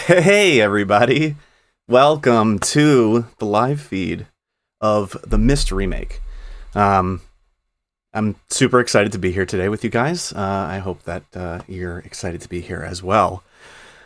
Hey everybody, welcome to the live feed of the Myst remake. I'm super excited to be here today with you guys. I hope that you're excited to be here as well.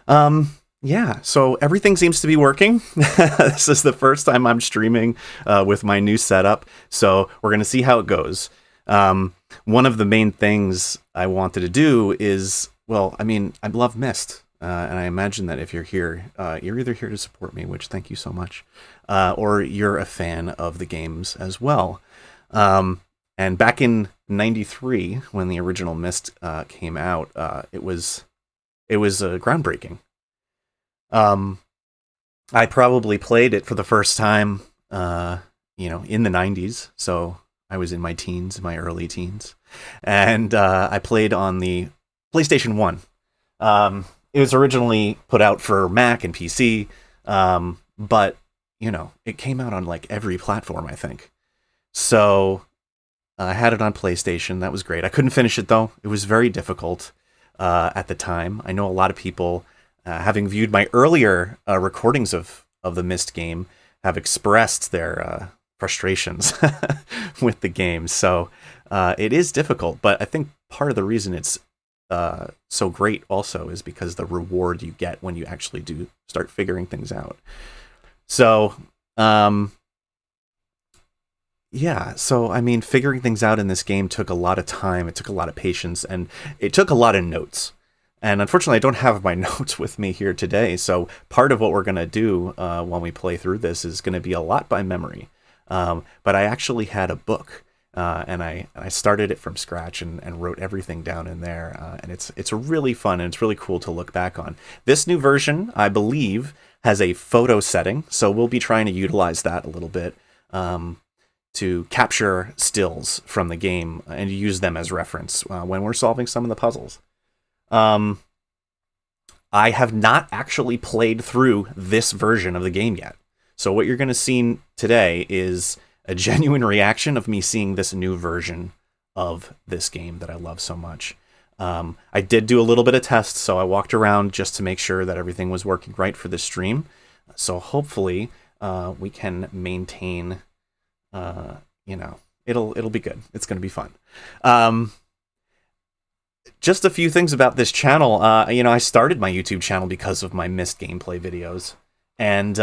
Yeah, so everything seems to be working. This is the first time I'm streaming with my new setup, so we're going to see how it goes. One of the main things I wanted to do is, I love Myst. And I imagine that if you're here, you're either here to support me, which thank you so much, or you're a fan of the games as well. And back in '93, when the original Myst came out, it was groundbreaking. I probably played it for the first time, in the '90s, so I was in my teens, my early teens, and I played on the PlayStation 1. It was originally put out for Mac and PC, but, it came out on, every platform, I think. So, I had it on PlayStation. That was great. I couldn't finish it, though. It was very difficult at the time. I know a lot of people, having viewed my earlier recordings of the Myst game, have expressed their frustrations with the game. So, it is difficult, but I think part of the reason it's so great also is because the reward you get when you actually do start figuring things out. So, figuring things out in this game took a lot of time, it took a lot of patience, and it took a lot of notes. And unfortunately, I don't have my notes with me here today, so part of what we're going to do when we play through this is going to be a lot by memory. But I actually had a book. And I started it from scratch and wrote everything down in there. And it's really fun and it's really cool to look back on. This new version, I believe, has a photo setting. So we'll be trying to utilize that a little bit to capture stills from the game and use them as reference when we're solving some of the puzzles. I have not actually played through this version of the game yet. So what you're going to see today is a genuine reaction of me seeing this new version of this game that I love so much. I did do a little bit of tests, so I walked around just to make sure that everything was working right for this stream. So hopefully we can maintain, it'll be good. It's going to be fun. Just a few things about this channel. I started my YouTube channel because of my Myst gameplay videos. And,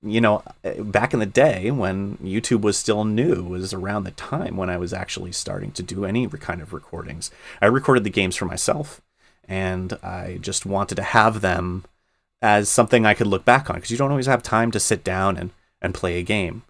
back in the day when YouTube was still new, was around the time when I was actually starting to do any kind of recordings. I recorded the games for myself, and I just wanted to have them as something I could look back on, because you don't always have time to sit down and play a game.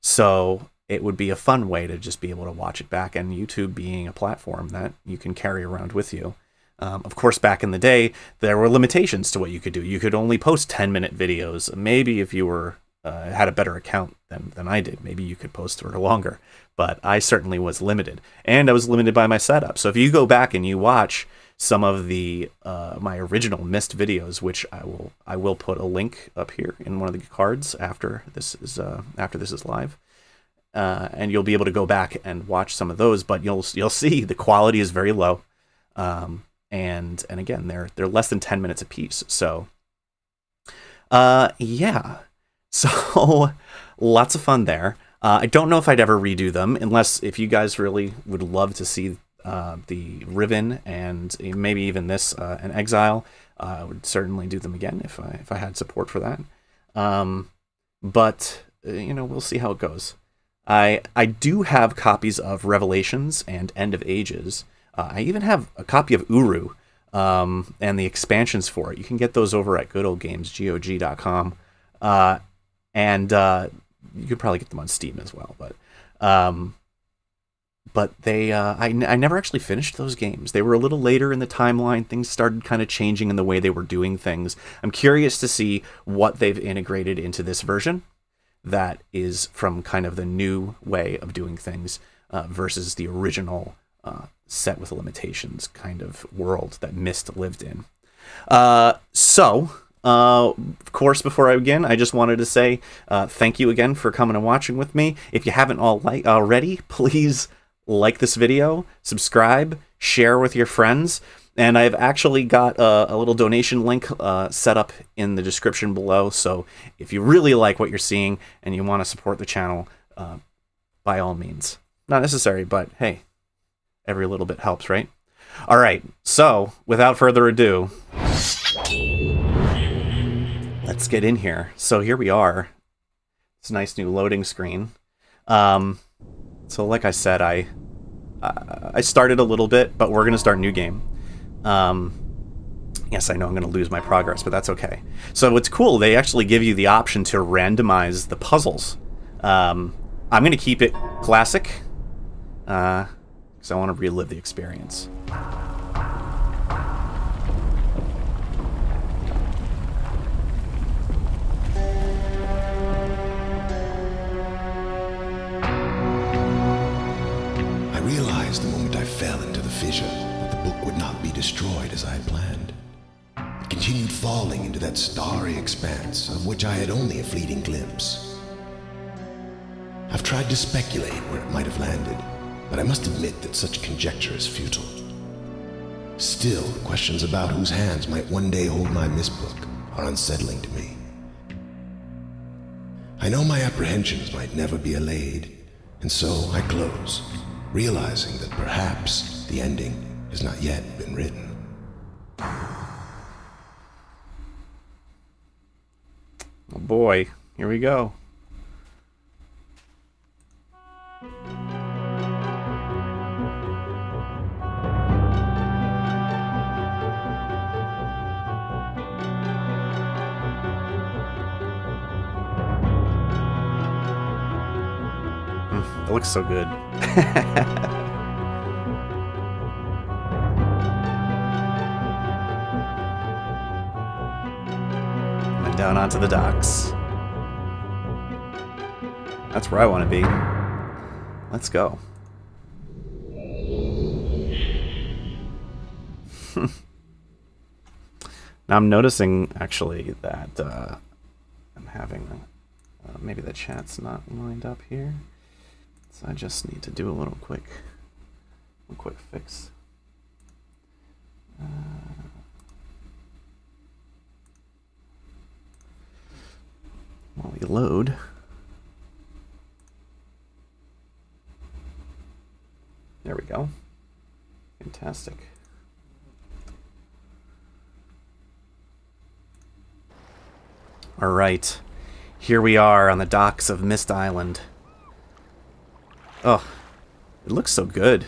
So it would be a fun way to just be able to watch it back, and YouTube being a platform that you can carry around with you. Of course, back in the day, there were limitations to what you could do. You could only post 10-minute videos. Maybe if you were had a better account than I did, maybe you could post for longer. But I certainly was limited, and I was limited by my setup. So if you go back and you watch some of the my original Myst videos, which I will put a link up here in one of the cards after this is live. And you'll be able to go back and watch some of those, but you'll see the quality is very low. And again, they're less than 10 minutes apiece. So, so lots of fun there. I don't know if I'd ever redo them, unless if you guys really would love to see the Riven and maybe even this an Exile. I would certainly do them again if I had support for that. But we'll see how it goes. I do have copies of Revelations and End of Ages. I even have a copy of Uru and the expansions for it. You can get those over at goodoldgamesgog.com. And you could probably get them on Steam as well. But they, I never actually finished those games. They were a little later in the timeline. Things started kind of changing in the way they were doing things. I'm curious to see what they've integrated into this version that is from kind of the new way of doing things versus the original set with limitations kind of world that Myst lived in. Of course, before I begin, I just wanted to say thank you again for coming and watching with me. If you haven't already, please like this video, subscribe, share with your friends, And I've actually got a little donation link set up in the description below. So if you really like what you're seeing and you want to support the channel, by all means. Not necessary, but hey, every little bit helps, right? All right, so without further ado, let's get in here. So here we are. It's a nice new loading screen. So like I said, I started a little bit, but we're going to start a new game. Yes, I know I'm going to lose my progress, but that's okay. So what's cool, they actually give you the option to randomize the puzzles. I'm going to keep it classic, because I want to relive the experience. I realized the moment I fell into the fissure that the book would not be destroyed as I had planned. It continued falling into that starry expanse of which I had only a fleeting glimpse. I've tried to speculate where it might have landed, but I must admit that such conjecture is futile. Still, questions about whose hands might one day hold my Myst book are unsettling to me. I know my apprehensions might never be allayed, and so I close, realizing that perhaps the ending has not yet been written. Oh boy, here we go. It looks so good. And down onto the docks. That's where I want to be. Let's go. Now I'm noticing, actually, that I'm having... maybe the chat's not lined up here. So I just need to do a little quick fix. While we load. There we go. Fantastic. All right. Here we are on the docks of Myst Island. Oh, it looks so good.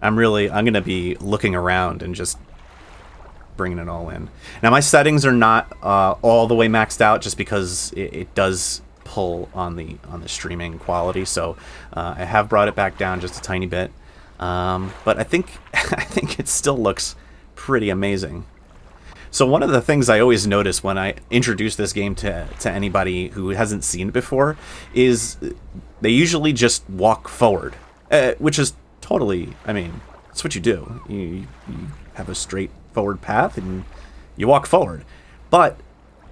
I'm going to be looking around and just bringing it all in. Now, my settings are not all the way maxed out just because it does pull on the streaming quality. So I have brought it back down just a tiny bit. But I think it still looks pretty amazing. So one of the things I always notice when I introduce this game to anybody who hasn't seen it before is they usually just walk forward, which is totally, I mean, that's what you do. You have a straightforward path and you walk forward. But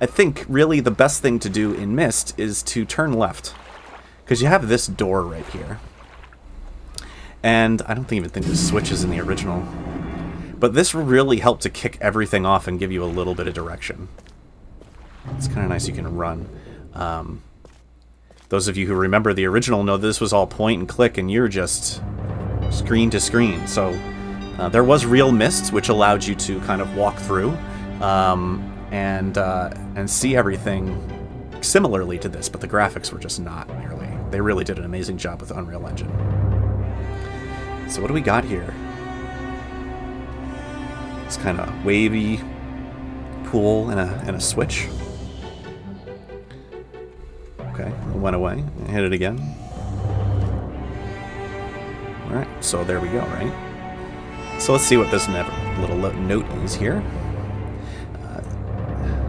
I think really the best thing to do in Myst is to turn left, because you have this door right here. And I don't even think this switch is in the original. But this really helped to kick everything off and give you a little bit of direction. It's kind of nice you can run. Those of you who remember the original know this was all point and click, and you're just screen to screen. So there was real Myst, which allowed you to kind of walk through and see everything similarly to this, but the graphics were just not nearly. They really did an amazing job with Unreal Engine. So what do we got here? This kind of wavy pool and a switch. Okay, it went away. Hit it again. Alright, so there we go, right? So let's see what this little note is here.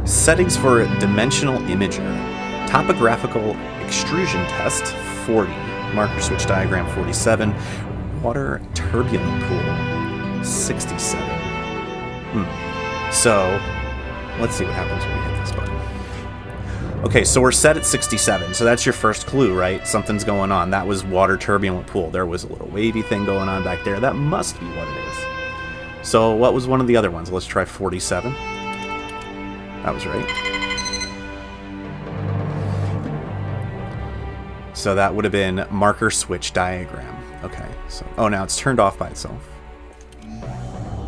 Settings for Dimensional Imager. Topographical Extrusion Test, 40. Marker Switch Diagram, 47. Water Turbulent Pool, 67. So, let's see what happens when we hit this button. Okay, so we're set at 67, so that's your first clue, right? Something's going on. That was water turbulent pool. There was a little wavy thing going on back there. That must be what it is. So what was one of the other ones? Let's try 47. That was right. So that would have been marker switch diagram. Okay, so... Oh, now it's turned off by itself.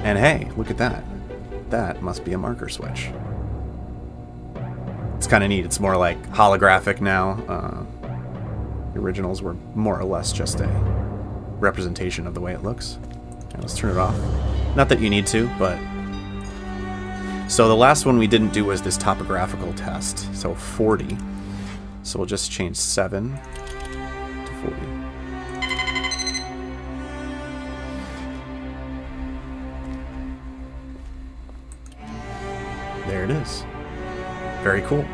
And hey, look at that. That must be a marker switch. It's kind of neat. It's more like holographic now. The originals were more or less just a representation of the way it looks. Okay, let's turn it off. Not that you need to, but... So the last one we didn't do was this topographical test. So 40. So we'll just change 7 to 40. There it is. Very cool.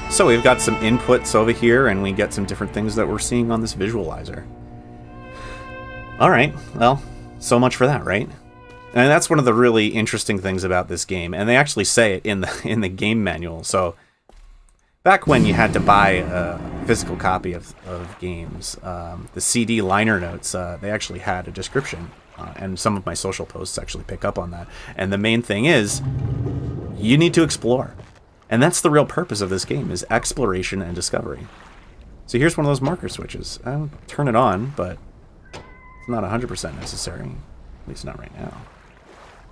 So we've got some inputs over here, and we get some different things that we're seeing on this visualizer. All right, well, so much for that, right? And that's one of the really interesting things about this game, and they actually say it in the game manual. So back when you had to buy a physical copy of games, the CD liner notes, they actually had a description, and some of my social posts actually pick up on that. And the main thing is, you need to explore. And that's the real purpose of this game, is exploration and discovery. So here's one of those marker switches. I'll turn it on, but it's not 100% necessary. At least not right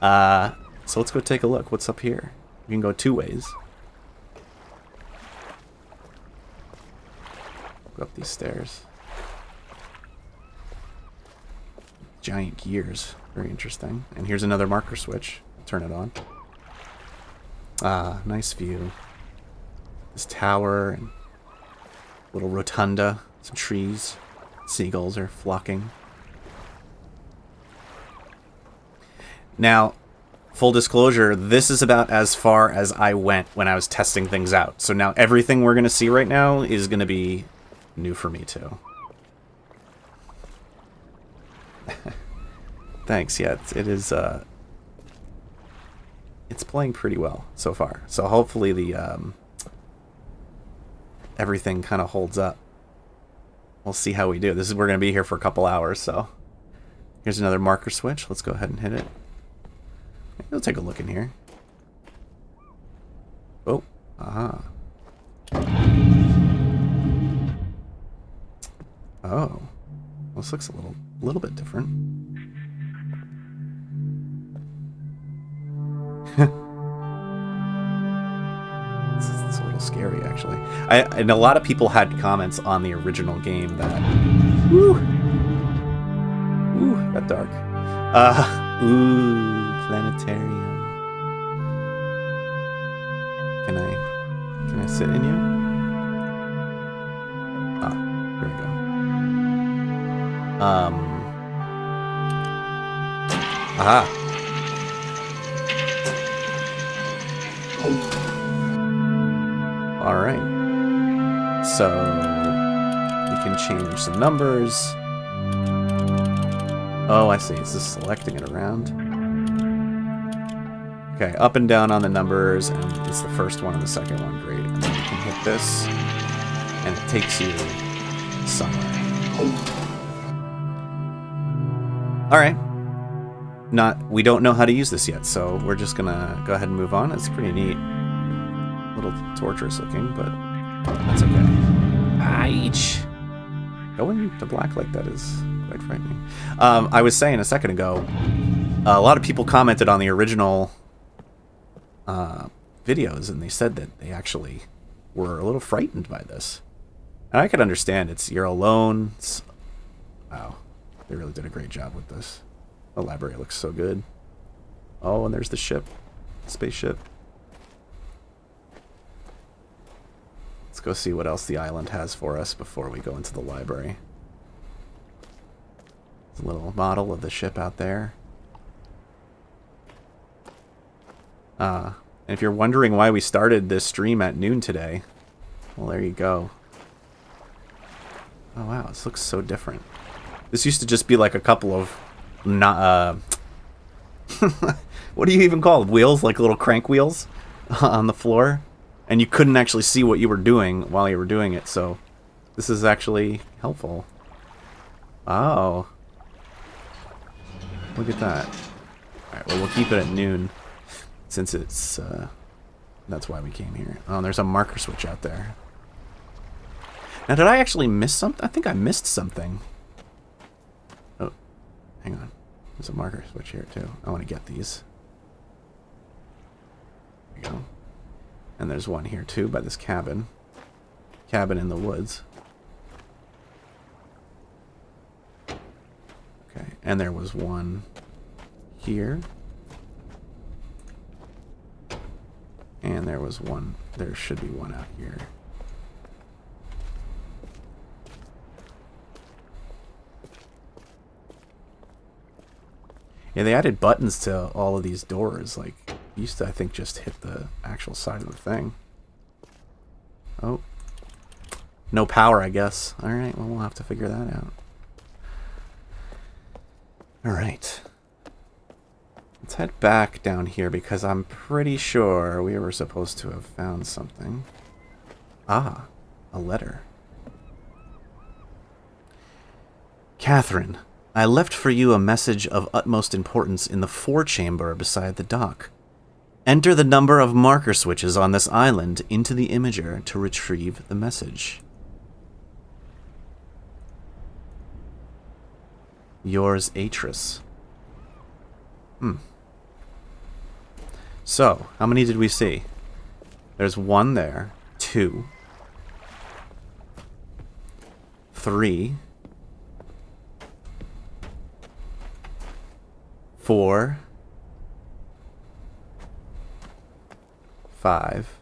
now. So let's go take a look. What's up here? We can go 2 ways. Go up these stairs. Giant gears. Very interesting. And here's another marker switch. Turn it on. Ah, nice view. This tower and little rotunda, some trees. Seagulls are flocking. Now, full disclosure, this is about as far as I went when I was testing things out. So now everything we're going to see right now is going to be new for me too. Thanks, yeah, it is... It's playing pretty well so far. So hopefully the everything kind of holds up. We'll see how we do. We're going to be here for a couple hours, so here's another marker switch. Let's go ahead and hit it. Maybe we'll take a look in here. Oh, aha. Oh, this looks a little bit different. It's a little scary, actually. And a lot of people had comments on the original game that... Woo! Ooh, got dark. Ooh, planetarium. Can I sit in you? Ah, here we go. Aha. Alright, so we can change some numbers. Oh, I see, it's just selecting it around. Okay, up and down on the numbers, and it's the first one and the second one, great. And then you can hit this, and it takes you somewhere. Alright. We don't know how to use this yet, so we're just gonna go ahead and move on. It's pretty neat. A little torturous looking, but that's okay. Ouch! Going to black like that is quite frightening. I was saying a second ago, a lot of people commented on the original videos, and they said that they actually were a little frightened by this. And I could understand. You're alone. Wow, they really did a great job with this. The library looks so good. Oh, and there's the ship. Spaceship. Let's go see what else the island has for us before we go into the library. There's a little model of the ship out there. And if you're wondering why we started this stream at noon today, well, there you go. Oh, wow, this looks so different. This used to just be like a couple of... what do you even call it? Wheels? Like little crank wheels on the floor? and you couldn't actually see what you were doing while you were doing it, so this is actually helpful. Oh. Look at that. Alright, well, we'll keep it at noon, since it's, that's why we came here. Oh, and there's a marker switch out there. Now, did I actually miss something? I think I missed something. Oh, hang on. There's a marker switch here, too. I want to get these. There we go. And there's one here, too, by this cabin. Cabin in the woods. Okay, and there was one here. And there was one. There should be one out here. Yeah, they added buttons to all of these doors. Like, used to, I think, just hit the actual side of the thing. Oh. No power, I guess. Alright, well, we'll have to figure that out. Alright. Let's head back down here, because I'm pretty sure we were supposed to have found something. Ah, a letter. Catherine, I left for you a message of utmost importance in the forechamber beside the dock. Enter the number of marker switches on this island into the imager to retrieve the message. Yours, Atris. So, how many did we see? There's one there, 2, 3, 4, 5,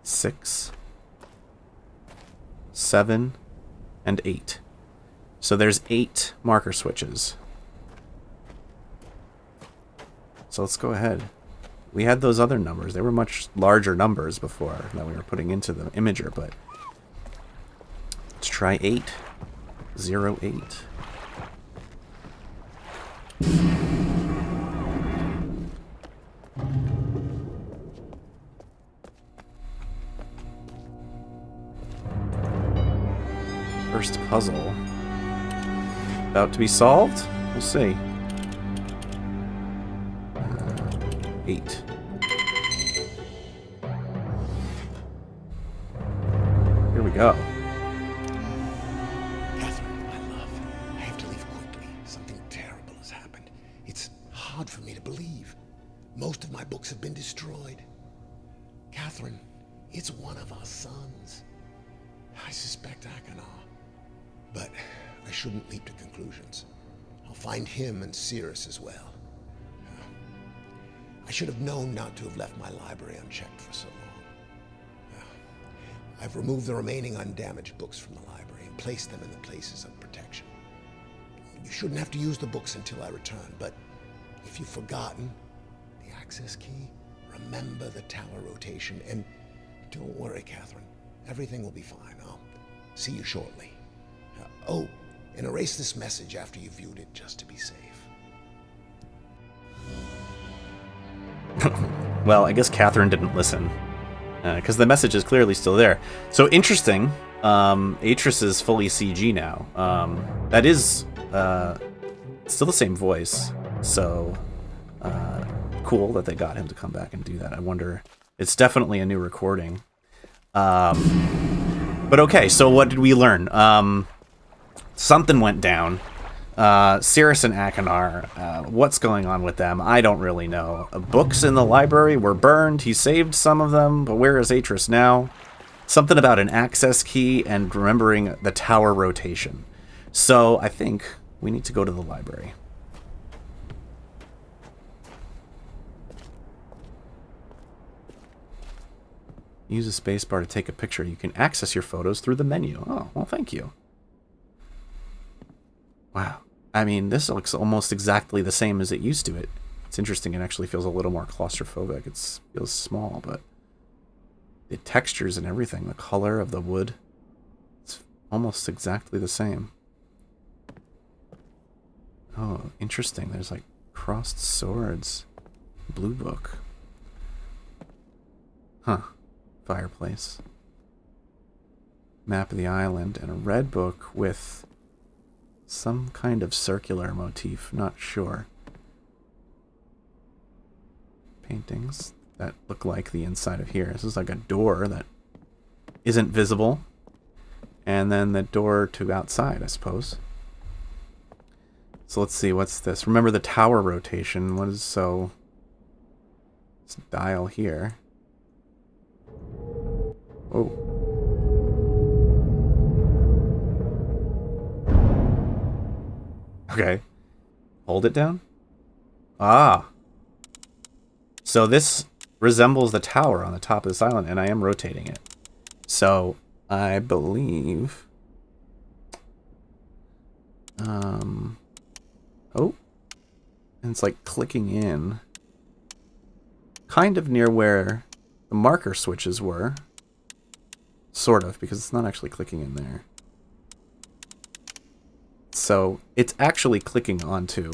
6, 7, and 8. So there's 8 marker switches. So let's go ahead. We had those other numbers. They were much larger numbers before that we were putting into the imager, but let's try 8. 0, 8. First puzzle. About to be solved? We'll see. 8. Here we go. Catherine, my love, I have to leave quickly. Something terrible has happened. It's hard for me to believe. Most of my books have been destroyed. Catherine, it's one of our sons. I suspect Akanar. But I shouldn't leap to conclusions. I'll find him and Cirrus as well. I should have known not to have left my library unchecked for so long. I've removed the remaining undamaged books from the library and placed them in the places of protection. You shouldn't have to use the books until I return, but if you've forgotten the access key, remember the tower rotation, and don't worry, Catherine. Everything will be fine. I'll see you shortly. Oh, and erase this message after you've viewed it, just to be safe. Well, I guess Catherine didn't listen, because the message is clearly still there. So interesting, Atris is fully CG now. That is still the same voice, so cool that they got him to come back and do that. I wonder, it's definitely a new recording. But okay, so what did we learn? Something went down. Cirrus and Akanar, what's going on with them? I don't really know. Books in the library were burned. He saved some of them, but where is Atris now? Something about an access key and remembering the tower rotation. So I think we need to go to the library. Use a spacebar to take a picture. You can access your photos through the menu. Oh, well, thank you. Wow. I mean, this looks almost exactly the same as it used to. It's interesting. It actually feels a little more claustrophobic. It feels small, but the textures and everything, the color of the wood, it's almost exactly the same. Oh, interesting. There's like crossed swords. Blue book. Huh. fireplace. Map of the island, and a red book with some kind of circular motif, not sure. Paintings that look like the inside of here. This is like a door that isn't visible. And then the door to outside, I suppose. So let's see, what's this? Remember the tower rotation. What is so... Let's dial here. Oh. Okay. Hold it down? Ah. So this resembles the tower on the top of this island, and I am rotating it. So I believe... Oh. And it's like clicking in. Kind of near where the marker switches were. Sort of, because it's not actually clicking in there. So it's actually clicking onto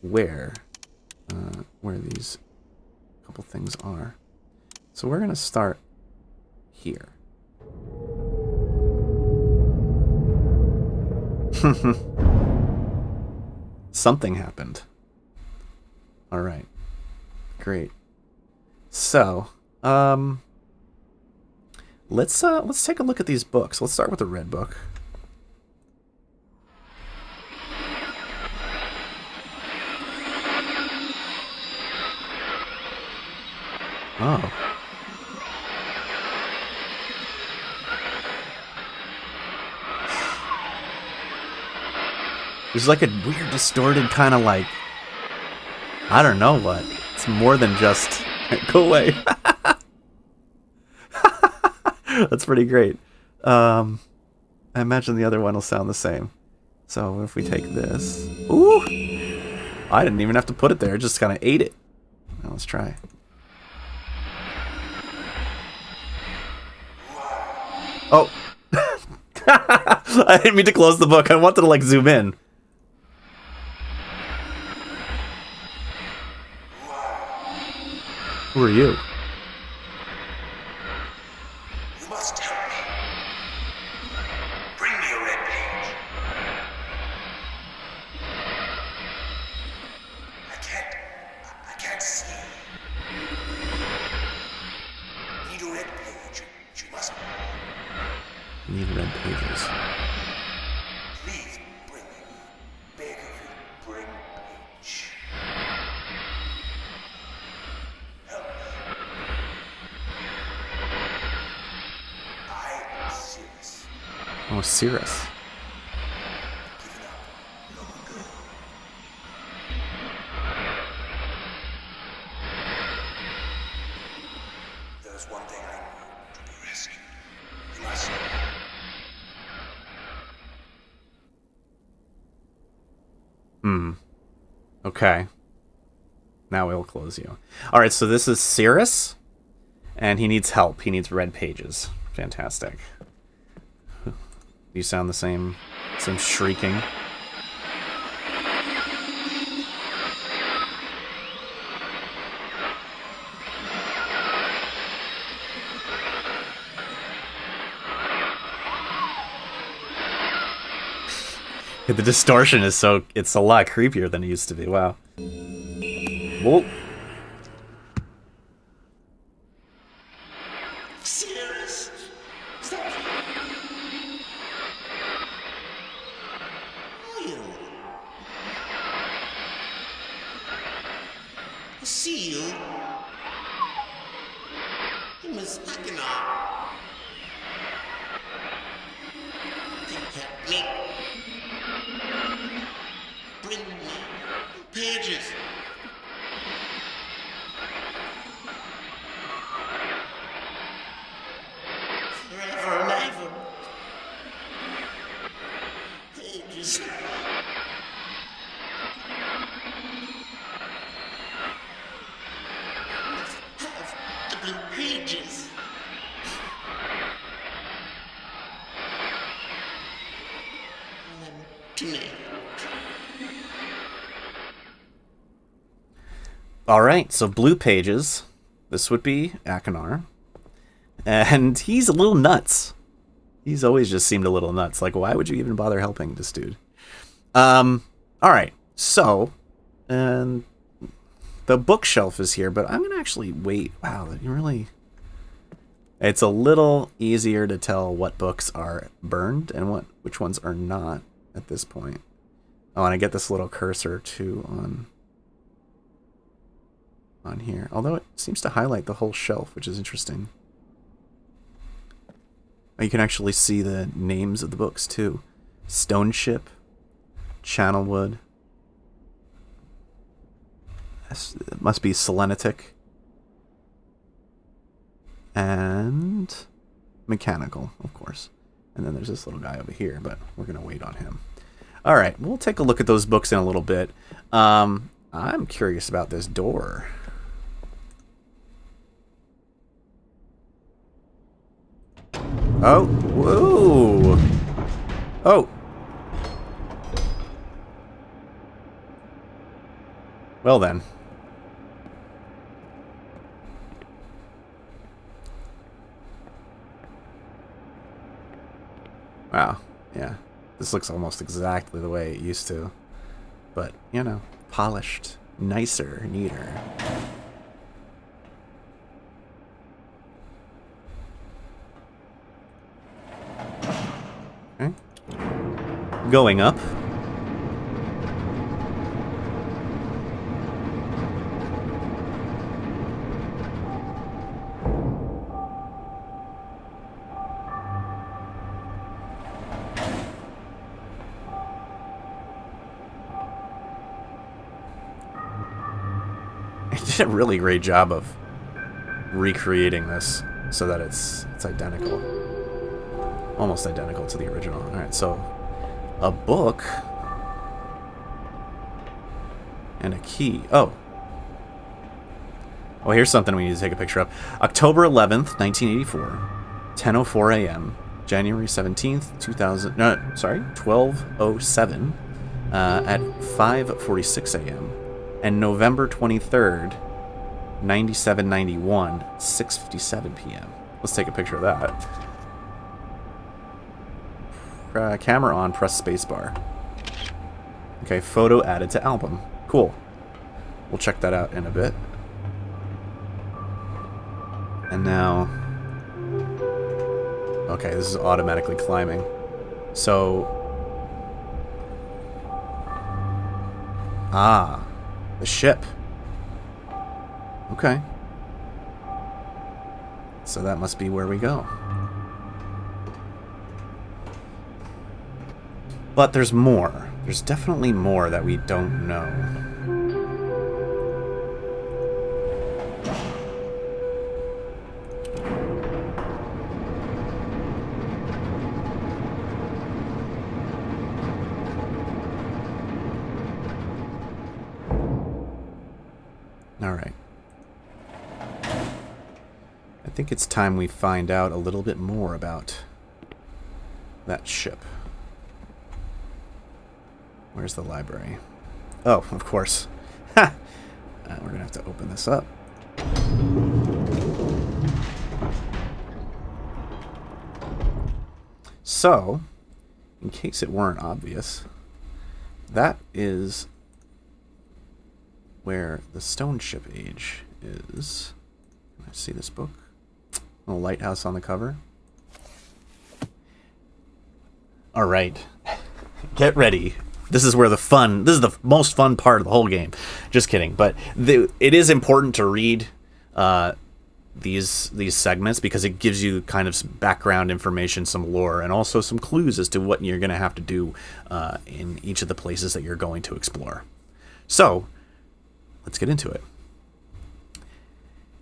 where these couple things are. So we're going to start here. Something happened. All right. Great. So, let's take a look at these books. Let's start with the red book. Oh. There's like a weird, distorted kind of like... I don't know what. It's more than just... Go away. That's pretty great. I imagine the other one will sound the same. So if we take this... Ooh! I didn't even have to put it there. It just kind of ate it. Now let's try. Oh. I didn't mean to close the book. I wanted to like zoom in. Who are you? You must help me. Bring me a red page. I can't see. Need a red page. You must. Need red pages. Please bring me. Beg of you, bring page. Oh, Cirrus. Given up long ago. There's one thing I need to be rescued. You must. Okay. Now we'll close you. Alright, so this is Cirrus, and he needs help. He needs red pages. Fantastic. You sound the same shrieking. The distortion is it's a lot creepier than it used to be. Wow. Whoa. Serious? Stop. Oil. A seal. Myst Island. Help me. Bring me pages. Forever and ever. Pages. Have the blue pages. And then to me. Alright, so blue pages. This would be Akinar. And he's a little nuts. He's always just seemed a little nuts. Like, why would you even bother helping this dude? All right. So, and the bookshelf is here, but I'm going to actually wait. Wow, you really... It's a little easier to tell what books are burned and which ones are not at this point. Oh, and I get this little cursor too on here. Although it seems to highlight the whole shelf, which is interesting. You can actually see the names of the books too. Stoneship, Channelwood. It must be Selenetic. And Mechanical, of course. And then there's this little guy over here, but we're going to wait on him. All right, we'll take a look at those books in a little bit. I'm curious about this door. Oh, whoa. Oh. Well then. Wow, yeah. This looks almost exactly the way it used to. But, you know, polished, nicer, neater. Okay. Going up. Did a really great job of recreating this so that it's identical, almost identical to the original. All right, so a book and a key. Oh, here's something we need to take a picture of. October 11th, 1984, 10:04 a.m. January 17th, 12:07 at 5:46 a.m. and November 23rd, 9791, 6:57 p.m. Let's take a picture of that. Camera on, press spacebar. Okay, photo added to album. Cool. We'll check that out in a bit. And now... Okay, this is automatically climbing. So... Ah, the ship. Okay. So that must be where we go. But there's more. There's definitely more that we don't know. All right. I think it's time we find out a little bit more about that ship. Where's the library? Oh, of course. Ha! We're gonna have to open this up. So, in case it weren't obvious, that is where the Stoneship Age is. Can I see this book? A little lighthouse on the cover. All right, get ready. This is where this is the most fun part of the whole game. Just kidding, but it is important to read these segments because it gives you kind of some background information, some lore, and also some clues as to what you're going to have to do in each of the places that you're going to explore. So, let's get into it.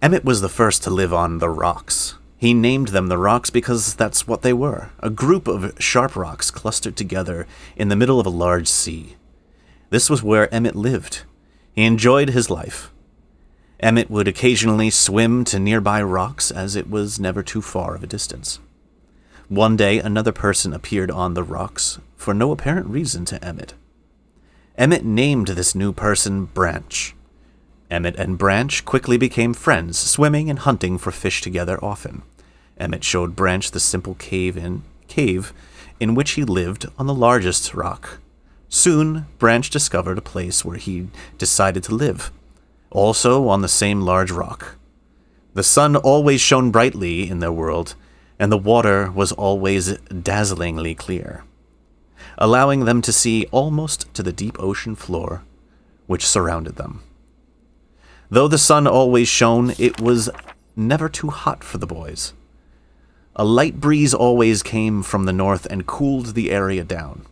Emmett was the first to live on the rocks. He named them the rocks because that's what they were, a group of sharp rocks clustered together in the middle of a large sea. This was where Emmett lived. He enjoyed his life. Emmett would occasionally swim to nearby rocks as it was never too far of a distance. One day, another person appeared on the rocks for no apparent reason to Emmett. Emmett named this new person Branch. Emmett and Branch quickly became friends, swimming and hunting for fish together often. Emmett showed Branch the simple cave in which he lived on the largest rock. Soon, Branch discovered a place where he decided to live, also on the same large rock. The sun always shone brightly in their world, and the water was always dazzlingly clear, allowing them to see almost to the deep ocean floor which surrounded them. Though the sun always shone, it was never too hot for the boys. A light breeze always came from the north and cooled the area down.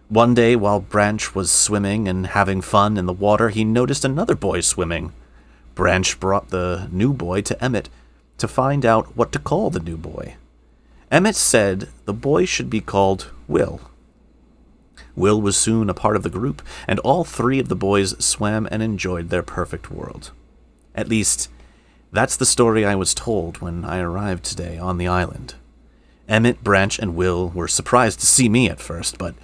One day, while Branch was swimming and having fun in the water, he noticed another boy swimming. Branch brought the new boy to Emmett to find out what to call the new boy. Emmett said the boy should be called Will. Will was soon a part of the group, and all three of the boys swam and enjoyed their perfect world. At least, that's the story I was told when I arrived today on the island. Emmett, Branch, and Will were surprised to see me at first, but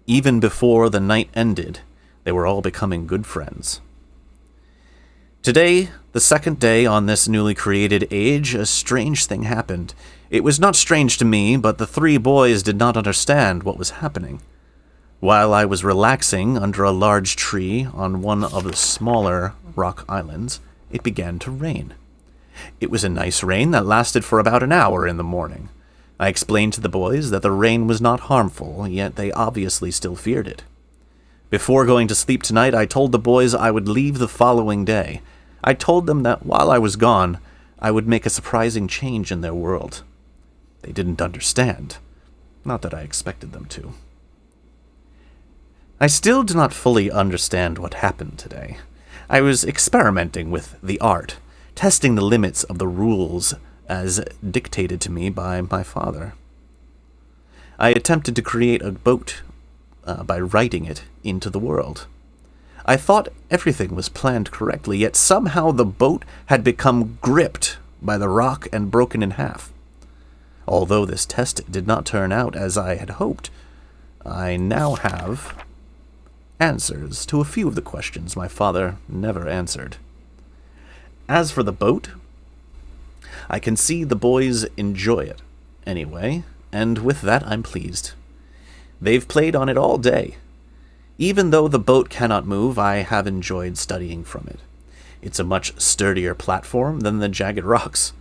even before the night ended, they were all becoming good friends. Today, the second day on this newly created age, a strange thing happened. It was not strange to me, but the three boys did not understand what was happening. While I was relaxing under a large tree on one of the smaller rock islands, it began to rain. It was a nice rain that lasted for about an hour in the morning. I explained to the boys that the rain was not harmful, yet they obviously still feared it. Before going to sleep tonight, I told the boys I would leave the following day. I told them that while I was gone, I would make a surprising change in their world. They didn't understand. Not that I expected them to. I still do not fully understand what happened today. I was experimenting with the art, testing the limits of the rules as dictated to me by my father. I attempted to create a boat by writing it into the world. I thought everything was planned correctly, yet somehow the boat had become gripped by the rock and broken in half. Although this test did not turn out as I had hoped, I now have answers to a few of the questions my father never answered. As for the boat, I can see the boys enjoy it anyway, and with that I'm pleased. They've played on it all day. Even though the boat cannot move, I have enjoyed studying from it. It's a much sturdier platform than the jagged rocks.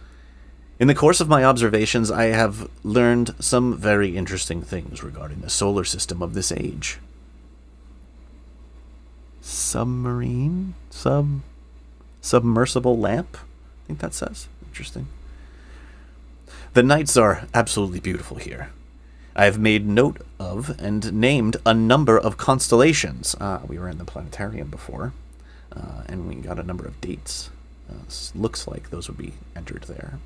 In the course of my observations, I have learned some very interesting things regarding the solar system of this age. Submersible lamp? I think that says. Interesting. The nights are absolutely beautiful here. I have made note of and named a number of constellations. We were in the planetarium before, and we got a number of dates. Looks like those would be entered there.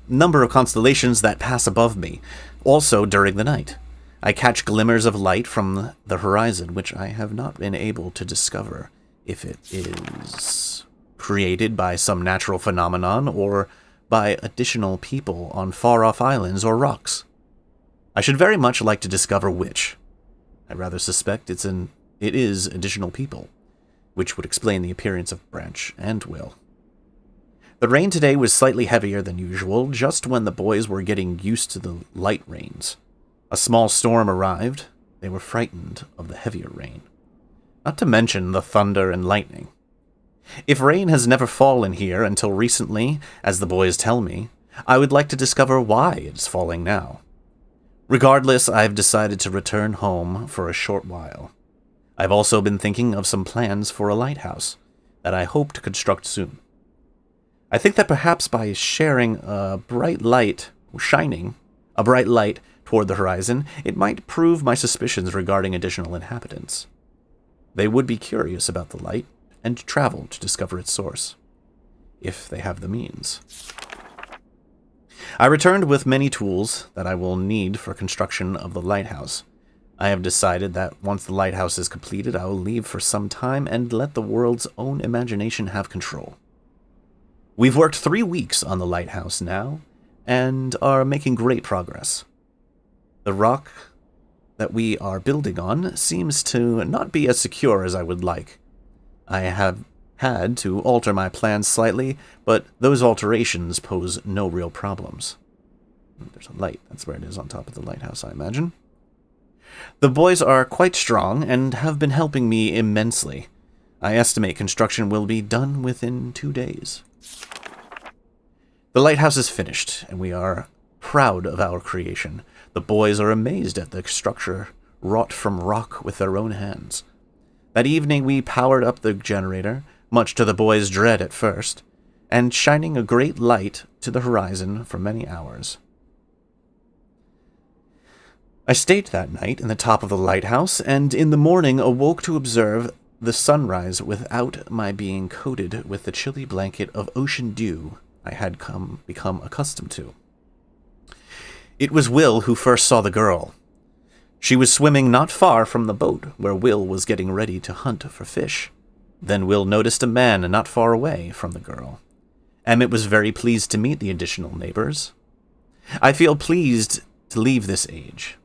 Number of constellations that pass above me, also during the night. I catch glimmers of light from the horizon, which I have not been able to discover if it is created by some natural phenomenon or by additional people on far-off islands or rocks. I should very much like to discover which. I rather suspect it is additional people, which would explain the appearance of Branch and Will. The rain today was slightly heavier than usual, just when the boys were getting used to the light rains. A small storm arrived. They were frightened of the heavier rain. Not to mention the thunder and lightning. If rain has never fallen here until recently, as the boys tell me, I would like to discover why it is falling now. Regardless, I've decided to return home for a short while. I've also been thinking of some plans for a lighthouse that I hope to construct soon. I think that perhaps by shining a bright light toward the horizon, it might prove my suspicions regarding additional inhabitants. They would be curious about the light and travel to discover its source, if they have the means. I returned with many tools that I will need for construction of the lighthouse. I have decided that once the lighthouse is completed, I will leave for some time and let the world's own imagination have control. We've worked 3 weeks on the lighthouse now, and are making great progress. The rock that we are building on seems to not be as secure as I would like. I have had to alter my plans slightly, but those alterations pose no real problems. There's a light. That's where it is, on top of the lighthouse, I imagine. The boys are quite strong and have been helping me immensely. I estimate construction will be done within 2 days. The lighthouse is finished, and we are proud of our creation. The boys are amazed at the structure wrought from rock with their own hands. That evening we powered up the generator, much to the boys' dread at first, and shining a great light to the horizon for many hours. I stayed that night in the top of the lighthouse, and in the morning awoke to observe the sunrise without my being coated with the chilly blanket of ocean dew I had become accustomed to. It was Will who first saw the girl. She was swimming not far from the boat where Will was getting ready to hunt for fish. Then Will noticed a man not far away from the girl. Emmett was very pleased to meet the additional neighbors. I feel pleased to leave this age.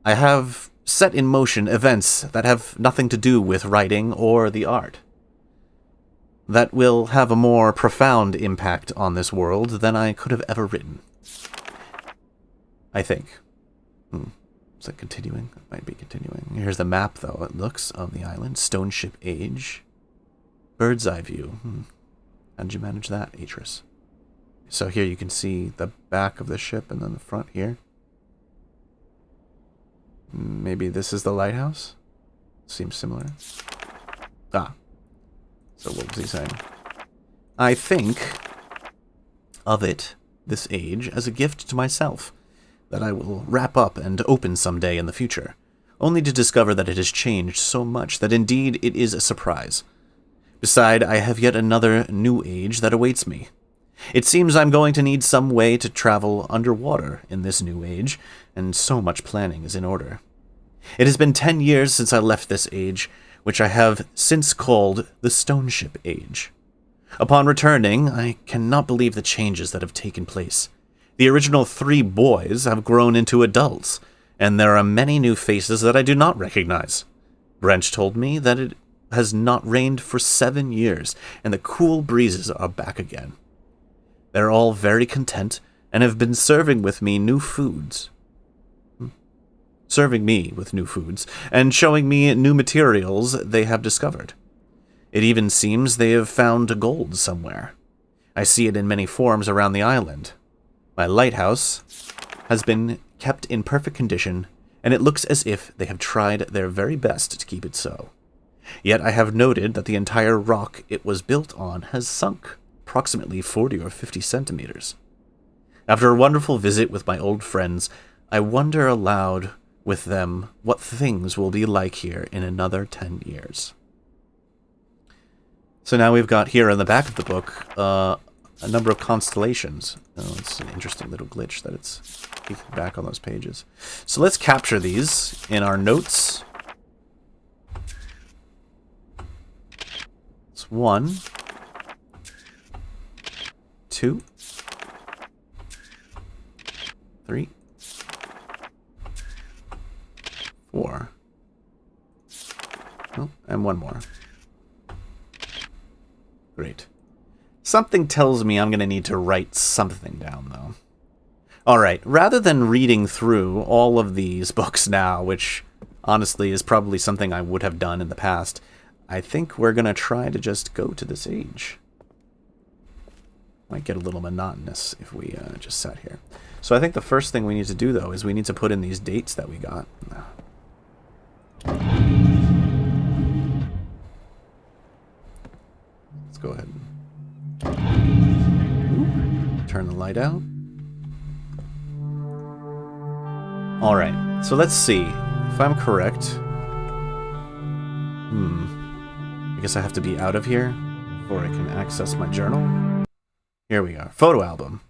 I have set in motion events that have nothing to do with writing or the art, that will have a more profound impact on this world than I could have ever written. I think. Is that continuing? It might be continuing. Here's the map, though, it looks, of the island. Stoneship Age. Bird's eye view. How did you manage that, Atris? So here you can see the back of the ship and then the front here. Maybe this is the lighthouse? Seems similar. Ah. So what was he saying? I think of it, this age, as a gift to myself, that I will wrap up and open someday in the future, only to discover that it has changed so much that indeed it is a surprise. Beside, I have yet another new age that awaits me. It seems I'm going to need some way to travel underwater in this new age, and so much planning is in order. It has been 10 years since I left this age, which I have since called the Stoneship Age. Upon returning, I cannot believe the changes that have taken place. The original 3 boys have grown into adults, and there are many new faces that I do not recognize. Wrench told me that it has not rained for 7 years, and the cool breezes are back again. They're all very content, and have been serving me with new foods, and showing me new materials they have discovered. It even seems they have found gold somewhere. I see it in many forms around the island. My lighthouse has been kept in perfect condition, and it looks as if they have tried their very best to keep it so. Yet I have noted that the entire rock it was built on has sunk approximately 40 or 50 centimeters. After a wonderful visit with my old friends, I wonder aloud with them what things will be like here in another 10 years. So now we've got here in the back of the book a number of constellations. Oh, it's an interesting little glitch that it's peeking back on those pages. So let's capture these in our notes. It's 1, 2, 3, 4. Oh, and 1 more. Great. Something tells me I'm going to need to write something down, though. Alright, rather than reading through all of these books now, which honestly is probably something I would have done in the past, I think we're going to try to just go to this age. Might get a little monotonous if we just sat here. So I think the first thing we need to do, though, is we need to put in these dates that we got. Let's go ahead and turn the light out. Alright, so let's see. If I'm correct... I guess I have to be out of here before I can access my journal. Here we are. Photo album.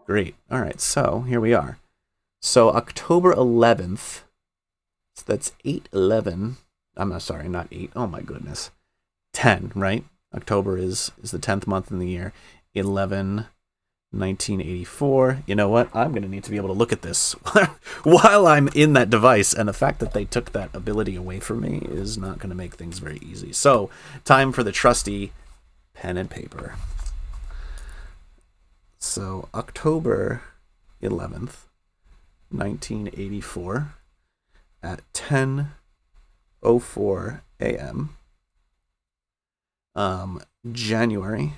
Great. Alright, so here we are. So October 11th. So that's 8/11. I'm not sorry, not 8. Oh my goodness. 10, right? October is the 10th month in the year. 11 1984. You know what? I'm going to need to be able to look at this while I'm in that device, and the fact that they took that ability away from me is not going to make things very easy. So, time for the trusty pen and paper. So, October 11th, 1984, at 10:04 a.m. January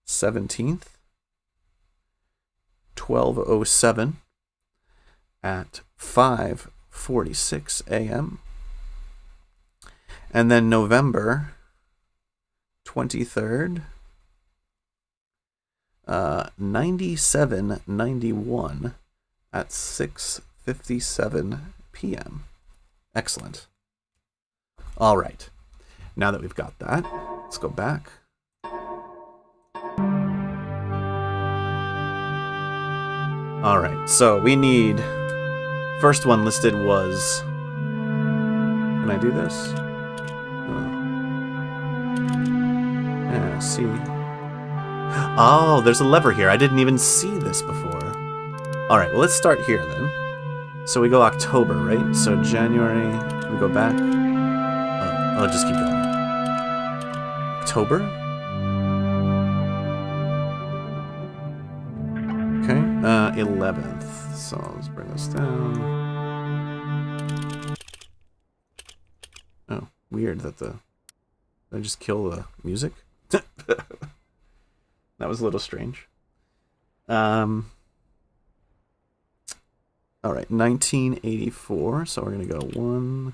17th, 12:07 at 5:46 a.m. And then November 23rd, 9791 at 6:57 p.m. Excellent. All right. Now that we've got that, let's go back. All right, so we need, first one listed was, can I do this? Yeah, see. Oh, there's a lever here. I didn't even see this before. All right, well, let's start here then. So we go October, right? So January, we go back. Oh, I'll just keep going. October. Okay, 11th. So let's bring this down. Oh, weird that did I just kill the music? That was a little strange. All right, 1984. So we're gonna go 1.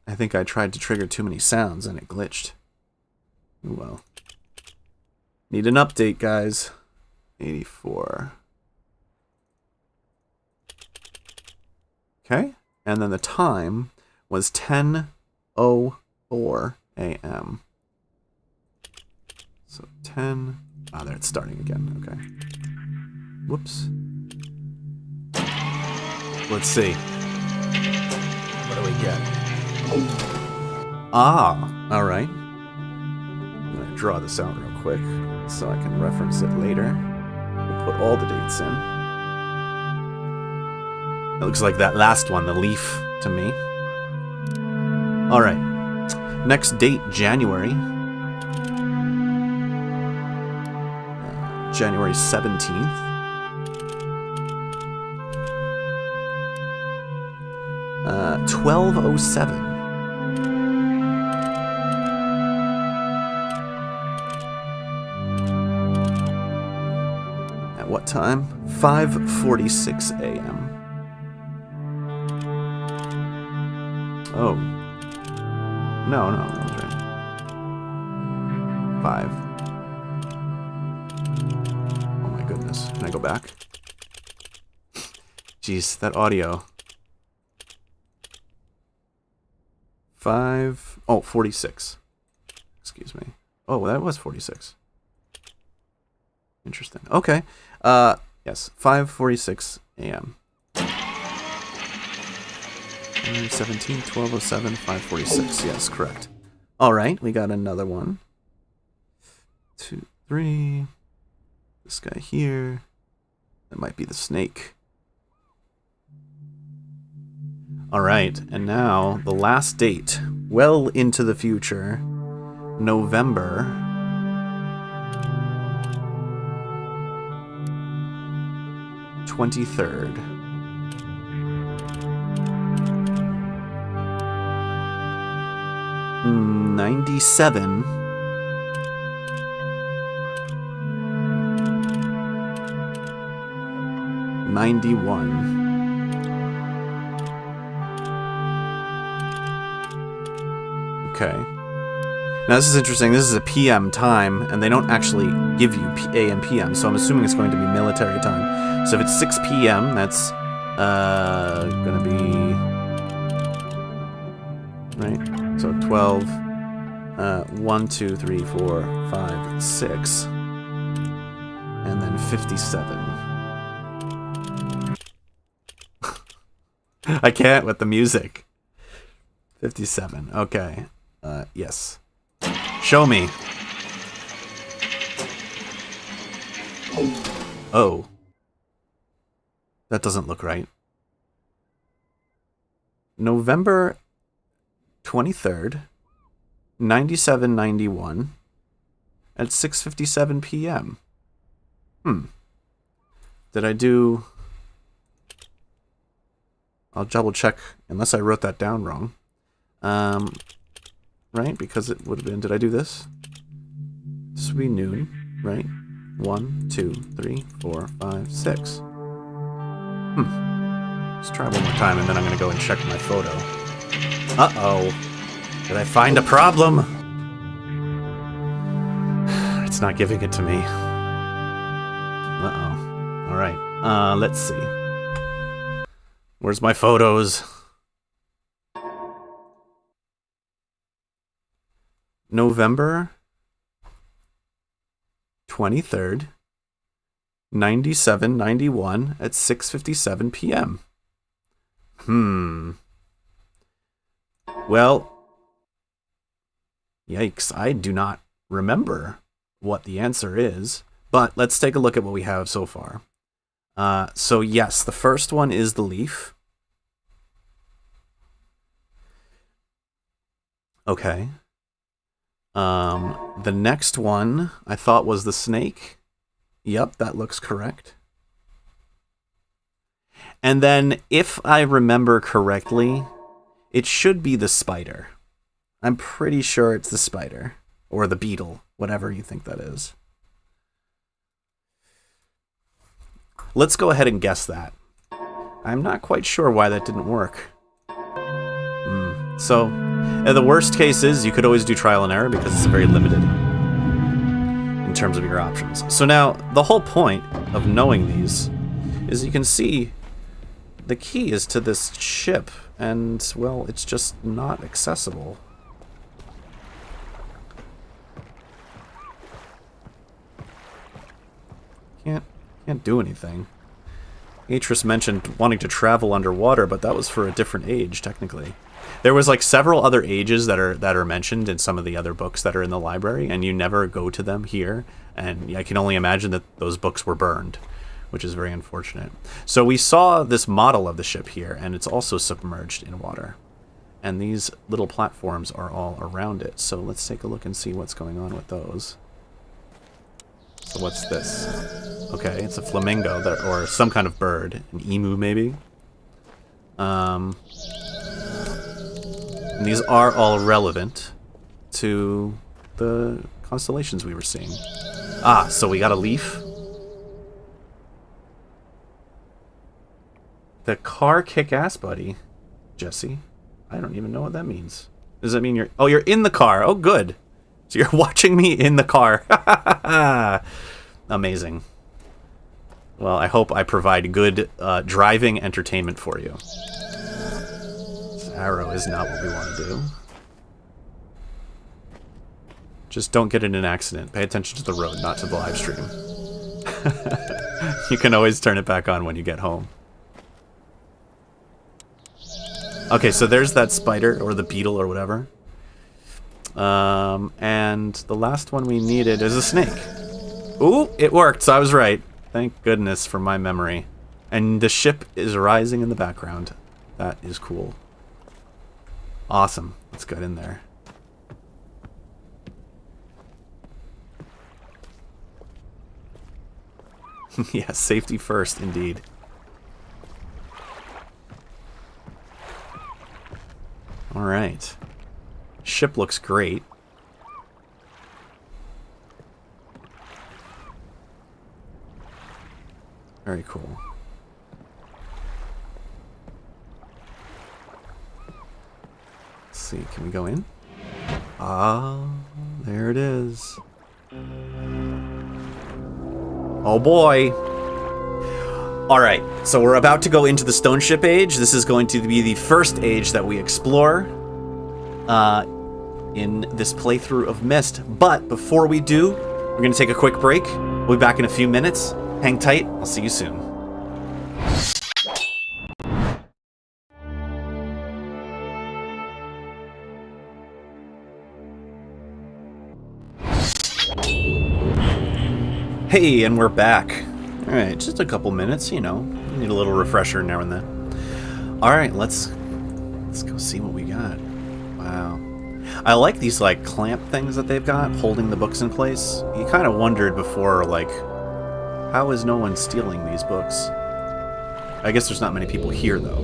I think I tried to trigger too many sounds and it glitched. Well, need an update, guys. 84. Okay, and then the time was 10:04 a.m. So 10. Ah, there it's starting again. Okay. Whoops. Let's see. What do we get? Ah, all right. I'm gonna draw this out real quick so I can reference it later. We'll put all the dates in. It looks like that last one, the leaf, to me. All right. Next date, January. January 17th. 12:07. At what time? 5:46 a.m. Oh. No, that was right. 5. Oh my goodness. Can I go back? Jeez, that audio. 46. Excuse me. Oh, that was 46. Interesting. Okay. Yes, 5:46 a.m. 17, 12:07, 5:46. Yes, correct. All right, we got another one. 2, 3. This guy here. That might be the snake. All right, and now the last date, well into the future, November 23rd. Mm, 97. '91. Okay. Now this is interesting. This is a PM time, and they don't actually give you AM PM, so I'm assuming it's going to be military time. So if it's 6 PM, that's gonna be right. So 12, 1, 2, 3, 4, 5, 6, and then 57. I can't with the music. 57. Okay. Yes. Show me. Oh. That doesn't look right. November 23rd, 9791 at 6:57 p.m. Did I do... I'll double check, unless I wrote that down wrong. Right? Because it would have been... Did I do this? This would be noon, right? 1, 2, 3, 4, 5, 6. Let's try one more time, and then I'm going to go and check my photo. Uh-oh. Did I find a problem? It's not giving it to me. Uh-oh. Alright. Let's see. Where's my photos? November 23rd, 9791 at 6:57 p.m. Well, yikes, I do not remember what the answer is, but let's take a look at what we have so far. So yes, the first one is the leaf. Okay. The next one I thought was the snake. Yep, that looks correct. And then, if I remember correctly, it should be the spider. I'm pretty sure it's the spider. Or the beetle, whatever you think that is. Let's go ahead and guess that. I'm not quite sure why that didn't work. So, the worst case is you could always do trial and error because it's very limited in terms of your options. So now, the whole point of knowing these is you can see the key is to this ship, and, well, it's just not accessible. Can't do anything. Atris mentioned wanting to travel underwater, but that was for a different age, technically. There was like several other ages that are mentioned in some of the other books that are in the library, and you never go to them here, and I can only imagine that those books were burned, which is very unfortunate. So we saw this model of the ship here, and it's also submerged in water. And these little platforms are all around it, so let's take a look and see what's going on with those. So what's this? Okay, it's a flamingo, or some kind of bird. An emu, maybe? And these are all relevant to the constellations we were seeing. Ah, so we got a leaf. The car kick-ass buddy. Jesse. I don't even know what that means. Does that mean you're... Oh, you're in the car. Oh, good. So you're watching me in the car. Amazing. Well, I hope I provide good driving entertainment for you. This arrow is not what we want to do. Just don't get in an accident. Pay attention to the road, not to the live stream. You can always turn it back on when you get home. Okay, so there's that spider, or the beetle, or whatever. And the last one we needed is a snake. Ooh, it worked, so I was right. Thank goodness for my memory. And the ship is rising in the background. That is cool. Awesome. Let's get in there. Yeah, safety first, indeed. Alright. Ship looks great. Very cool. Let's see, can we go in? Ah, there it is. Oh boy. Alright, so we're about to go into the Stoneship Age. This is going to be the first age that we explore in this playthrough of Myst. But before we do, we're going to take a quick break. We'll be back in a few minutes. Hang tight. I'll see you soon. Hey, and we're back. Alright, just a couple minutes, you know. Need a little refresher now and then. Alright, let's go see what we got. Wow. I like these, like, clamp things that they've got, holding the books in place. You kind of wondered before, like, how is no one stealing these books? I guess there's not many people here, though.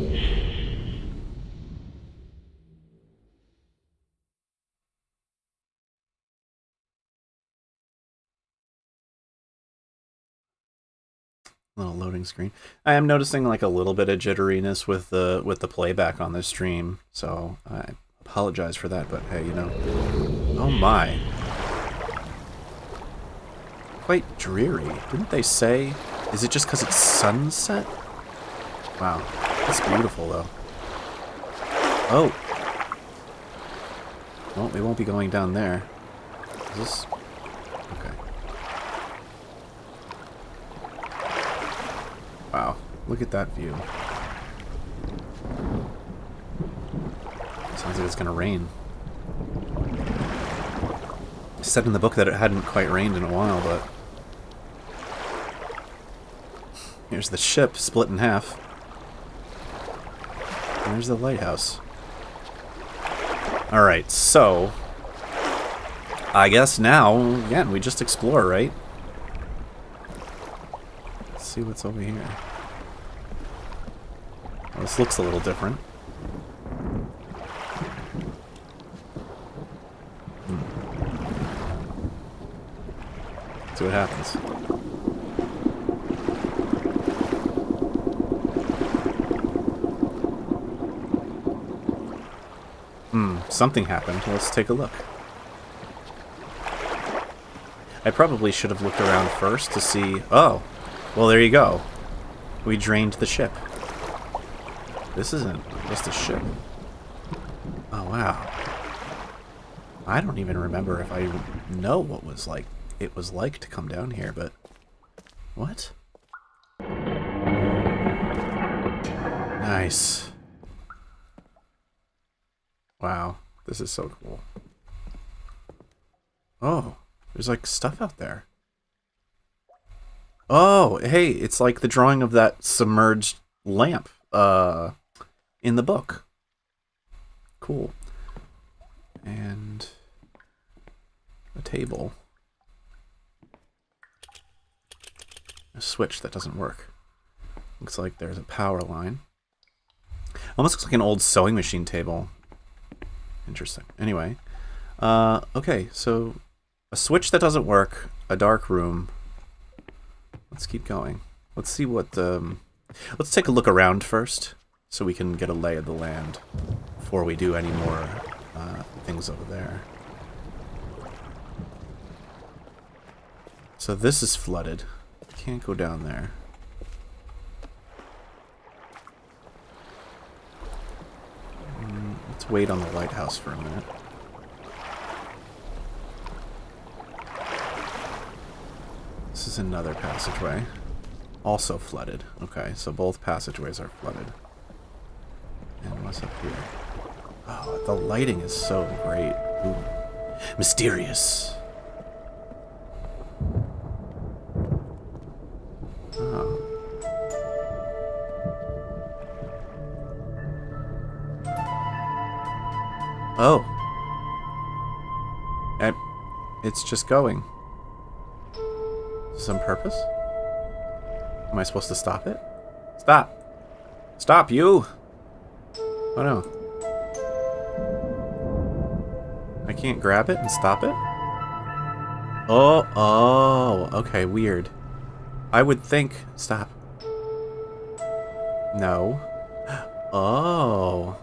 Little loading screen. I am noticing like a little bit of jitteriness with the playback on this stream, so I apologize for that. But hey, you know, oh my, quite dreary. Didn't they say? Is it just because it's sunset? Wow, it's beautiful though. Oh, well, we won't be going down there. Is this okay? Wow, look at that view. Sounds like it's gonna rain. It said in the book that it hadn't quite rained in a while, but... Here's the ship split in half. And there's the lighthouse. Alright, so... I guess now, again, we just explore, right? See what's over here. Well, this looks a little different. See what happens. Something happened. Let's take a look. I probably should have looked around first to see... Oh! Well, there you go. We drained the ship. This isn't just a ship. Oh, wow. I don't even remember if I know what it was like to come down here, but... What? Nice. Wow. This is so cool. Oh, there's like stuff out there. Oh, hey, it's like the drawing of that submerged lamp in the book. Cool. And a table. A switch that doesn't work. Looks like there's a power line. Almost looks like an old sewing machine table. Interesting. Anyway. Okay, so a switch that doesn't work, a dark room. Let's keep going. Let's see what... let's take a look around first, so we can get a lay of the land before we do any more things over there. So this is flooded. Can't go down there. Let's wait on the lighthouse for a minute. This is another passageway. Also flooded. Okay, so both passageways are flooded. And what's up here? Oh, the lighting is so great. Ooh. Mysterious. Oh. Oh. It's just going. Some purpose? Am I supposed to stop it? Stop! Stop, you! Oh no. I can't grab it and stop it? Oh, okay, weird. I would think... Stop. No. Oh.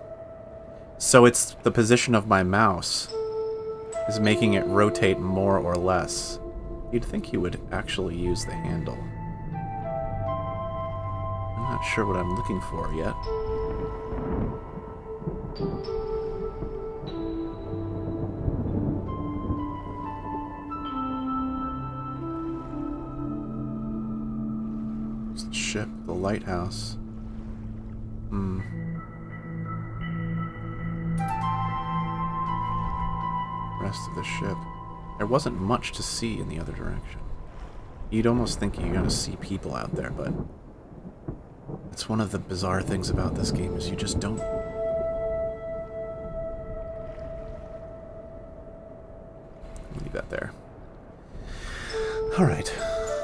So it's the position of my mouse is making it rotate more or less. You'd think he would actually use the handle. I'm not sure what I'm looking for yet. It's the ship, the lighthouse. Rest of the ship. There wasn't much to see in the other direction. You'd almost think you're gonna see people out there, but it's one of the bizarre things about this game is you just don't. Leave that there. Alright.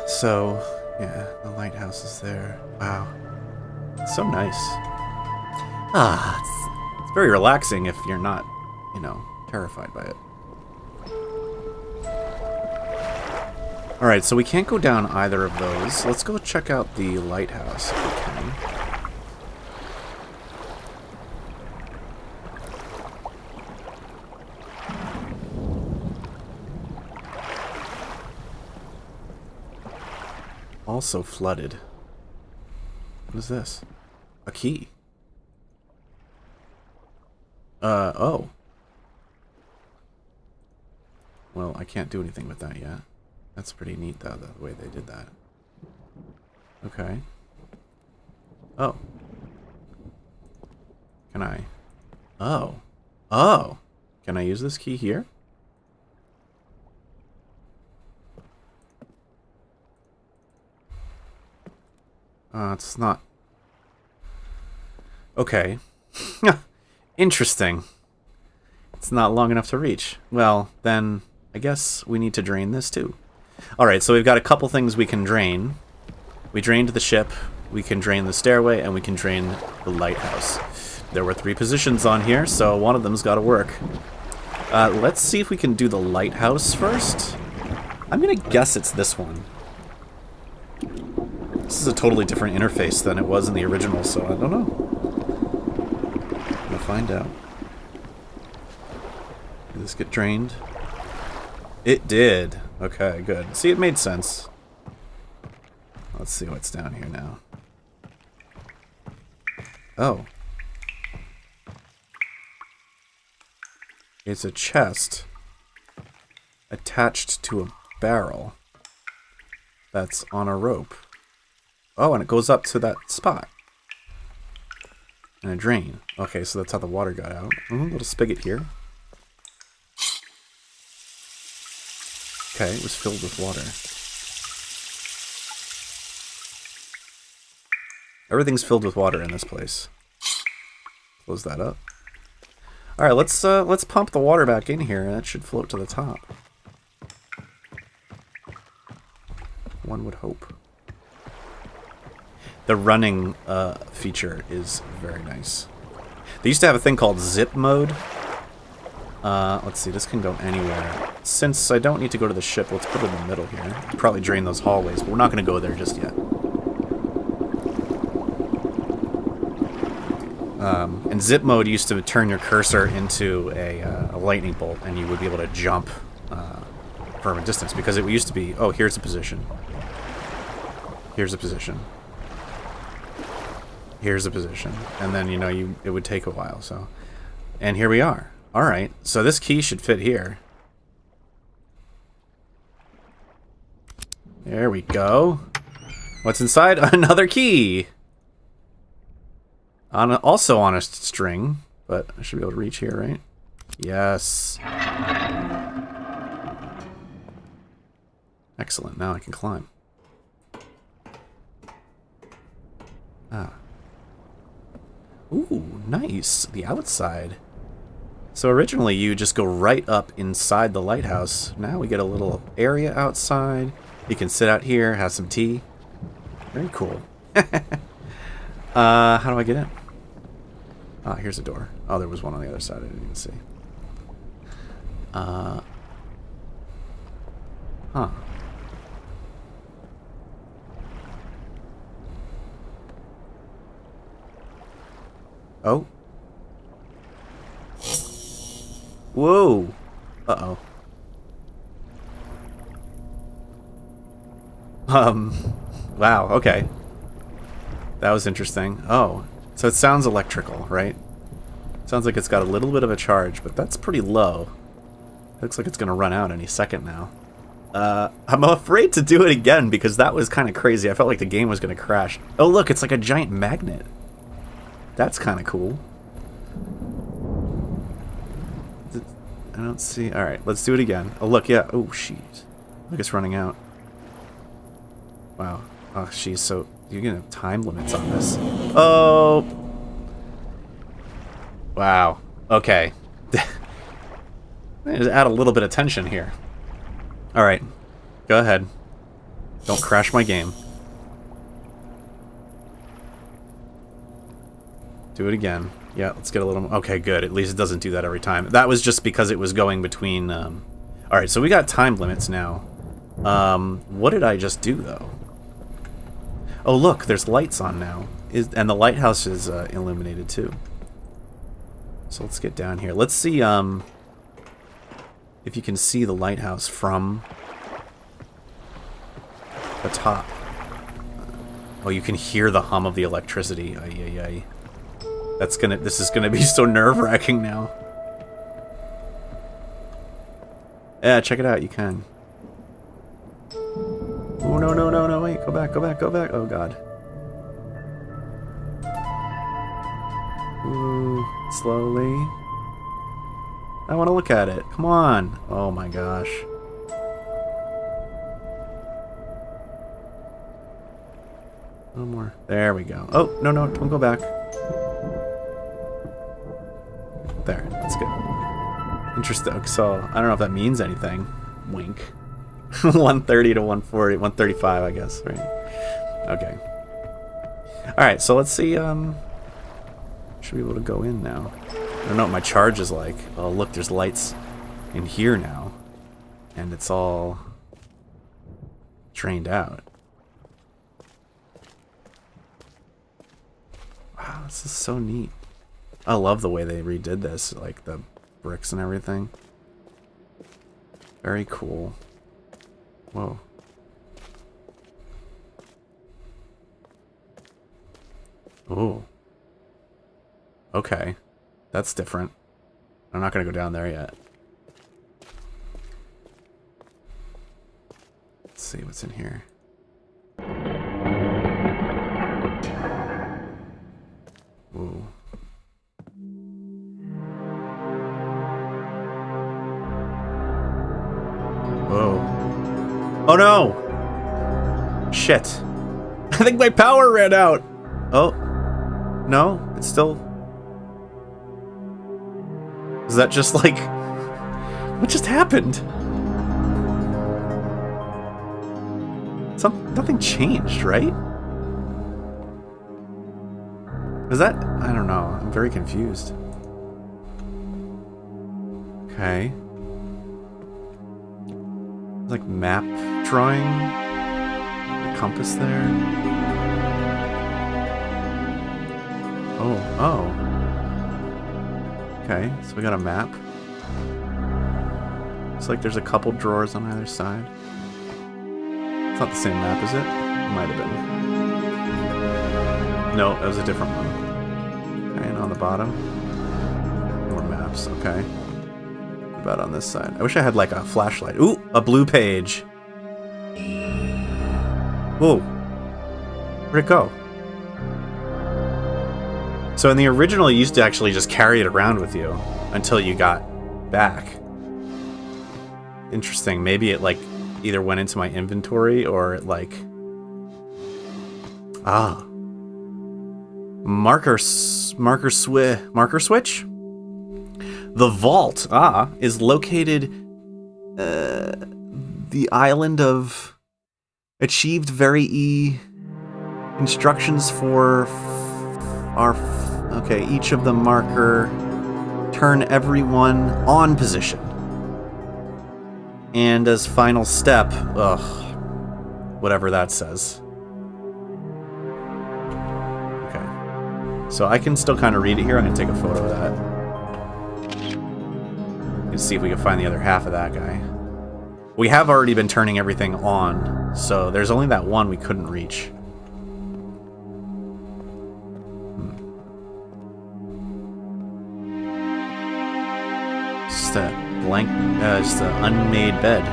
So, yeah, the lighthouse is there. Wow. It's so nice. Ah, it's very relaxing if you're not, you know, terrified by it. Alright, so we can't go down either of those. Let's go check out the lighthouse if we can. Also flooded. What is this? A key. Oh. Well, I can't do anything with that yet. That's pretty neat, though, the way they did that. Okay. Oh. Can I? Oh. Oh! Can I use this key here? It's not... Okay. Interesting. It's not long enough to reach. Well, then, I guess we need to drain this, too. Alright, so we've got a couple things we can drain. We drained the ship, we can drain the stairway, and we can drain the lighthouse. There were 3 positions on here, so one of them's got to work. Let's see if we can do the lighthouse first. I'm gonna guess it's this one. This is a totally different interface than it was in the original, so I don't know. We'll find out. Did this get drained? It did. Okay, good. See, it made sense. Let's see what's down here now. Oh. It's a chest attached to a barrel that's on a rope. Oh, and it goes up to that spot. And a drain. Okay, so that's how the water got out. Little spigot here. Okay, it was filled with water. Everything's filled with water in this place. Close that up. Alright, let's pump the water back in here, and that should float to the top. One would hope. The running feature is very nice. They used to have a thing called zip mode. Let's see, this can go anywhere. Since I don't need to go to the ship, let's put it in the middle here. Probably drain those hallways, but we're not going to go there just yet. And zip mode used to turn your cursor into a lightning bolt, and you would be able to jump from a distance, because it used to be, oh, here's a position. Here's a position. Here's a position. And then, you know, it would take a while, so. And here we are. Alright, so this key should fit here. There we go. What's inside? Another key! Also on a string, but I should be able to reach here, right? Yes. Excellent, now I can climb. Ah. Ooh, nice. The outside. So originally you just go right up inside the lighthouse. Now we get a little area outside. You can sit out here, have some tea. Very cool. How do I get in? Ah, here's a door. Oh, there was one on the other side I didn't even see. Huh. Oh. Whoa. Uh-oh. Wow, okay. That was interesting. Oh, so it sounds electrical, right? Sounds like it's got a little bit of a charge, but that's pretty low. Looks like it's gonna run out any second now. I'm afraid to do it again because that was kind of crazy. I felt like the game was gonna crash. Oh, look, it's like a giant magnet. That's kind of cool. I don't see. Alright, let's do it again. Oh, look, yeah. Oh, shoot. Look, it's running out. Wow. Oh, she's so... You're gonna have time limits on this. Oh! Wow. Okay. Just add a little bit of tension here. Alright. Go ahead. Don't crash my game. Do it again. Yeah, let's get a little more. Okay, good. At least it doesn't do that every time. That was just because it was going between... Alright, so we got time limits now. What did I just do, though? Oh, look, there's lights on now. And the lighthouse is illuminated, too. So let's get down here. Let's see if you can see the lighthouse from the top. Oh, you can hear the hum of the electricity. Ay, ay, ay. This is gonna be so nerve-wracking now. Yeah, check it out, you can. Oh, no, no, no, no, wait, go back, go back, go back. Oh, God. Ooh, slowly. I want to look at it. Come on. Oh, my gosh. One more. There we go. Oh, no, no, don't go back. There, that's good. Interesting. So, I don't know if that means anything. Wink. 130 to 140, 135, I guess, right? Okay. Alright, so let's see, should be able to go in now. I don't know what my charge is like. Oh, look, there's lights in here now. And it's all drained out. Wow, this is so neat. I love the way they redid this, like the bricks and everything. Very cool. Whoa. Ooh. Okay. That's different. I'm not gonna go down there yet. Let's see what's in here. Ooh. Whoa. Oh no! Shit. I think my power ran out! Oh. No, it's still... Is that just like... What just happened? Nothing changed, right? Is that... I don't know. I'm very confused. Okay. Like map drawing? The compass there? Oh, oh. Okay, so we got a map. Looks like there's a couple drawers on either side. It's not the same map, is it? It might have been. No, it was a different one. Okay, and on the bottom, more maps, okay. What about on this side? I wish I had like a flashlight. Ooh, a blue page. Whoa. Where'd it go? So in the original, you used to actually just carry it around with you until you got back. Interesting. Maybe it like either went into my inventory or it like... Ah. Marker switch? The vault, is located... the island of... Achieved very E... Instructions for... Our... Okay, each of the marker... Turn everyone on position. And as final step... Ugh. Whatever that says. Okay. So I can still kind of read it here. I'm going to take a photo of that. Let's see if we can find the other half of that guy. We have already been turning everything on, so there's only that one we couldn't reach. Just a blank, just an unmade bed.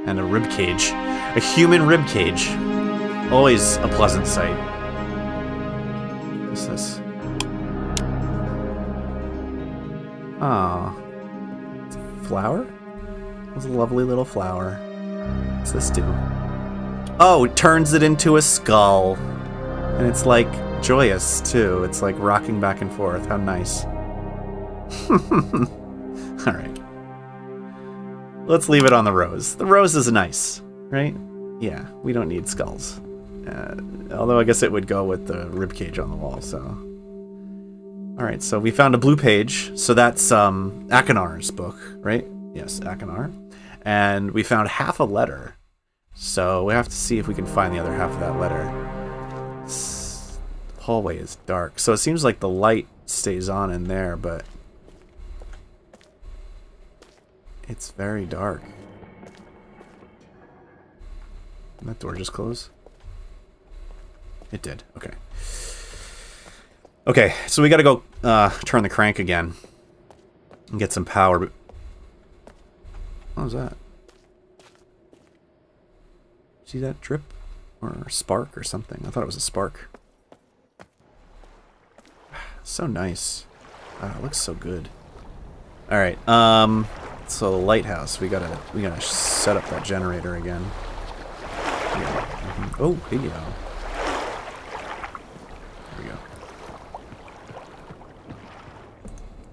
And a rib cage. A human rib cage. Always a pleasant sight. What's this? Aw. It's a flower? It's a lovely little flower. What's this do? Oh, it turns it into a skull. And it's like joyous too. It's like rocking back and forth. How nice. Alright. Let's leave it on the rose. The rose is nice, right? Yeah, we don't need skulls. Although I guess it would go with the ribcage on the wall, so. Alright, so we found a blue page. So that's Akinar's book, right? Yes, Akinar. And we found half a letter. So we have to see if we can find the other half of that letter. The hallway is dark. So it seems like the light stays on in there, but it's very dark. Did that door just close? It did. Okay. Okay, so we gotta go turn the crank again and get some power. What was that? See that drip? Or spark or something? I thought it was a spark. So nice. Wow, it looks so good. Alright, so the lighthouse. We gotta set up that generator again. Yeah. Mm-hmm. Oh, here you go. There we go.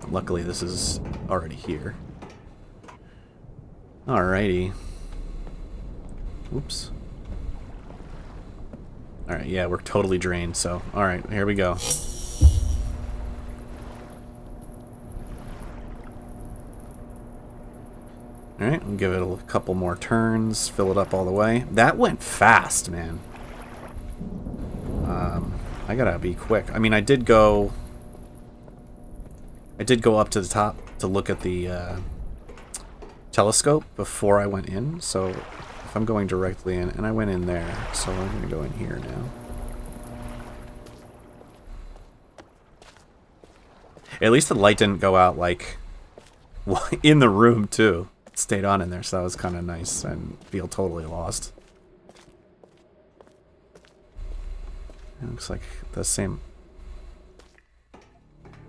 Luckily this is already here. Alrighty. Oops. Alright, yeah, we're totally drained, so alright, here we go. Alright, we'll give it a couple more turns, fill it up all the way. That went fast, man. I gotta be quick. I mean, I did go up to the top to look at the telescope before I went in, so if I'm going directly in, and I went in there, so I'm gonna go in here now. At least the light didn't go out, like, in the room, too. It stayed on in there, so that was kind of nice and feel totally lost. It looks like the same.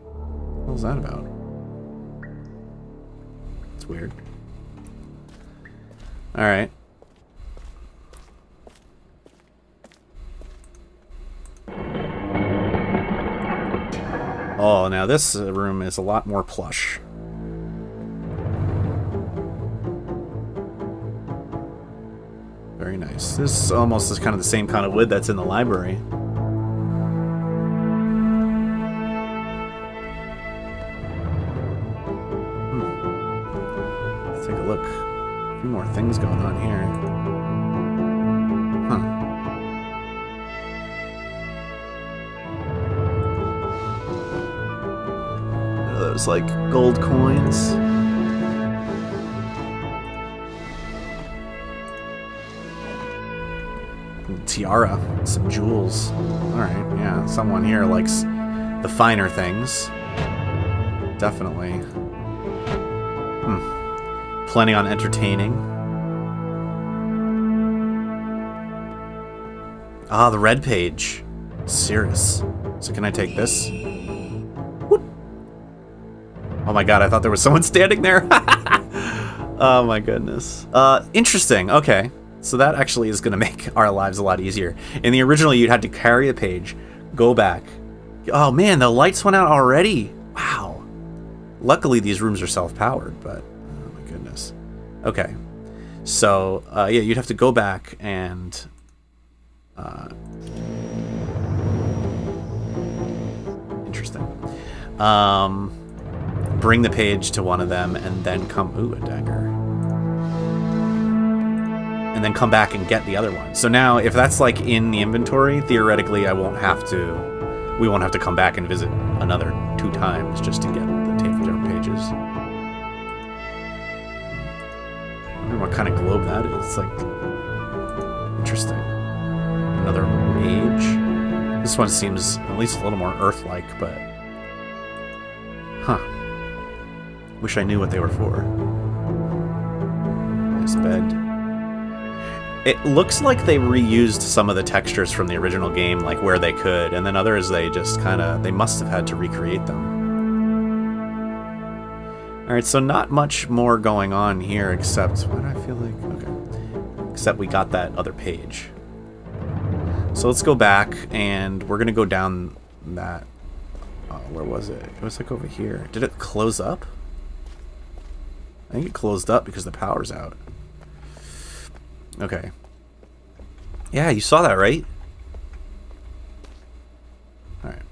What was that about? It's weird. Alright. Oh, now this room is a lot more plush. Very nice. This almost is kind of the same kind of wood that's in the library. Let's take a look. A few more things going on here. Huh. Those like gold coins. Tiara, some jewels. Alright, yeah, someone here likes the finer things. Definitely. Planning on entertaining. Ah, the red page. Cirrus. So can I take this? Whoop. Oh my god, I thought there was someone standing there. Oh my goodness. Interesting. Okay. So that actually is going to make our lives a lot easier. In the original, you'd had to carry a page, go back. Oh man, the lights went out already. Wow. Luckily, these rooms are self-powered, but oh my goodness. Okay. So, yeah, you'd have to go back and interesting. Bring the page to one of them and then come... Ooh, a dagger. And then come back and get the other one. So now, if that's like in the inventory, theoretically, we won't have to come back and visit another 2 times just to get the different pages. I wonder what kind of globe that is. It's like interesting. Another age. This one seems at least a little more Earth-like, but huh. Wish I knew what they were for. Nice bed. It looks like they reused some of the textures from the original game, like where they could, and then others they just kind of, they must have had to recreate them. Alright, so not much more going on here except... Why do I feel like... Okay. Except we got that other page. So let's go back, and we're going to go down that... where was it? It was like over here. Did it close up? I think it closed up because the power's out. Okay. Yeah, you saw that, right? Alright.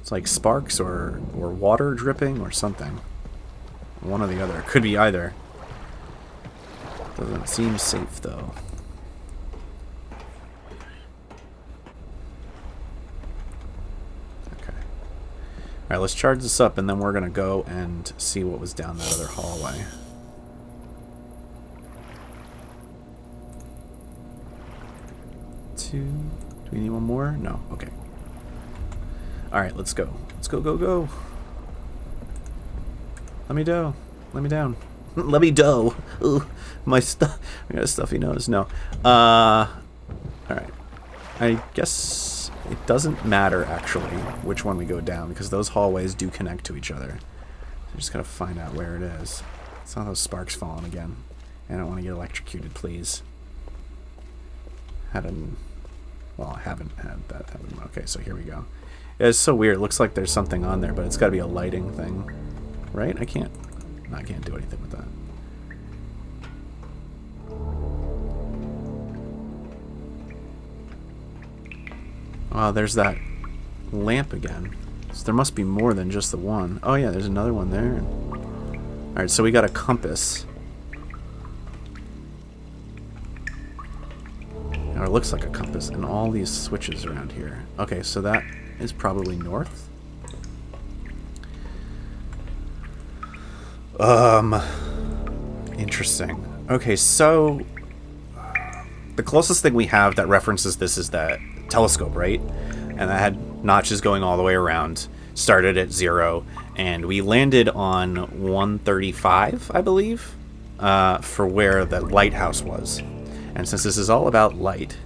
It's like sparks or water dripping or something. One or the other. It could be either. Doesn't seem safe, though. Okay. Alright, let's charge this up, and then we're going to go and see what was down that other hallway. Do we need one more? No. Okay. Alright, let's go. Let's go, go, go. Let me do. Let me down. Let me do. Ooh, my stuff. I got a stuffy nose. No. Alright. I guess it doesn't matter, actually, which one we go down, because those hallways do connect to each other. So I just gotta find out where it is. It's not those sparks falling again. I don't want to get electrocuted, please. Well, I haven't had that happen. Okay, so here we go. It's so weird. It looks like there's something on there, but it's got to be a lighting thing. Right? I can't do anything with that. Oh, there's that lamp again. So there must be more than just the one. Oh yeah, there's another one there. Alright, so we got a compass. Or it looks like a compass, and all these switches around here. Okay, so that is probably north. Interesting. Okay, so the closest thing we have that references this is that telescope, right? And that had notches going all the way around. Started at 0, and we landed on 135, I believe, for where the lighthouse was. And since this is all about light,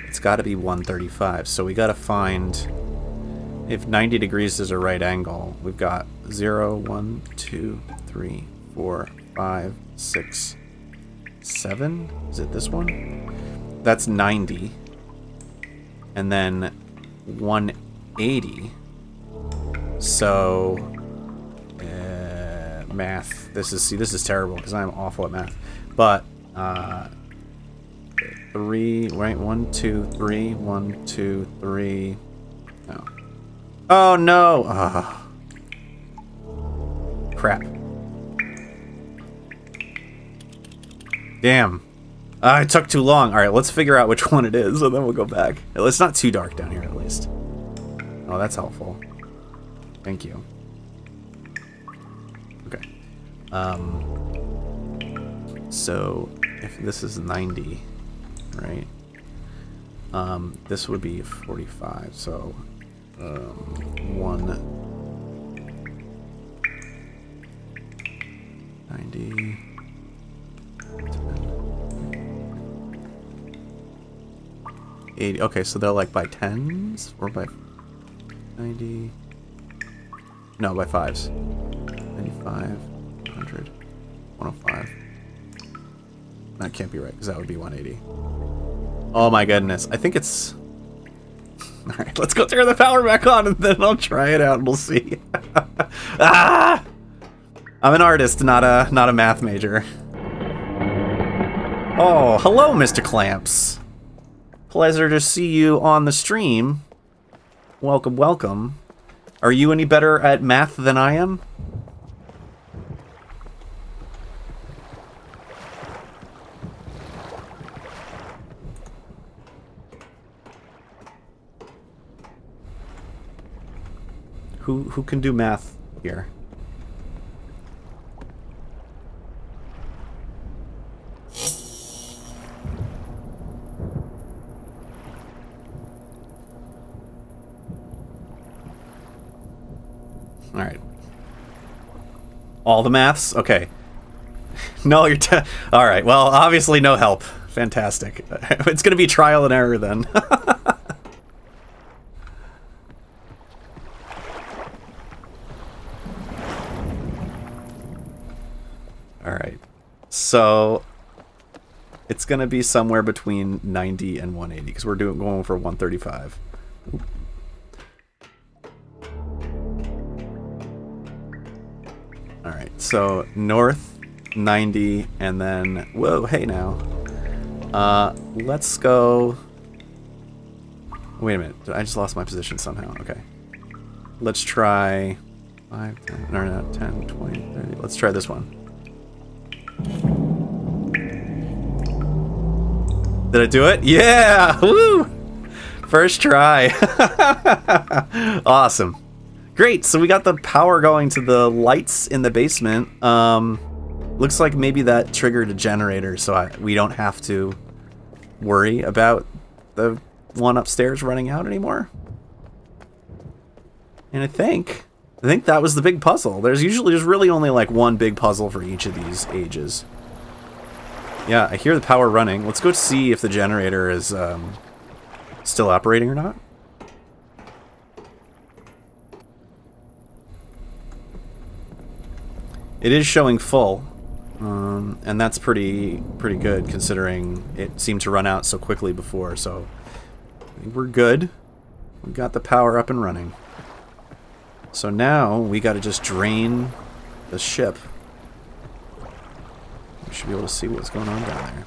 it's got to be 135. So we got to find, if 90 degrees is a right angle, we've got 0, 1, 2, 3, 4, 5, 6, 7. Is it this one? That's 90. And then 180. So math. This is terrible because I'm awful at math. But 3, right? 1, 2, 3, 1, 2, 3. No. Oh no! Crap. Damn. It took too long. Alright, let's figure out which one it is, and then we'll go back. It's not too dark down here, at least. Oh, that's helpful. Thank you. Okay. So, if this is 90, right? This would be 45, so... 90... 80. Okay, so they're like by 10s or by 90. No, by 5s. 95, 100, 105. That can't be right because that would be 180. Oh my goodness. I think it's... Alright, let's go turn the power back on and then I'll try it out and we'll see. Ah! I'm an artist, not a math major. Oh, hello, Mr. Clamps. Pleasure to see you on the stream. Welcome, welcome. Are you any better at math than I am? Who can do math here? Alright. All the maths? Okay. No, you're... Alright, well, obviously no help. Fantastic. It's gonna be trial and error then. Alright. So it's gonna be somewhere between 90 and 180 because we're going for 135. Alright, so north 90 and then whoa, hey now. Let's go. Wait a minute, I just lost my position somehow. Okay. Let's try 5, 10, no, 10, 20, 30. Let's try this one. Did I do it? Yeah! Woo! First try. Awesome. Great, so we got the power going to the lights in the basement. Looks like maybe that triggered a generator, so we don't have to worry about the one upstairs running out anymore. And I think that was the big puzzle. There's really only like one big puzzle for each of these ages. Yeah, I hear the power running. Let's go see if the generator is still operating or not. It is showing full, and that's pretty good considering it seemed to run out so quickly before. So I think we're good. We got the power up and running. So now we got to just drain the ship. We should be able to see what's going on down there.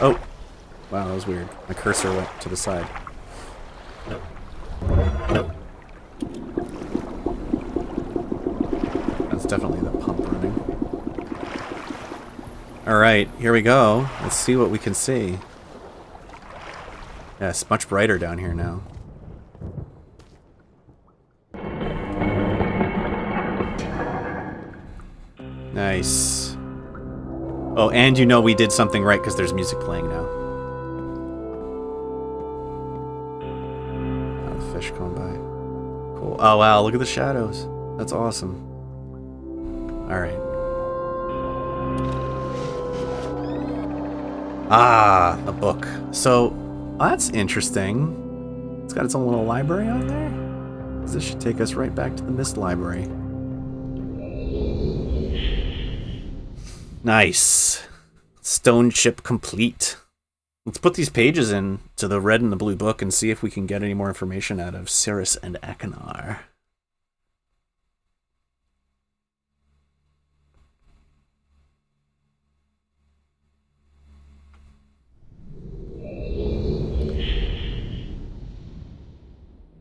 Oh, wow, that was weird. My cursor went to the side. That's definitely the pump running. Alright, here we go. Let's see what we can see. Yeah, it's much brighter down here now. Nice. Oh, and you know we did something right because there's music playing now. Oh, the fish coming by. Cool. Oh, wow, look at the shadows. That's awesome. Alright. Ah, a book. So, that's interesting. It's got its own little library on there. This should take us right back to the Myst library. Nice. Stoneship complete. Let's put these pages in to the red and the blue book and see if we can get any more information out of Cirrus and Achenar.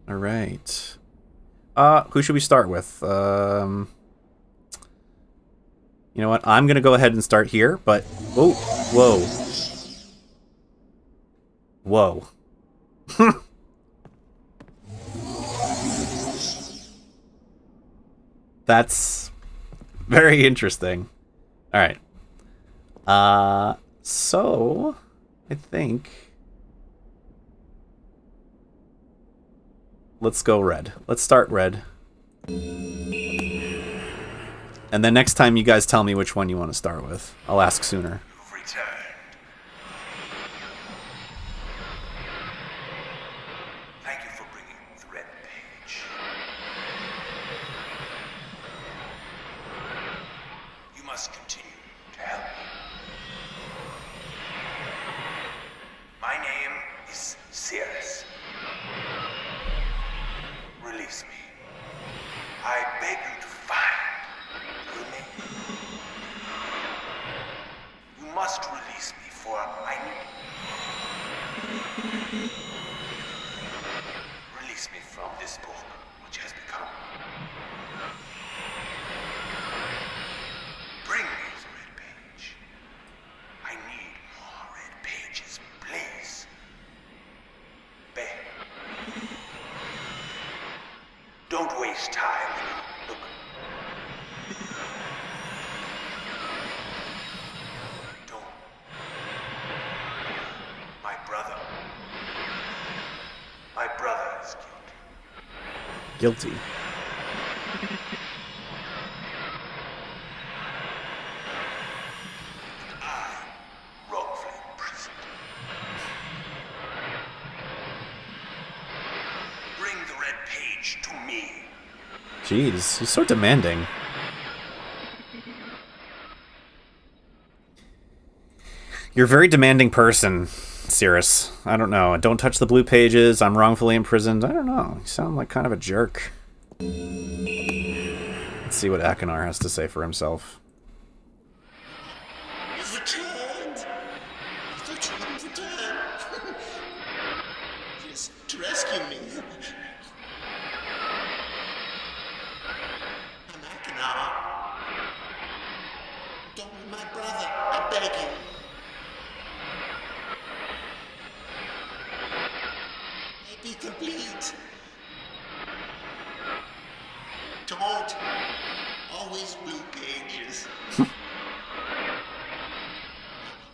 All right. Who should we start with? You know what? I'm going to go ahead and start here, but... Oh, whoa. Whoa. That's very interesting. Alright. So... I think... Let's go red. Let's start red. And then next time you guys tell me which one you want to start with. I'll ask sooner. You've returned. Thank you for bringing the red page. You must continue to help me. My name is Cirrus. Release me. I beg you to find. You must release me, for I need... Release me from this book, which has become... Bring me the red page. I need more red pages, please. Beg. Don't waste time. Look. My brother is guilty. Guilty. I wrongfully imprisoned. Bring the red page to me. Jeez, he's so demanding. You're a very demanding person, Cirrus. I don't know. Don't touch the blue pages. I'm wrongfully imprisoned. I don't know. You sound like kind of a jerk. Let's see what Akinar has to say for himself. You've returned. I thought you wouldn't return. Just to rescue me. I'm Akinar. Don't be my brother. I beg you. Be complete. Don't. Always blue pages.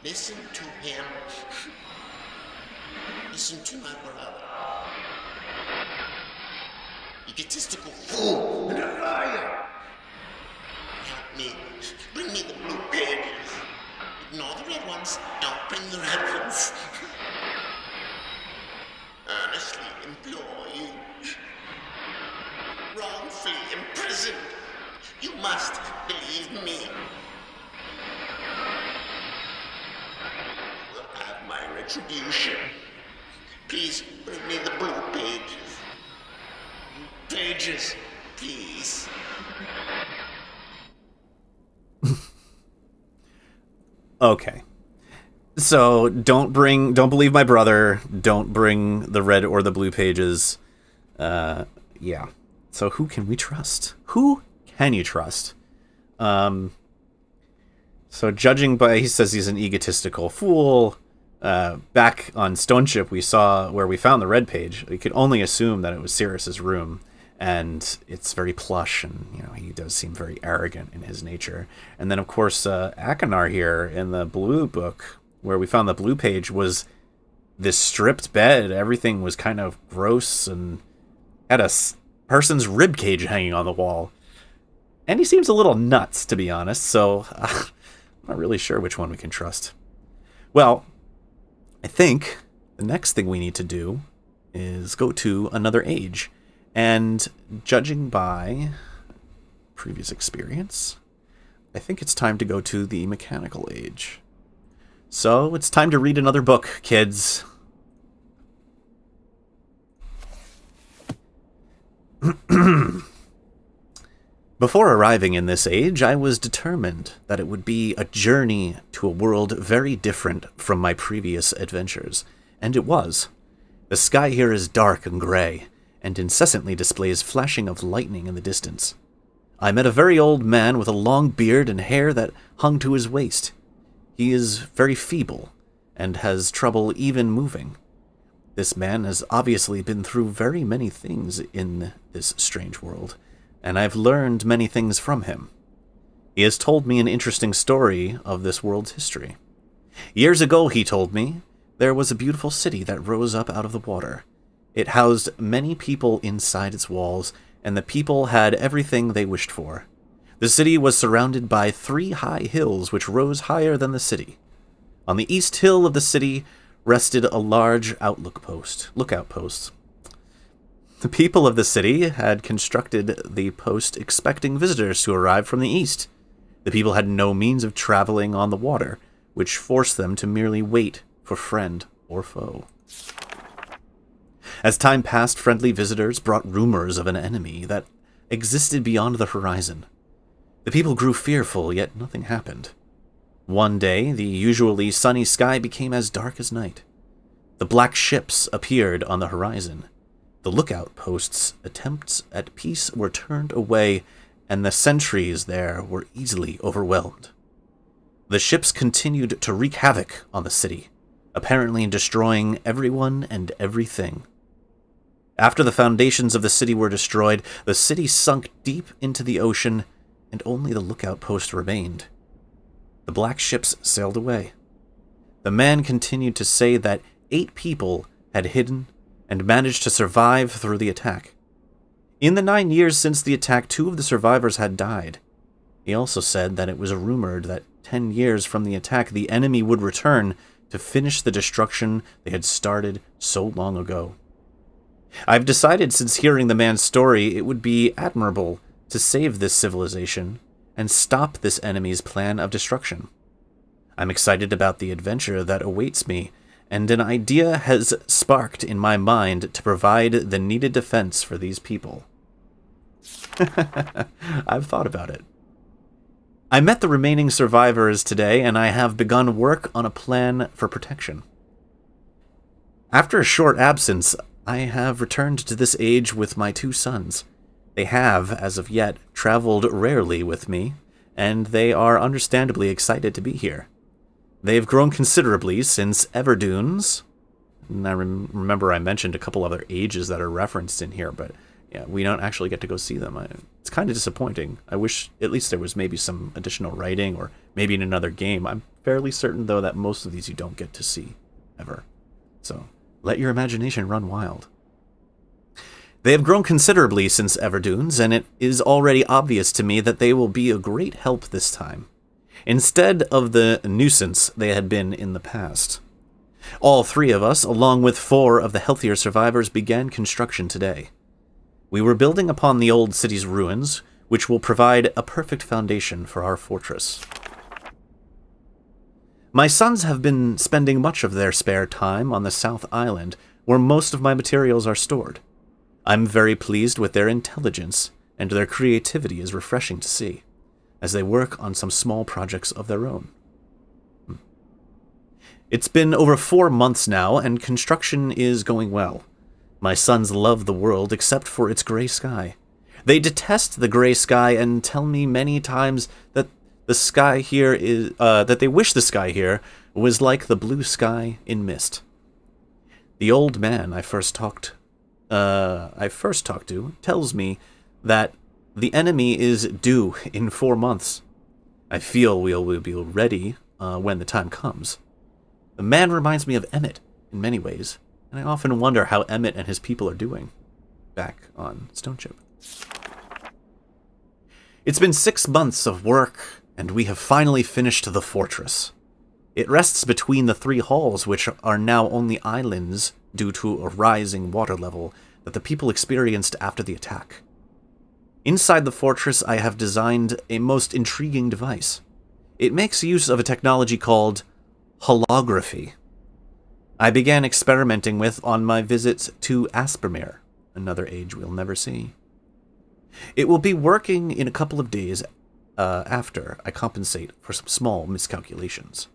Listen to him. Listen to my brother. Egotistical fool and a liar. Help me. Bring me the blue pages. Ignore the red ones. Don't bring the red ones. Earnestly implore you. Wrongfully imprisoned. You must believe me. You will have my retribution. Please bring me the blue pages. Pages, please. Okay. So don't believe my brother. Don't bring the red or the blue pages. Yeah. So who can we trust? Who can you trust? So judging by, he says he's an egotistical fool. Back on Stoneship, we saw where we found the red page. We could only assume that it was Cirrus's room. And it's very plush, and he does seem very arrogant in his nature. And then, of course, Akinar here in the blue book, where we found the blue page, was this stripped bed. Everything was kind of gross and had a person's rib cage hanging on the wall. And he seems a little nuts, to be honest, so I'm not really sure which one we can trust. Well, I think the next thing we need to do is go to another age. And judging by previous experience, I think it's time to go to the mechanical age. So it's time to read another book, kids. Before arriving in this age, I was determined that it would be a journey to a world very different from my previous adventures. And it was. The sky here is dark and gray, and incessantly displays flashing of lightning in the distance. I met a very old man with a long beard and hair that hung to his waist. He is very feeble, and has trouble even moving. This man has obviously been through very many things in this strange world, and I've learned many things from him. He has told me an interesting story of this world's history. Years ago, he told me, there was a beautiful city that rose up out of the water. It housed many people inside its walls, and the people had everything they wished for. The city was surrounded by 3 high hills which rose higher than the city. On the east hill of the city rested a large lookout post. The people of the city had constructed the post expecting visitors to arrive from the east. The people had no means of traveling on the water, which forced them to merely wait for friend or foe. As time passed, friendly visitors brought rumors of an enemy that existed beyond the horizon. The people grew fearful, yet nothing happened. One day, the usually sunny sky became as dark as night. The black ships appeared on the horizon. The lookout post's attempts at peace were turned away, and the sentries there were easily overwhelmed. The ships continued to wreak havoc on the city, apparently destroying everyone and everything. After the foundations of the city were destroyed, the city sunk deep into the ocean, and only the lookout post remained. The black ships sailed away. The man continued to say that 8 people had hidden and managed to survive through the attack. In the 9 years since the attack, 2 of the survivors had died. He also said that it was rumored that 10 years from the attack, the enemy would return to finish the destruction they had started so long ago. I've decided, since hearing the man's story, it would be admirable to save this civilization and stop this enemy's plan of destruction. I'm excited about the adventure that awaits me, and an idea has sparked in my mind to provide the needed defense for these people. I've thought about it. I met the remaining survivors today, and I have begun work on a plan for protection. After a short absence, I have returned to this age with my 2 sons. They have, as of yet, traveled rarely with me, and they are understandably excited to be here. They have grown considerably since Everdunes, and I remember I mentioned a couple other ages that are referenced in here, but yeah, we don't actually get to go see them. It's kind of disappointing. I wish at least there was maybe some additional writing, or maybe in another game. I'm fairly certain, though, that most of these you don't get to see, ever. So, let your imagination run wild. They have grown considerably since Everdunes, and it is already obvious to me that they will be a great help this time, instead of the nuisance they had been in the past. All 3 of us, along with 4 of the healthier survivors, began construction today. We were building upon the old city's ruins, which will provide a perfect foundation for our fortress. My sons have been spending much of their spare time on the South Island, where most of my materials are stored. I'm very pleased with their intelligence, and their creativity is refreshing to see, as they work on some small projects of their own. It's been over 4 months now, and construction is going well. My sons love the world except for its gray sky. They detest the gray sky and tell me many times that the sky here is that they wish the sky here was like the blue sky in Myst. The old man I first talked to tells me that the enemy is due in 4 months. I feel we will be ready when the time comes. The man reminds me of Emmett in many ways, and I often wonder how Emmett and his people are doing back on Stoneship. It's been 6 months of work, and we have finally finished the fortress. It rests between the 3 halls, which are now only islands due to a rising water level that the people experienced after the attack. Inside the fortress, I have designed a most intriguing device. It makes use of a technology called holography. I began experimenting with on my visits to Aspermere, another age we'll never see. It will be working in a couple of days after I compensate for some small miscalculations.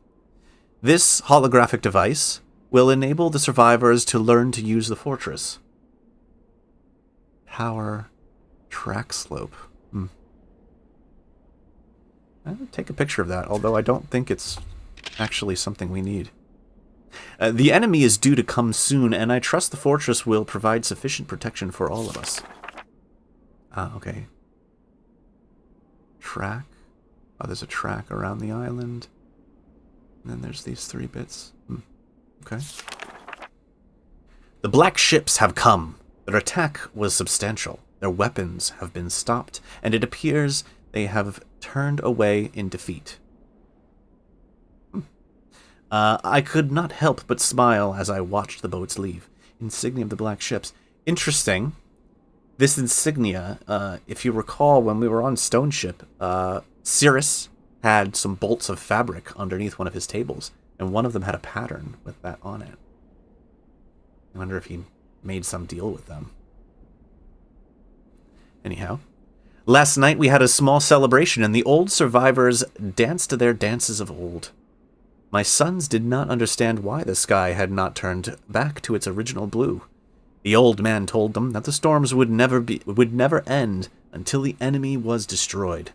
This holographic device will enable the survivors to learn to use the fortress. Power track slope. I'll take a picture of that, although I don't think it's actually something we need. The enemy is due to come soon, and I trust the fortress will provide sufficient protection for all of us. Okay. Track. Oh, there's a track around the island. And then there's these 3 bits. Okay. The black ships have come. Their attack was substantial. Their weapons have been stopped, and it appears they have turned away in defeat. I could not help but smile as I watched the boats leave. Insignia of the black ships. Interesting. This insignia, if you recall when we were on Stoneship, Cirrus had some bolts of fabric underneath one of his tables, and one of them had a pattern with that on it. I wonder if he made some deal with them. Anyhow, last night we had a small celebration, and the old survivors danced their dances of old. My sons did not understand why the sky had not turned back to its original blue. The old man told them that the storms would never end until the enemy was destroyed.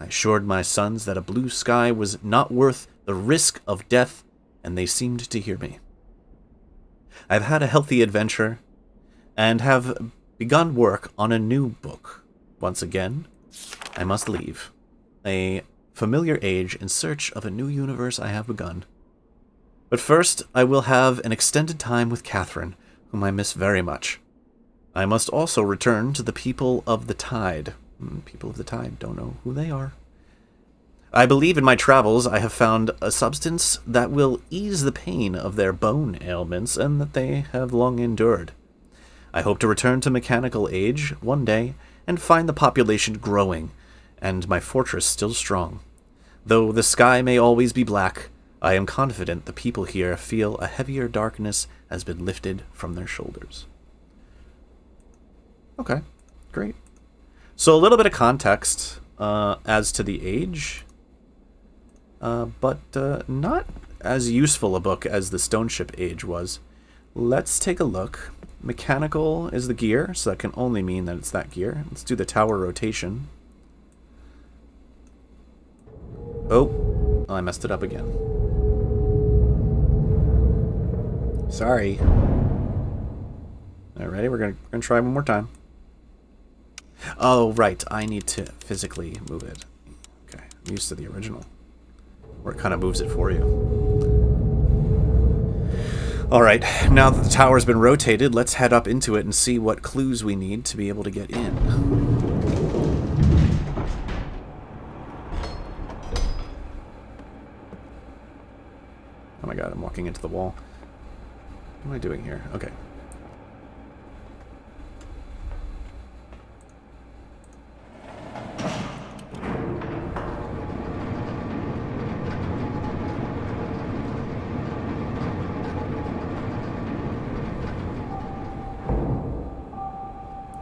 I assured my sons that a blue sky was not worth the risk of death, and they seemed to hear me. I've had a healthy adventure, and have begun work on a new book. Once again, I must leave. A familiar age in search of a new universe I have begun. But first, I will have an extended time with Catherine, whom I miss very much. I must also return to the people of the tide. People of the tide, don't know who they are. I believe in my travels I have found a substance that will ease the pain of their bone ailments and that they have long endured. I hope to return to mechanical age one day and find the population growing and my fortress still strong. Though the sky may always be black, I am confident the people here feel a heavier darkness has been lifted from their shoulders. Okay, great. So a little bit of context as to the age, but not as useful a book as the Stoneship Age was. Let's take a look. Mechanical is the gear, so that can only mean that it's that gear. Let's do the tower rotation. Oh, I messed it up again. Sorry. Alrighty, we're gonna try one more time. Oh, right, I need to physically move it. Okay, I'm used to the original, where it kind of moves it for you. Alright, now that the tower's been rotated, let's head up into it and see what clues we need to be able to get in. Oh my god, I'm walking into the wall. What am I doing here? Okay.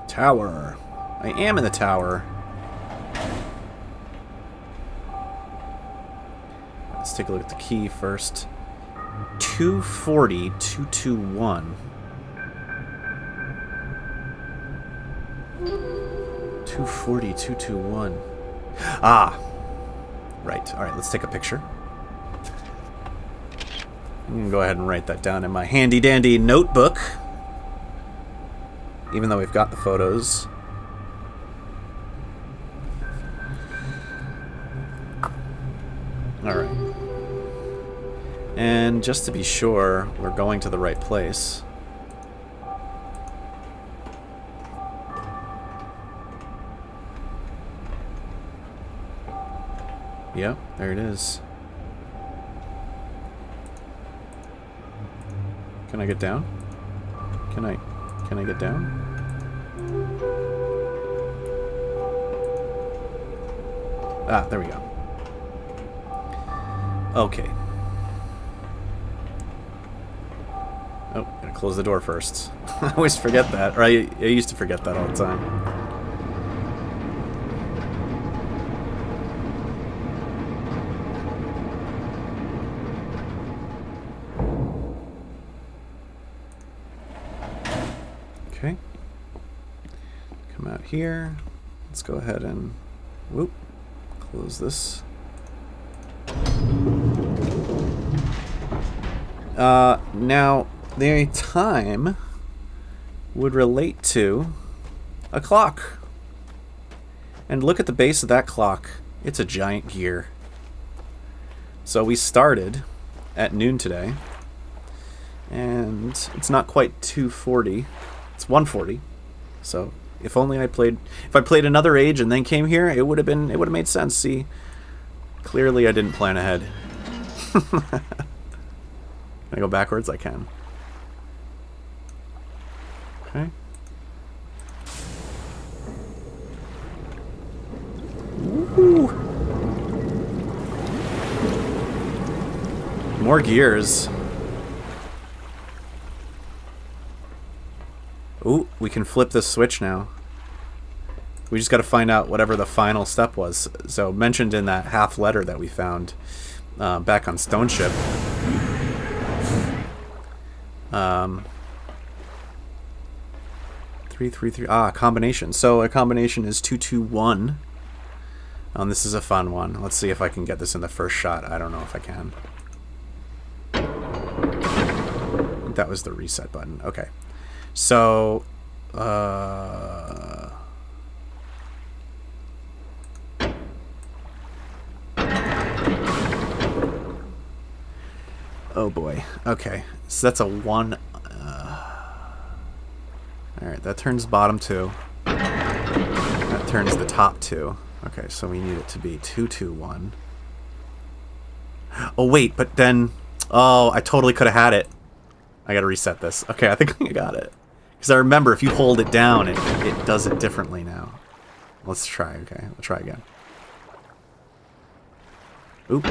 Tower. I am in the tower. Let's take a look at the key first. 240 221. 240 221. Ah. Right. All right, let's take a picture. I'm going to go ahead and write that down in my handy dandy notebook. Even though we've got the photos. Alright. And just to be sure, we're going to the right place. Yep, there it is. Can I get down? Can I get down? Ah, there we go. Okay. Oh, gotta close the door first. I always forget that. Or I used to forget that all the time. Okay. Come out here. Let's go ahead and whoop. Close this. Now, the time would relate to a clock. And look at the base of that clock. It's a giant gear. So we started at noon today. And it's not quite 2:40. It's 1:40. So if only I played another age and then came here, it would have made sense. See, clearly I didn't plan ahead. Can I go backwards? I can. Okay. Woo. More gears. Ooh, we can flip this switch now. We just got to find out whatever the final step was. So mentioned in that half letter that we found back on Stoneship. 333. Ah, combination. So a combination is 221. This is a fun one. Let's see if I can get this in the first shot. I don't know if I can. That was the reset button. Okay. So, oh boy. Okay. So that's a 1. Alright, that turns bottom 2. That turns the top 2. Okay, so we need it to be 221. Oh wait, but then... Oh, I totally could have had it. I gotta reset this. Okay, I think I got it. Because I remember if you hold it down, it does it differently now. Let's try, okay? We'll try again. Oop.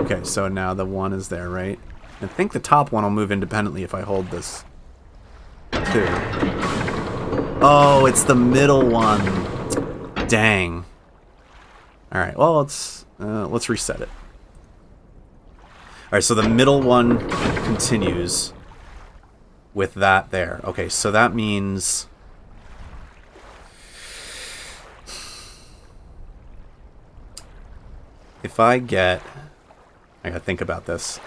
Okay, so now the 1 is there, right? I think the top one will move independently if I hold this 2. Oh, it's the middle one. Dang. All right, well, let's reset it. All right, so the middle one continues with that there. Okay, so that means... if I get... I gotta think about this.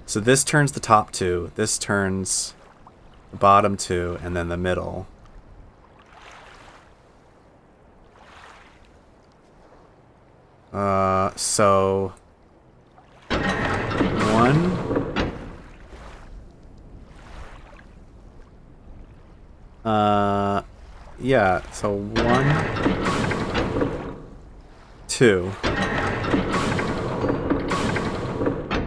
So this turns the top 2, this turns the bottom 2, and then the middle. So 1. Yeah, so 1, 2.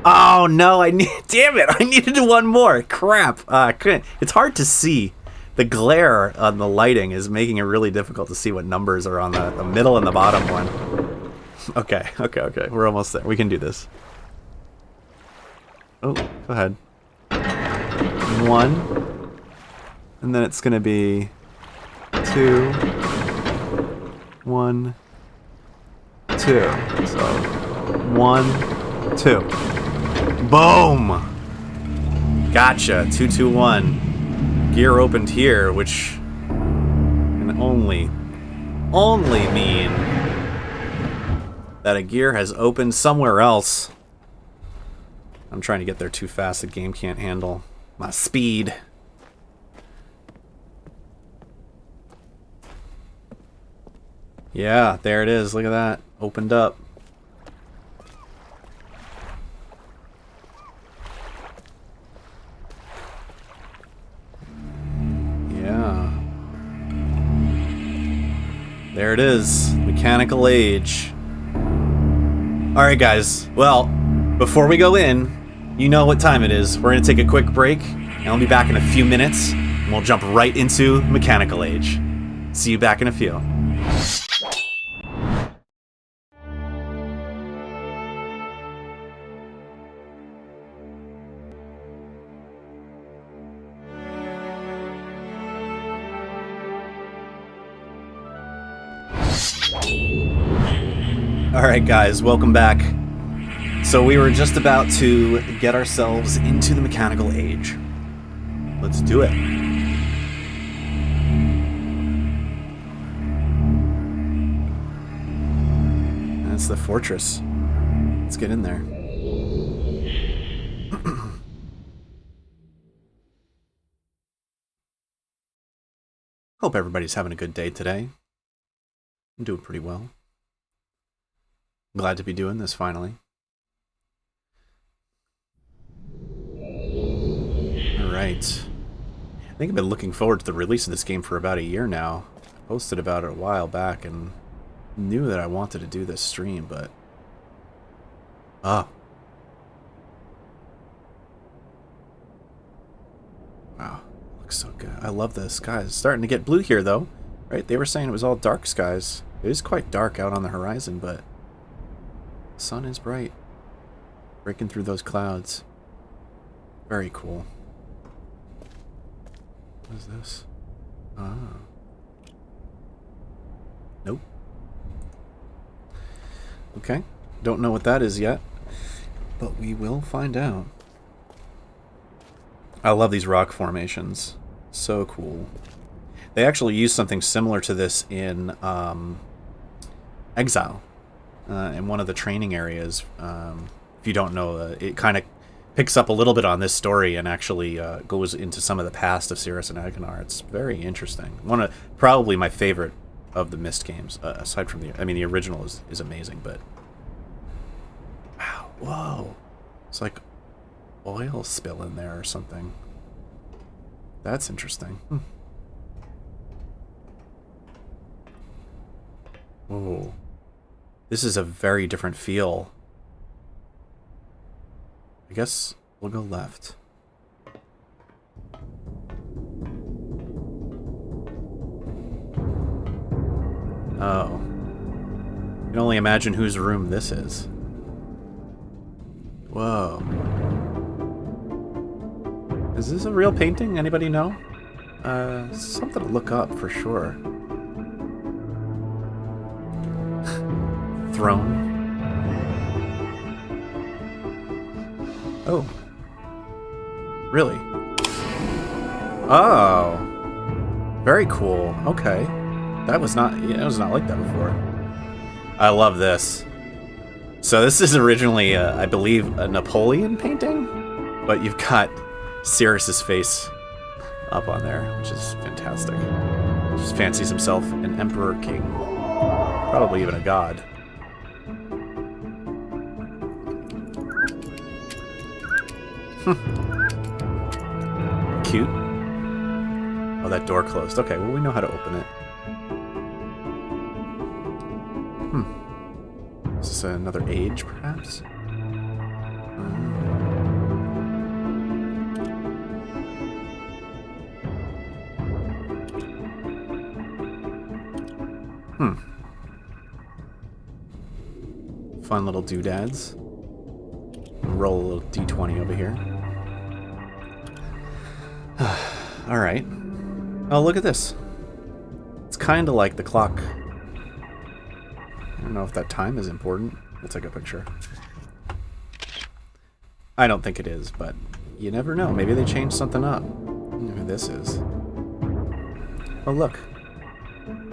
Oh no, damn it, I needed one more. Crap. I couldn't. It's hard to see. The glare on the lighting is making it really difficult to see what numbers are on the middle and the bottom one. Okay. We're almost there. We can do this. Oh, go ahead. 1. And then it's gonna be 2. 1, 2. So 1, 2. Boom! Gotcha. 2, 2, 1. Gear opened here, which can only mean that a gear has opened somewhere else. I'm trying to get there too fast. The game can't handle my speed. Yeah, there it is. Look at that. Opened up. Yeah. There it is. Mechanical Age. Alright guys, well, before we go in, you know what time it is. We're going to take a quick break, and I'll be back in a few minutes, and we'll jump right into Mechanical Age. See you back in a few. Alright guys, welcome back. So we were just about to get ourselves into the Mechanical Age. Let's do it. That's the fortress. Let's get in there. Hope everybody's having a good day today. I'm doing pretty well. Glad to be doing this finally. Alright. I think I've been looking forward to the release of this game for about a year now. I posted about it a while back and knew that I wanted to do this stream, but... oh. Wow. Looks so good. I love the skies. It's starting to get blue here, though. Right? They were saying it was all dark skies. It is quite dark out on the horizon, but... the sun is bright. Breaking through those clouds. Very cool. What is this? Ah. Nope. Okay. Don't know what that is yet, but we will find out. I love these rock formations. So cool. They actually use something similar to this in Exile. In one of the training areas. If you don't know, it kind of picks up a little bit on this story and actually goes into some of the past of Cirrus and Agonar. It's very interesting. Probably my favorite of the Myst games, aside from the original is amazing, but wow, whoa, it's like oil spill in there or something. That's interesting. Whoa. This is a very different feel. I guess we'll go left. Oh. You can only imagine whose room this is. Whoa. Is this a real painting? Anybody know? Something to look up for sure. Throne. Oh. Really? Oh. Very cool. Okay. That was not, yeah, it was not like that before. I love this. So this is originally, I believe, a Napoleon painting, but you've got Cyrus's face up on there, which is fantastic. He just fancies himself an emperor king. Probably even a god. Cute. Oh, that door closed. Okay, well, we know how to open it. Is this another age, perhaps? Fun little doodads. Roll a little d20 over here. Alright. Oh, look at this. It's kind of like the clock. I don't know if that time is important. Let's take a picture. I don't think it is, but you never know. Maybe they changed something up. Maybe this is. Oh, look.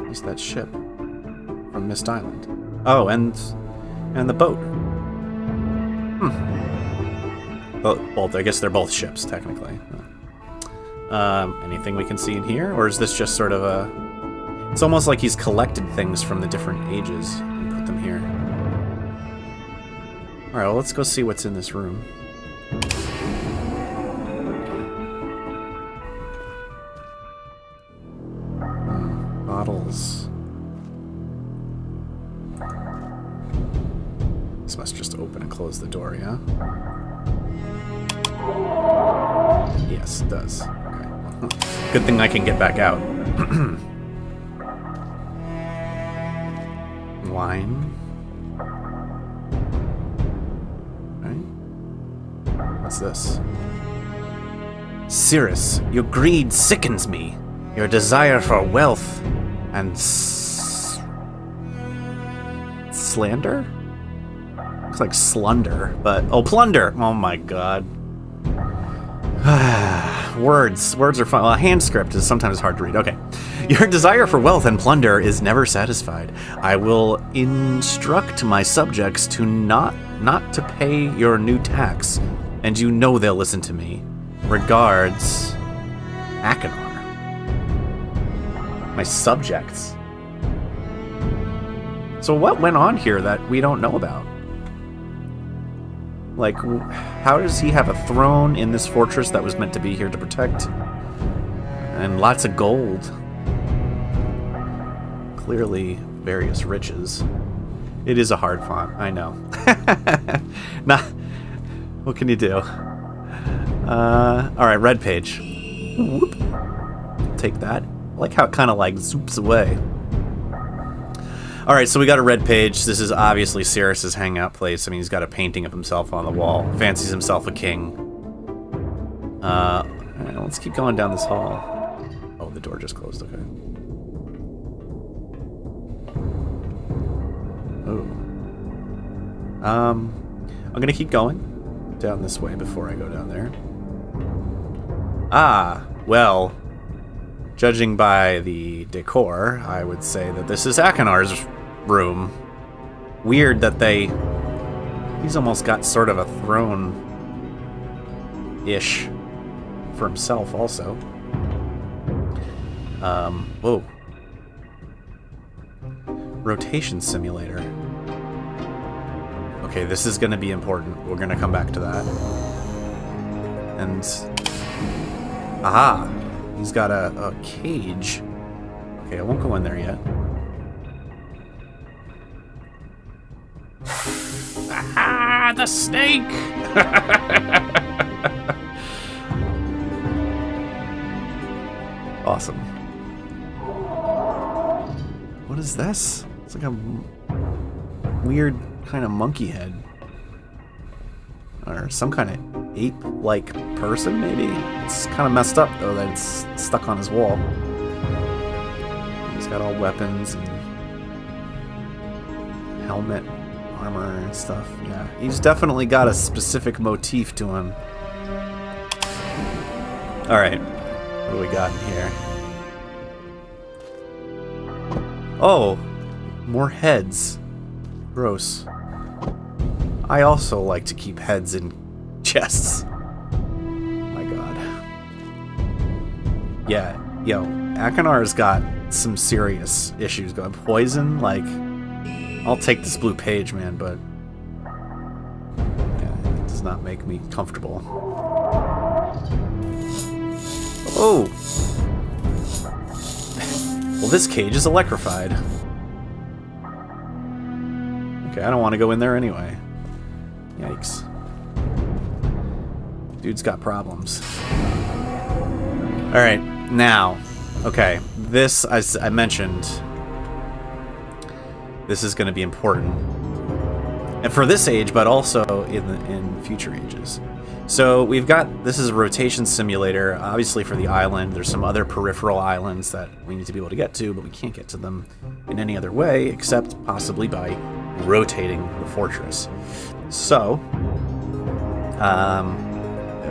It's that ship from Myst Island. Oh, and the boat. Well, I guess they're both ships, technically. Anything we can see in here? Or is this just sort of a... It's almost like he's collected things from the different ages and put them here. Alright, well, let's go see what's in this room. Bottles. This must just open and close the door, yeah? Yes, it does. Okay. Good thing I can get back out. Wine. Right? What's this? Cyrus, your greed sickens me. Your desire for wealth and slander? Looks like slunder, but... Oh, plunder! Oh my god. Words are fun. Well, hand script is sometimes hard to read. Okay. Your desire for wealth and plunder is never satisfied. I will instruct my subjects to not to pay your new tax, and you know they'll listen to me. Regards, Achenar. My subjects. So what went on here that we don't know about? Like, how does he have a throne in this fortress that was meant to be here to protect? And lots of gold. Clearly, various riches. It is a hard font, I know. Nah, what can you do? Alright, red page. Whoop. Take that. I like how it kind of like zoops away. Alright, so we got a red page. This is obviously Cyrus's hangout place. I mean, he's got a painting of himself on the wall. Fancies himself a king. Alright, let's keep going down this hall. Oh, the door just closed, okay. Oh. I'm gonna keep going down this way before I go down there. Ah, well, judging by the decor, I would say that this is Achenar's room. Weird that he's almost got sort of a throne-ish for himself also. Whoa. Rotation simulator. Okay, this is gonna be important. We're gonna come back to that. And... aha! He's got a cage. Okay, I won't go in there yet. Ah, the snake! Awesome. What is this? It's like a weird kind of monkey head. Or some kind of ape-like person, maybe? It's kind of messed up, though, that it's stuck on his wall. He's got all weapons and helmet, armor, and stuff. Yeah, he's definitely got a specific motif to him. Alright, what do we got in here? Oh, more heads. Gross. I also like to keep heads in chests. My god. Yeah, yo, Akinar's got some serious issues going. Poison, like, I'll take this blue page, man, but yeah, it does not make me comfortable. Oh! Well, this cage is electrified. Okay, I don't want to go in there anyway. Yikes. Dude's got problems. Alright, now. Okay, this, as I mentioned, this is going to be important. And for this age, but also in future ages. So we've got, this is a rotation simulator, obviously for the island. There's some other peripheral islands that we need to be able to get to, but we can't get to them in any other way, except possibly by rotating the fortress. So,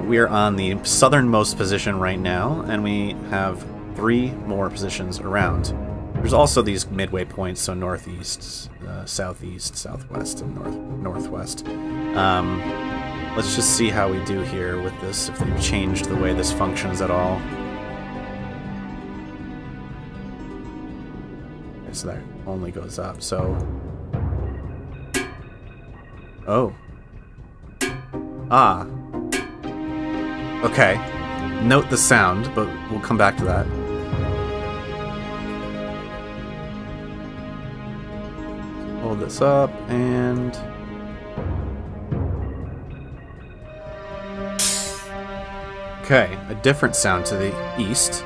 we are on the southernmost position right now, and we have 3 more positions around. There's also these midway points, so northeast, southeast, southwest, and northwest. Let's just see how we do here with this, if they've changed the way this functions at all. Okay, so that only goes up, so... Oh. Ah. Okay. Note the sound, but we'll come back to that. Hold this up, and... Okay, a different sound to the east.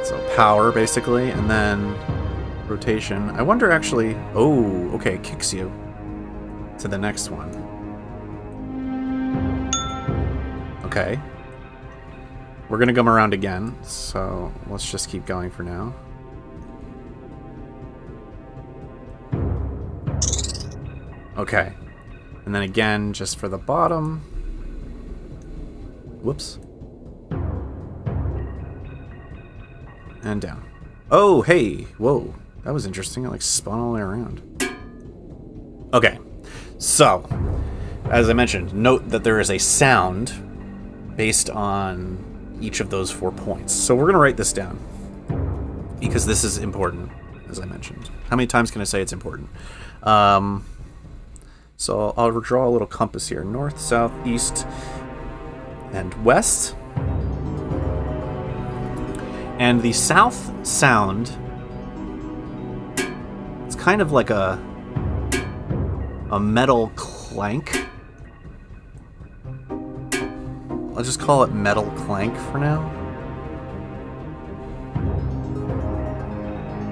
So power, basically, and then rotation. I wonder, actually... Oh, okay, it kicks you to the next one. Okay. We're gonna come around again, so let's just keep going for now. Okay. And then again, just for the bottom. Whoops. And down. Oh, hey! Whoa. That was interesting. It like spun all the way around. Okay. So, as I mentioned, note that there is a sound based on each of those 4 points. So we're going to write this down, because this is important, as I mentioned. How many times can I say it's important? So I'll draw a little compass here. North, south, east, and west. And the south sound, it's kind of like a metal clank. I'll just call it metal clank for now.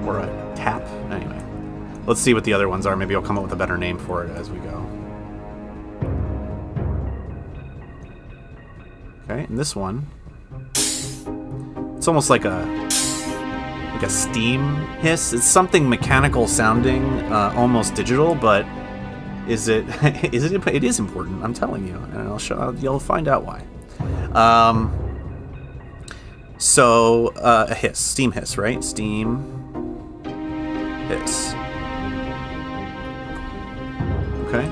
Or a tap. Anyway. Let's see what the other ones are. Maybe I'll come up with a better name for it as we go. Okay, and this one, it's almost like a steam hiss. It's something mechanical sounding, almost digital, but is it? It is important. I'm telling you, and I'll show. You'll find out why. So a hiss, steam hiss, right? Steam hiss. Okay.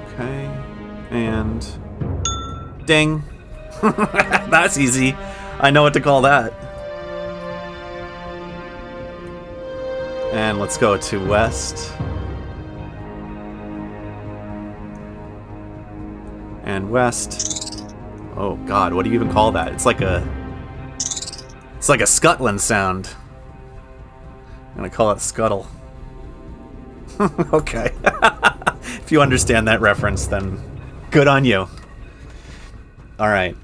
Okay, and ding. That's easy. I know what to call that. And let's go to west. And west. Oh god, what do you even call that? It's like a scuttling sound. I'm gonna call it scuttle. Okay. If you understand that reference, then good on you. Alright.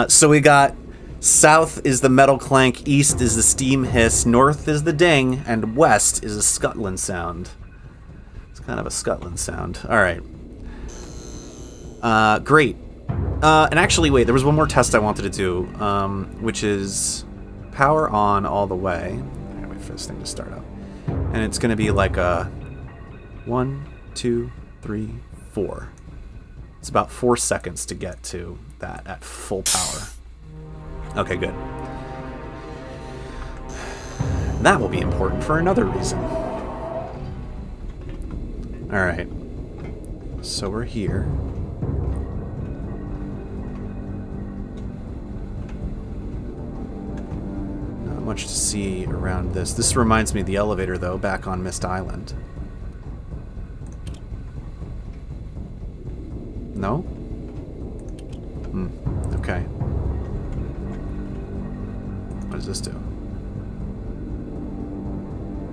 So we got south is the metal clank, east is the steam hiss, north is the ding, and west is a scuttling sound. It's kind of a scuttling sound. All right. Great. And actually, wait, there was one more test I wanted to do, which is power on all the way. I gotta wait for this thing to start up. And it's going to be like a 1, 2, 3, 4. It's about 4 seconds to get to that at full power. Okay, good. That will be important for another reason. Alright. So we're here. Not much to see around this. This reminds me of the elevator, though, back on Myst Island. No? Okay. What does this do?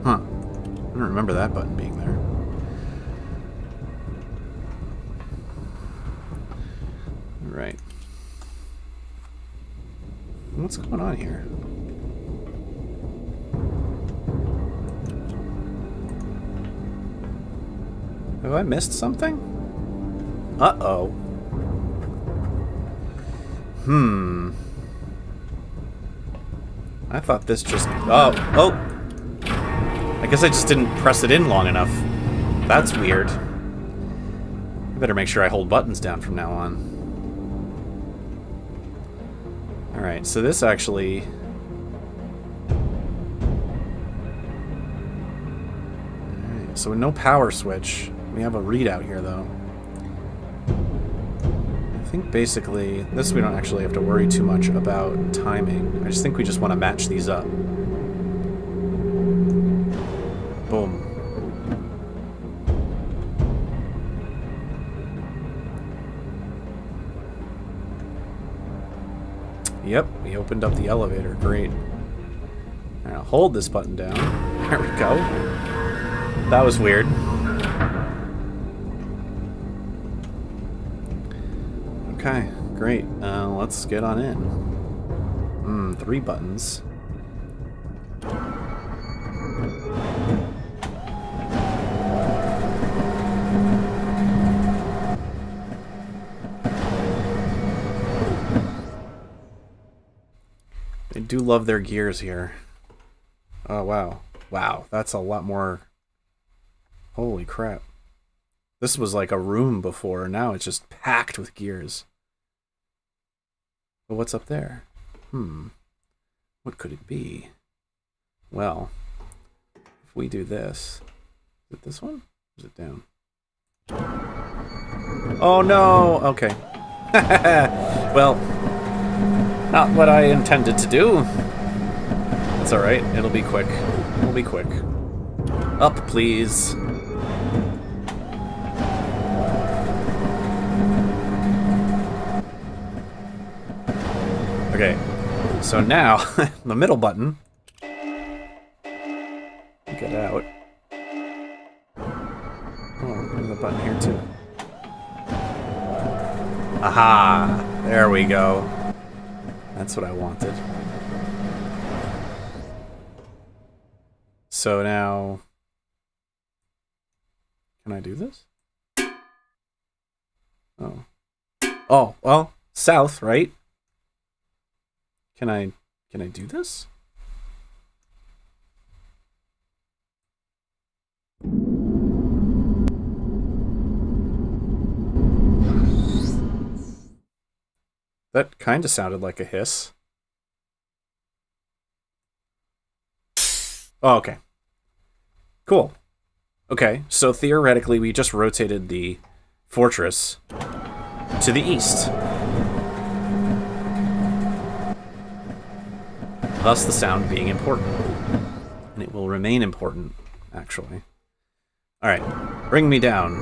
Huh. I don't remember that button being there. Right. What's going on here? Have I missed something? Uh-oh. I thought this just... Oh! I guess I just didn't press it in long enough. That's weird. I better make sure I hold buttons down from now on. Alright, so this actually... Alright, so no power switch. We have a readout here, though. I think basically, this we don't actually have to worry too much about timing. I just think we just want to match these up. Boom. Yep, we opened up the elevator. Great. Alright, I'll hold this button down. There we go. That was weird. Okay, great. Let's get on in. 3 buttons. They do love their gears here. Oh, wow. Wow, that's a lot more... Holy crap. This was like a room before, now it's just packed with gears. But what's up there? What could it be? Well, if we do this... Is it this one? Or is it down? Oh no! Okay. Well, not what I intended to do. That's alright, it'll be quick. It'll be quick. Up, please. Okay, so now, the middle button, get out. Oh, there's a button here too. Aha! There we go. That's what I wanted. So now, can I do this? Oh. Oh, well, south, right? Can I do this? That kind of sounded like a hiss. Oh, okay. Cool. Okay, so theoretically we just rotated the fortress to the east. Thus the sound being important. And it will remain important, actually. Alright, bring me down.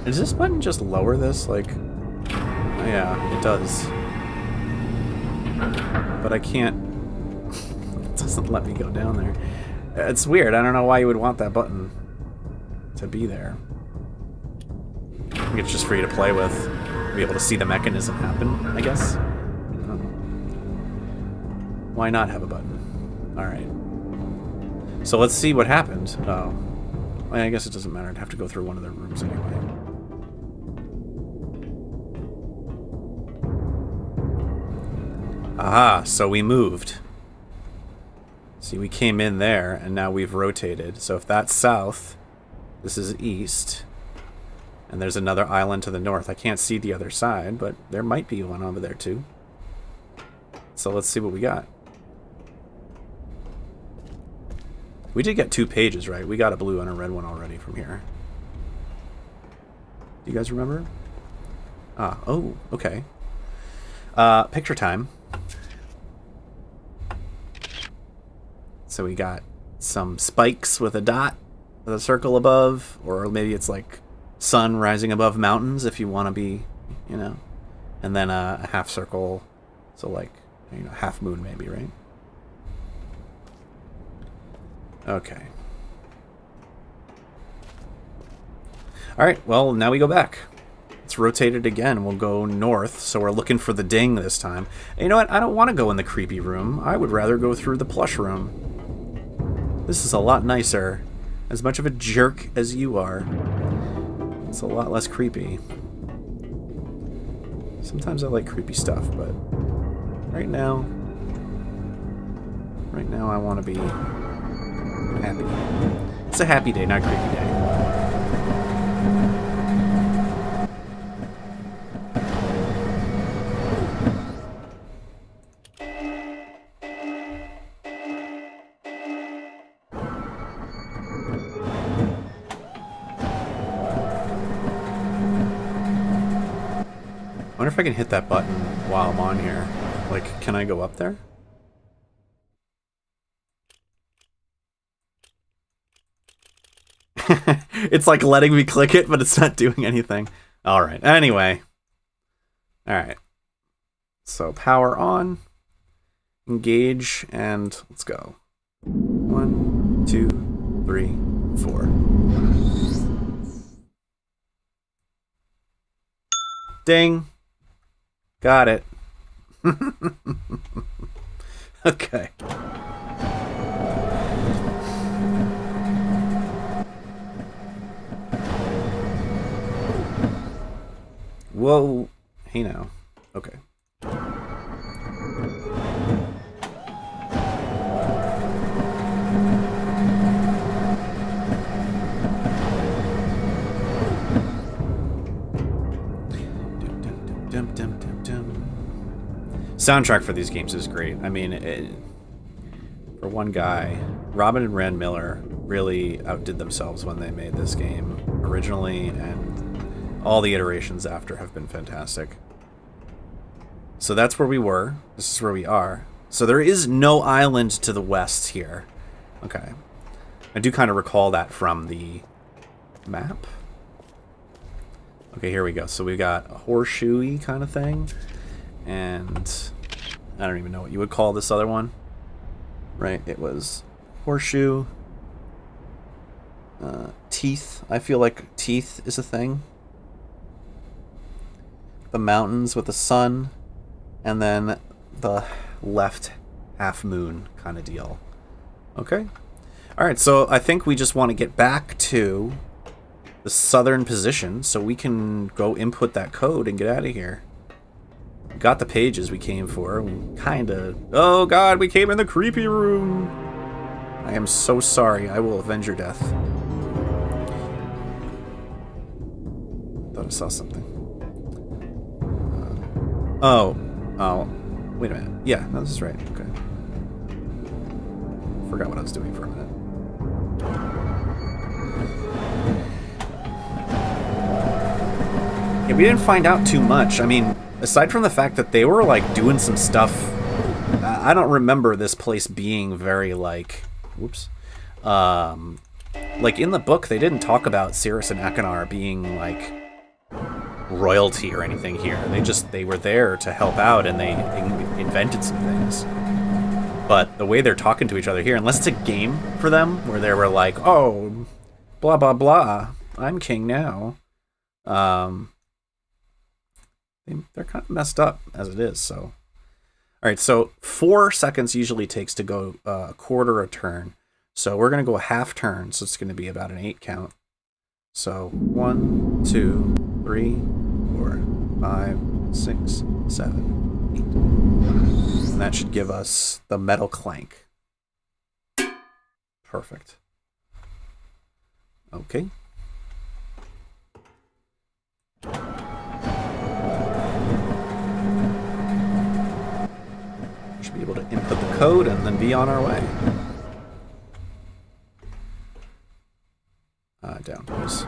Does this button just lower this? Like, oh yeah, it does. But I can't... It doesn't let me go down there. It's weird. I don't know why you would want that button to be there. I think it's just for you to play with. Be able to see the mechanism happen, I guess. I don't know. Why not have a button? Alright. So let's see what happened. Oh. I guess it doesn't matter. I'd have to go through one of their rooms anyway. Aha, so we moved. See, we came in there, and now we've rotated. So if that's south, this is east. And there's another island to the north. I can't see the other side, but there might be one over there too. So let's see what we got. We did get 2 pages, right? We got a blue and a red one already from here. Do you guys remember? Ah, oh, okay. Picture time. So we got some spikes with a dot, with a circle above, or maybe it's like sun rising above mountains if you want to be, you know. And then a half circle, so like, you know, half moon maybe, right? Okay. Alright, well, now we go back. Let's rotate it again. We'll go north, so we're looking for the ding this time. And you know what? I don't want to go in the creepy room. I would rather go through the plush room. This is a lot nicer. As much of a jerk as you are, it's a lot less creepy. Sometimes I like creepy stuff, but right now I want to be happy. It's a happy day, not creepy day. I wonder if I can hit that button while I'm on here. Like, can I go up there? It's like letting me click it, but it's not doing anything. Alright, anyway. Alright. So, power on. Engage, and let's go. 1, 2, 3, 4. Ding. Got it. Okay. Whoa. Hey now. Okay. Soundtrack for these games is great. I mean, for one guy, Robin and Rand Miller really outdid themselves when they made this game originally, and all the iterations after have been fantastic. So that's where we were. This is where we are. So there is no island to the west here. Okay. I do kind of recall that from the map. Okay, here we go. So we got a horseshoey kind of thing. And I don't even know what you would call this other one. Right? It was horseshoe. Teeth. I feel like teeth is a thing. The mountains with the sun. And then the left half moon kind of deal. Okay. Alright, so I think we just want to get back to the southern position so we can go input that code and get out of here. Got the pages we came for. We kinda... Oh god, we came in the creepy room! I am so sorry. I will avenge your death. Thought I saw something. Oh. Wait a minute. Yeah, no, this is right. Okay. Forgot what I was doing for a minute. Yeah, we didn't find out too much. I mean, aside from the fact that they were, like, doing some stuff... I don't remember this place being very, like... Whoops. Like, in the book, they didn't talk about Cirrus and Akinar being, like, royalty or anything here. They were there to help out, and they invented some things. But the way they're talking to each other here, unless it's a game for them where they were like, "Oh, blah blah blah, I'm king now," they're kind of messed up as it is. So, all right. So 4 seconds usually takes to go a quarter a turn. So we're gonna go a half turn. So it's gonna be about an 8 count. So 1, 2, 3, 4, 5, 6, 7, 8. And that should give us the metal clank. Perfect. Okay. Should be able to input the code and then be on our way. Down, please.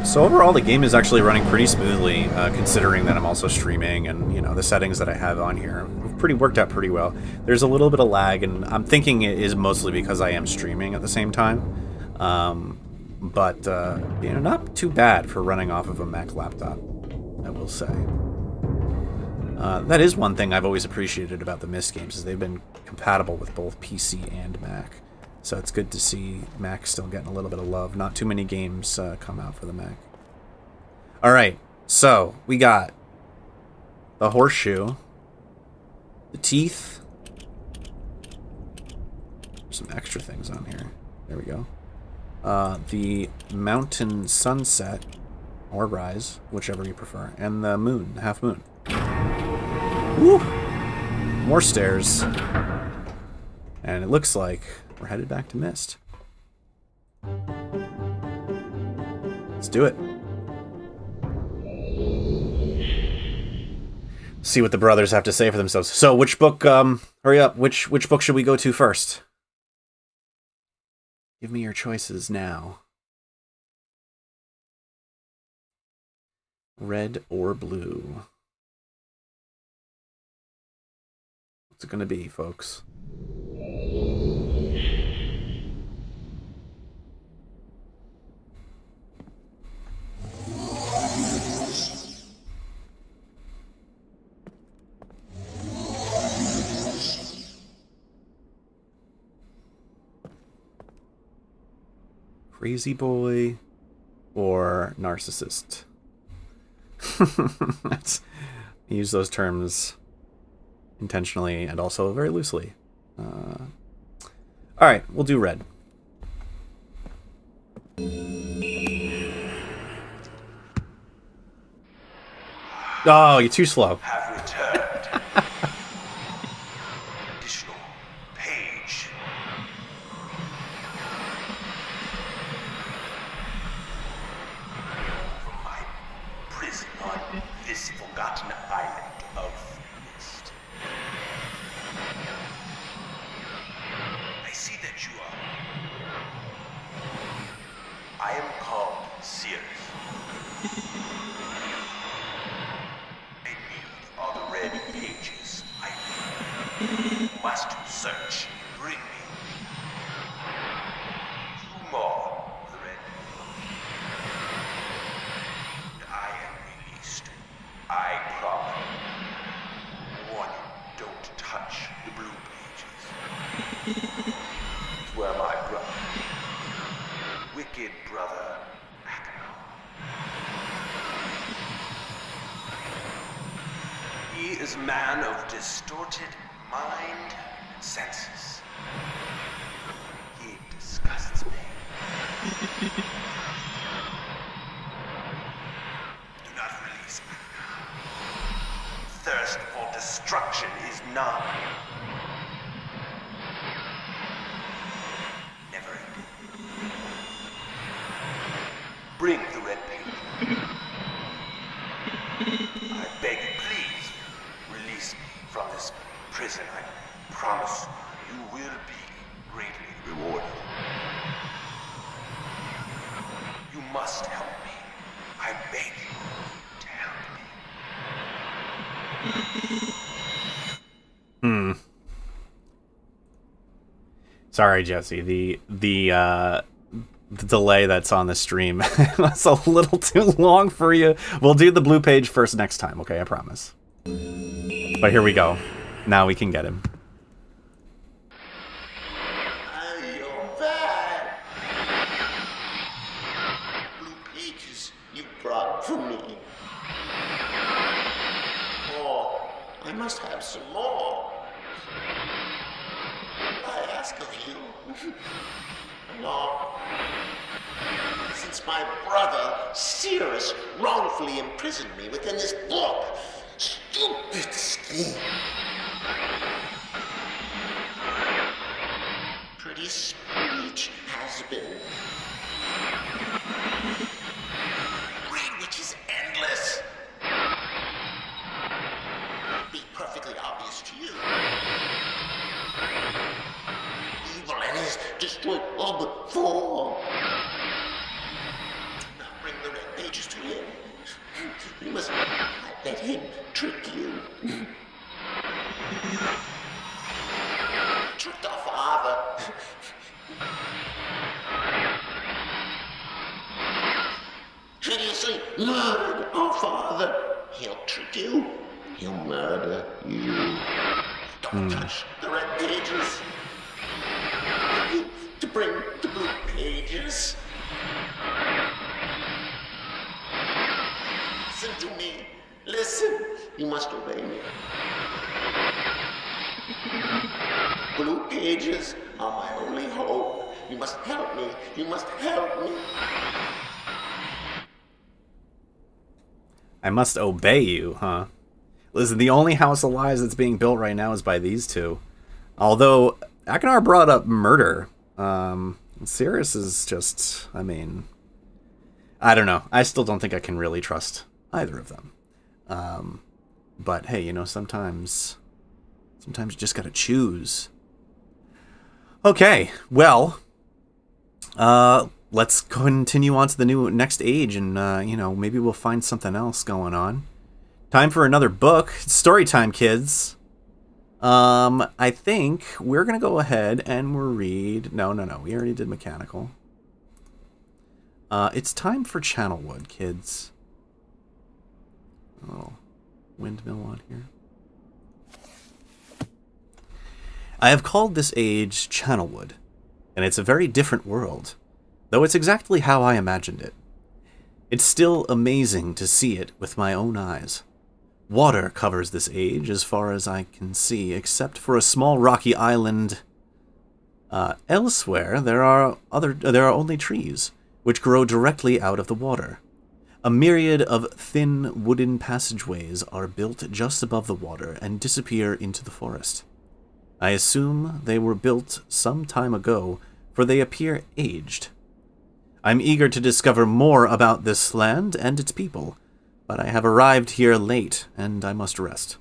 So overall, the game is actually running pretty smoothly, considering that I'm also streaming, and the settings that I have on here have worked out pretty well. There's a little bit of lag, and I'm thinking it is mostly because I am streaming at the same time. But not too bad for running off of a Mac laptop, I will say. That is one thing I've always appreciated about the Myst games, is they've been compatible with both PC and Mac. So it's good to see Mac still getting a little bit of love. Not too many games come out for the Mac. Alright, so we got the horseshoe, the teeth, some extra things on here. There we go. The mountain sunset, or rise, whichever you prefer, and the moon, the half moon. Woo! More stairs. And it looks like we're headed back to Myst. Let's do it. See what the brothers have to say for themselves. So, which book, hurry up, which book should we go to first? Give me your choices now. Red or blue? What's it gonna be, folks? Crazy boy or narcissist? I use those terms intentionally and also very loosely. Alright, we'll do red. Oh, you're too slow. Have returned. Additional page. From my prison on this forgotten island of Myst. I see that you are. I am called Sears. All the red pages I need. You must search. Bring me 2 more of the red. And I am released. I promise. Warning, don't touch the blue pages. It's where my brother, wicked brother, he is a man of distorted mind and senses. He disgusts me. Do not release me. Thirst for destruction is none. Never ending. Bring the red page. I beg you, please, release me from this prison. I promise you will be greatly rewarded. You must help me. I beg you to help me. Sorry, Jesse. The the delay that's on the stream. That's a little too long for you. We'll do the blue page first next time, okay? I promise. But here we go. Now we can get him. You're back. Blue pages you brought for me. Oh, I must have some more. I ask of you. No. Since my brother, Cirrus, wrongfully imprisoned me within this book. Stupid scheme. Pretty speech has been. Great, which is endless. Be perfectly obvious to you. Evil and his destroyed all but four. Now bring the red pages to him. You must not let him trick you. Tricked our father. Hideously murdered our father. He'll trick you. He'll murder you. Don't touch the red pages. You to bring the blue pages. Listen to me. Listen. You must obey me. Blue pages are my only hope. You must help me. You must help me. I must obey you, huh? Listen, the only house of lies that's being built right now is by these two. Although, Akinar brought up murder. Cirrus is just, I mean... I don't know. I still don't think I can really trust either of them. But hey, you know, sometimes you just gotta choose. Okay, well... let's continue on to the next age, and, you know, maybe we'll find something else going on. Time for another book. It's story time, kids. I think we're going to go ahead and we'll read... No. We already did mechanical. It's time for Channelwood, kids. A little windmill on here. I have called this age Channelwood, and it's a very different world. Though it's exactly how I imagined it. It's still amazing to see it with my own eyes. Water covers this age as far as I can see, except for a small rocky island. Elsewhere, there are only trees, which grow directly out of the water. A myriad of thin wooden passageways are built just above the water and disappear into the forest. I assume they were built some time ago, for they appear aged. I'm eager to discover more about this land and its people, but I have arrived here late, and I must rest.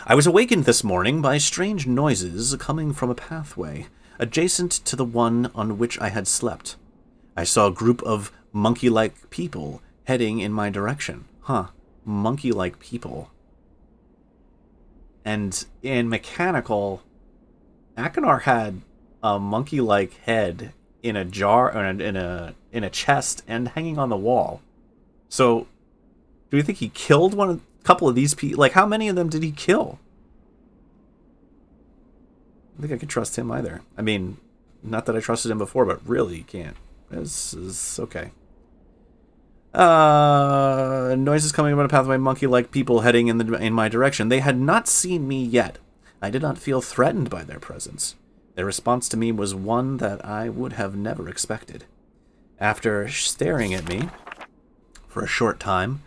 I was awakened this morning by strange noises coming from a pathway, adjacent to the one on which I had slept. I saw a group of monkey-like people heading in my direction. Monkey-like people. And in mechanical, Akinar had a monkey-like head in a jar, or in a chest, and hanging on the wall. So, do you think he killed a couple of these people? Like, how many of them did he kill? I don't think I could trust him either. I mean, not that I trusted him before, but really can't. This is okay. Noises coming from a pathway, monkey-like people heading in my direction. They had not seen me yet. I did not feel threatened by their presence. Their response to me was one that I would have never expected. After staring at me for a short time,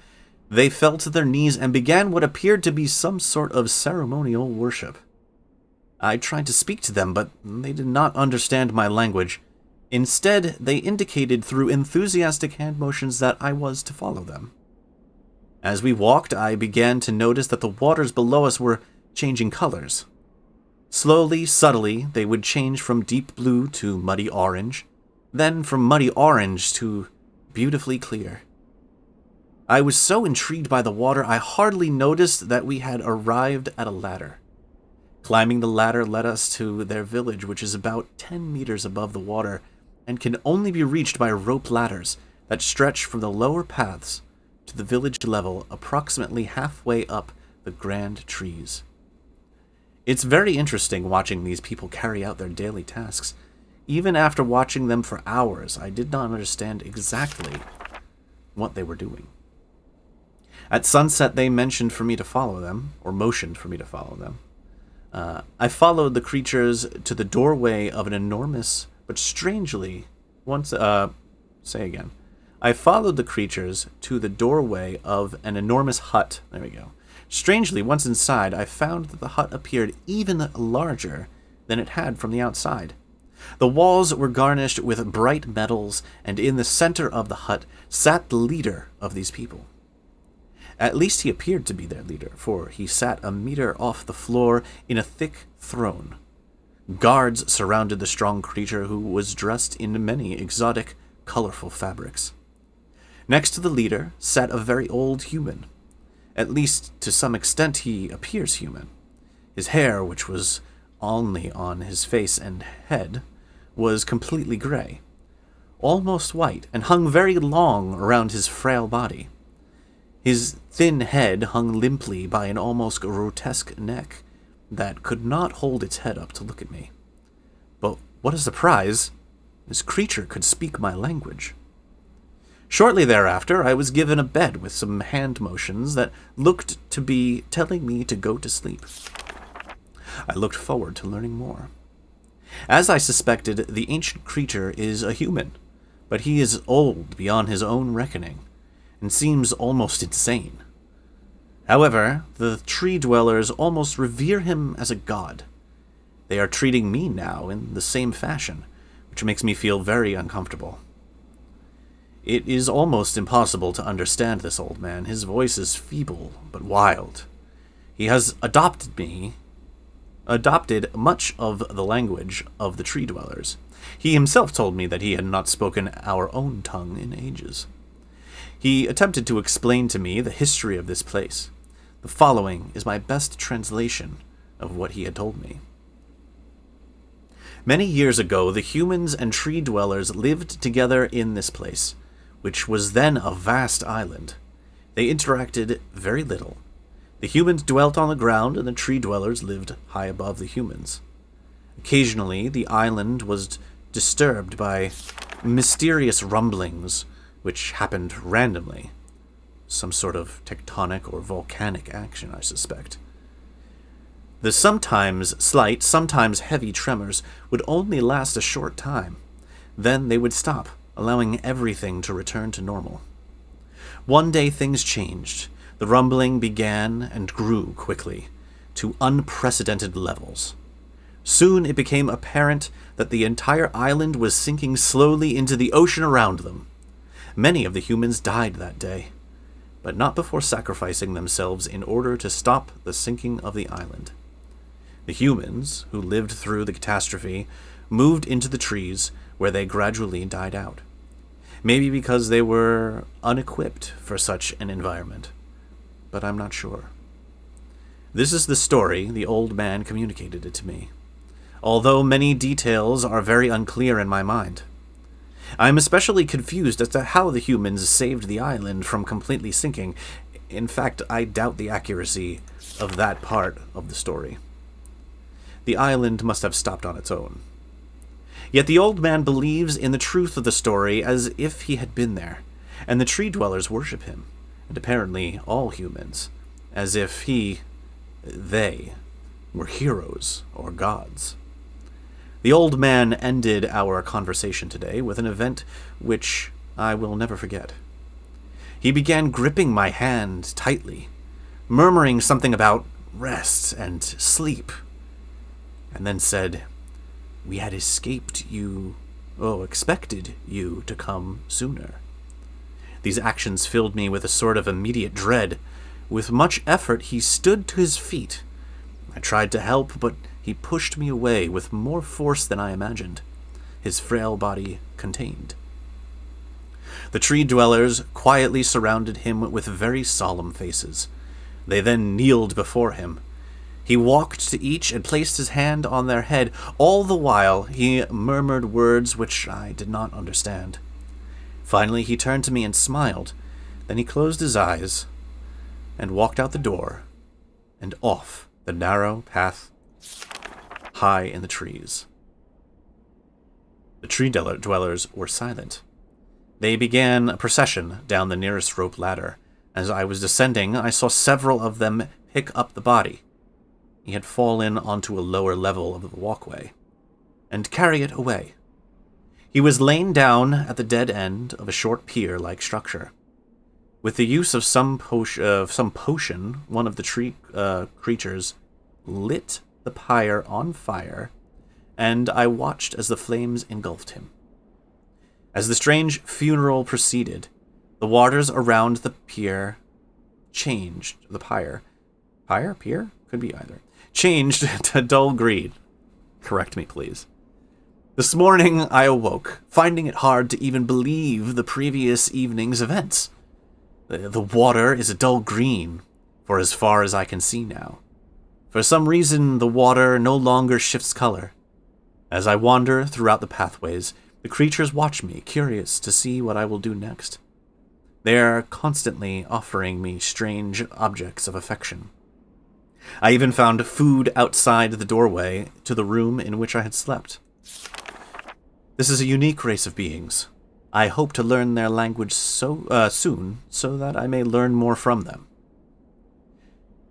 they fell to their knees and began what appeared to be some sort of ceremonial worship. I tried to speak to them, but they did not understand my language. Instead, they indicated through enthusiastic hand motions that I was to follow them. As we walked, I began to notice that the waters below us were changing colors. Slowly, subtly, they would change from deep blue to muddy orange, then from muddy orange to beautifully clear. I was so intrigued by the water, I hardly noticed that we had arrived at a ladder. Climbing the ladder led us to their village, which is about 10 meters above the water, and can only be reached by rope ladders that stretch from the lower paths to the village level approximately halfway up the grand trees. It's very interesting watching these people carry out their daily tasks. Even after watching them for hours, I did not understand exactly what they were doing. At sunset, they mentioned for me to follow them, or motioned for me to follow them. I followed the creatures to the doorway of an enormous, but strangely, I followed the creatures to the doorway of an enormous hut. There we go. Strangely, once inside, I found that the hut appeared even larger than it had from the outside. The walls were garnished with bright metals, and in the center of the hut sat the leader of these people. At least he appeared to be their leader, for he sat a meter off the floor in a thick throne. Guards surrounded the strong creature, who was dressed in many exotic, colorful fabrics. Next to the leader sat a very old human. At least to some extent he appears human. His hair, which was only on his face and head, was completely gray, almost white, and hung very long around his frail body. His thin head hung limply by an almost grotesque neck that could not hold its head up to look at me. But what a surprise! This creature could speak my language. Shortly thereafter, I was given a bed with some hand motions that looked to be telling me to go to sleep. I looked forward to learning more. As I suspected, the ancient creature is a human, but he is old beyond his own reckoning, and seems almost insane. However, the tree dwellers almost revere him as a god. They are treating me now in the same fashion, which makes me feel very uncomfortable. It is almost impossible to understand this old man. His voice is feeble but wild. He has adopted much of the language of the tree dwellers. He himself told me that he had not spoken our own tongue in ages. He attempted to explain to me the history of this place. The following is my best translation of what he had told me. Many years ago, the humans and tree dwellers lived together in this place, which was then a vast island. They interacted very little. The humans dwelt on the ground, and the tree dwellers lived high above the humans. Occasionally, the island was disturbed by mysterious rumblings, which happened randomly. Some sort of tectonic or volcanic action, I suspect. The sometimes slight, sometimes heavy tremors would only last a short time. Then they would stop, allowing everything to return to normal. One day things changed. The rumbling began and grew quickly, to unprecedented levels. Soon it became apparent that the entire island was sinking slowly into the ocean around them. Many of the humans died that day, but not before sacrificing themselves in order to stop the sinking of the island. The humans, who lived through the catastrophe, moved into the trees, where they gradually died out. Maybe because they were unequipped for such an environment, but I'm not sure. This is the story the old man communicated it to me, although many details are very unclear in my mind. I am especially confused as to how the humans saved the island from completely sinking. In fact, I doubt the accuracy of that part of the story. The island must have stopped on its own. Yet the old man believes in the truth of the story as if he had been there, and the tree dwellers worship him, and apparently all humans, as if they were heroes or gods. The old man ended our conversation today with an event which I will never forget. He began gripping my hand tightly, murmuring something about rest and sleep, and then said, "We had expected you to come sooner." These actions filled me with a sort of immediate dread. With much effort, he stood to his feet. I tried to help, but he pushed me away with more force than I imagined, his frail body contained. The tree dwellers quietly surrounded him with very solemn faces. They then kneeled before him. He walked to each and placed his hand on their head. All the while, he murmured words which I did not understand. Finally, he turned to me and smiled. Then he closed his eyes and walked out the door and off the narrow path high in the trees. The tree dwellers were silent. They began a procession down the nearest rope ladder. As I was descending, I saw several of them pick up the body. He had fallen onto a lower level of the walkway, and carry it away. He was lain down at the dead end of a short pier-like structure. With the use of some potion, one of the tree creatures lit the pyre on fire, and I watched as the flames engulfed him. As the strange funeral proceeded, the waters around the pier changed. The pyre? Pier? Could be either. Changed to dull green. Correct me, please. This morning I awoke, finding it hard to even believe the previous evening's events. The water is a dull green, for as far as I can see now. For some reason, the water no longer shifts color. As I wander throughout the pathways, the creatures watch me, curious to see what I will do next. They are constantly offering me strange objects of affection. I even found food outside the doorway to the room in which I had slept. This is a unique race of beings. I hope to learn their language soon, so that I may learn more from them.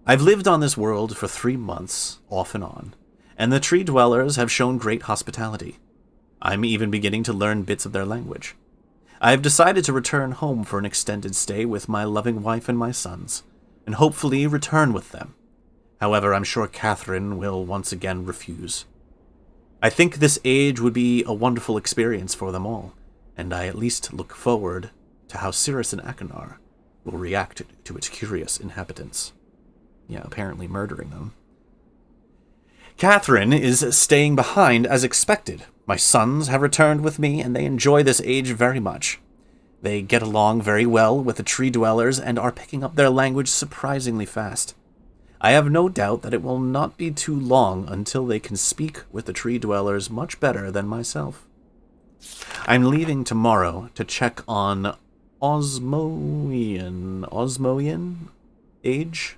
I've lived on this world for 3 months, off and on, and the tree dwellers have shown great hospitality. I'm even beginning to learn bits of their language. I have decided to return home for an extended stay with my loving wife and my sons, and hopefully return with them. However, I'm sure Catherine will once again refuse. I think this age would be a wonderful experience for them all, and I at least look forward to how Cirrus and Achenar will react to its curious inhabitants. Yeah, apparently murdering them. Catherine is staying behind as expected. My sons have returned with me, and they enjoy this age very much. They get along very well with the tree dwellers and are picking up their language surprisingly fast. I have no doubt that it will not be too long until they can speak with the tree dwellers much better than myself. I'm leaving tomorrow to check on Osmoian Age,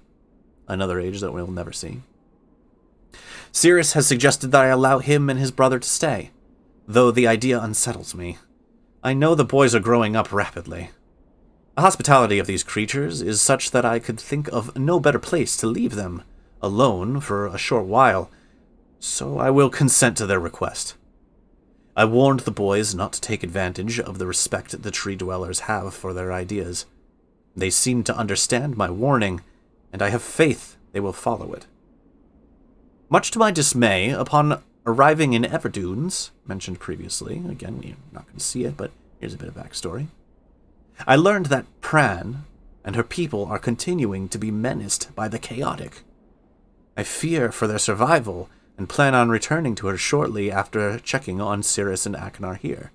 another age that we'll never see. Cirrus has suggested that I allow him and his brother to stay, though the idea unsettles me. I know the boys are growing up rapidly. The hospitality of these creatures is such that I could think of no better place to leave them alone for a short while, so I will consent to their request. I warned the boys not to take advantage of the respect the tree dwellers have for their ideas. They seem to understand my warning, and I have faith they will follow it. Much to my dismay, upon arriving in Everdunes, mentioned previously, again, we're not going to see it, but here's a bit of backstory, I learned that Pran and her people are continuing to be menaced by the chaotic. I fear for their survival and plan on returning to her shortly after checking on Cirrus and Achenar here.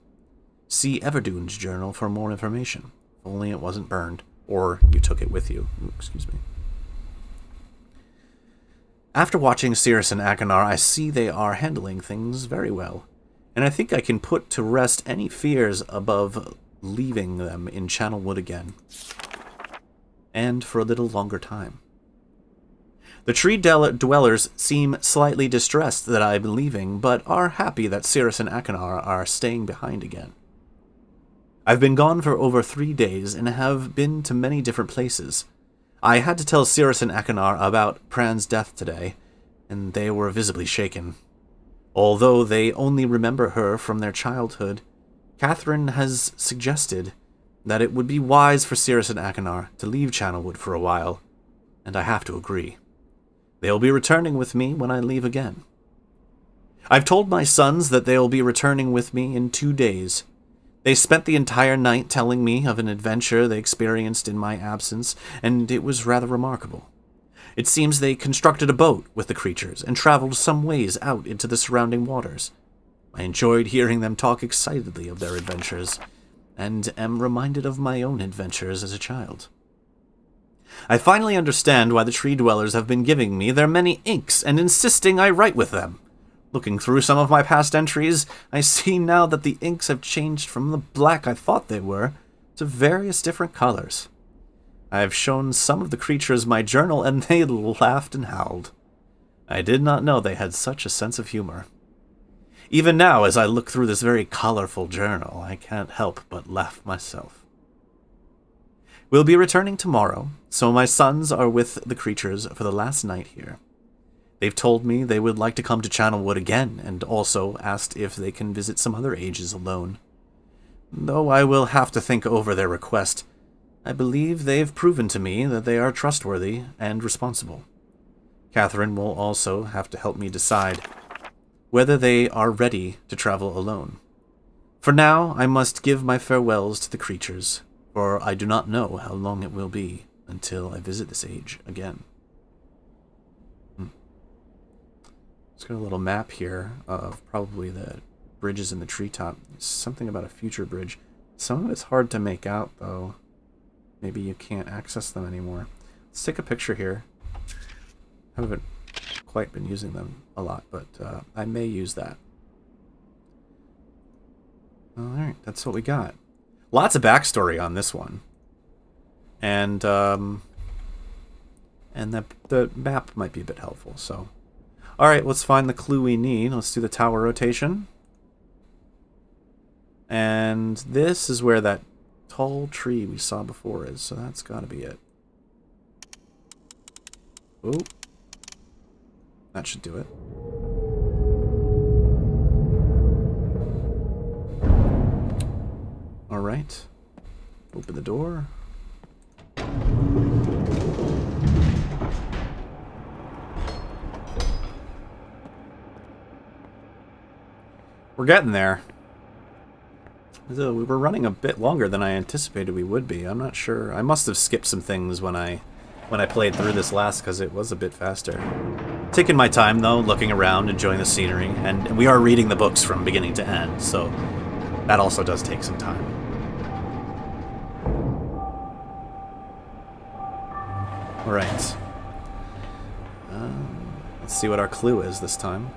See Everdunes Journal for more information. If only it wasn't burned, or you took it with you. Excuse me. After watching Cirrus and Achenar, I see they are handling things very well, and I think I can put to rest any fears above leaving them in Channelwood again, and for a little longer time. The tree dwellers seem slightly distressed that I'm leaving, but are happy that Cirrus and Achenar are staying behind again. I've been gone for over 3 days and have been to many different places. I had to tell Cirrus and Achenar about Pran's death today, and they were visibly shaken. Although they only remember her from their childhood, Catherine has suggested that it would be wise for Cirrus and Achenar to leave Channelwood for a while, and I have to agree. They'll be returning with me when I leave again. I've told my sons that they'll be returning with me in 2 days. They spent the entire night telling me of an adventure they experienced in my absence, and it was rather remarkable. It seems they constructed a boat with the creatures and traveled some ways out into the surrounding waters. I enjoyed hearing them talk excitedly of their adventures, and am reminded of my own adventures as a child. I finally understand why the tree dwellers have been giving me their many inks and insisting I write with them. Looking through some of my past entries, I see now that the inks have changed from the black I thought they were to various different colors. I have shown some of the creatures my journal, and they laughed and howled. I did not know they had such a sense of humor. Even now, as I look through this very colorful journal, I can't help but laugh myself. We'll be returning tomorrow, so my sons are with the creatures for the last night here. They've told me they would like to come to Channelwood again, and also asked if they can visit some other ages alone. Though I will have to think over their request, I believe they've proven to me that they are trustworthy and responsible. Catherine will also have to help me decide whether they are ready to travel alone. For now, I must give my farewells to the creatures, for I do not know how long it will be until I visit this age again. It's got a little map here of probably the bridges in the treetop. Something about a future bridge. Some of it's hard to make out, though. Maybe you can't access them anymore. Let's take a picture here. I haven't quite been using them a lot, but I may use that. Alright, that's what we got. Lots of backstory on this one. And the map might be a bit helpful, so... Alright, let's find the clue we need. Let's do the tower rotation. And this is where that tall tree we saw before is, so that's gotta be it. Ooh. That should do it. Alright. Open the door. We're getting there. So we were running a bit longer than I anticipated we would be. I'm not sure. I must have skipped some things when I played through this last, because it was a bit faster. Taking my time, though, looking around, enjoying the scenery, and we are reading the books from beginning to end, so that also does take some time. Alright. Let's see what our clue is this time.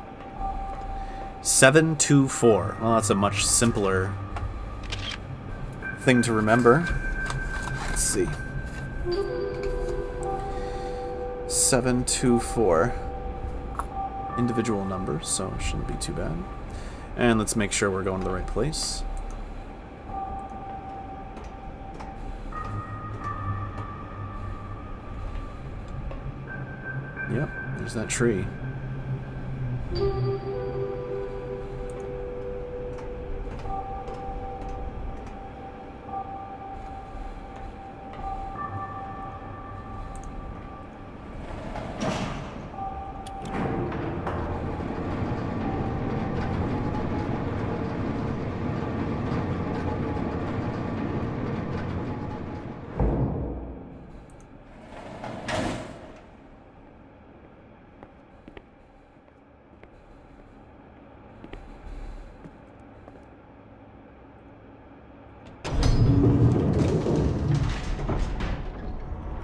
724. Well, that's a much simpler thing to remember. Let's see. 724. Individual numbers, so it shouldn't be too bad. And let's make sure we're going to the right place. Yep, there's that tree.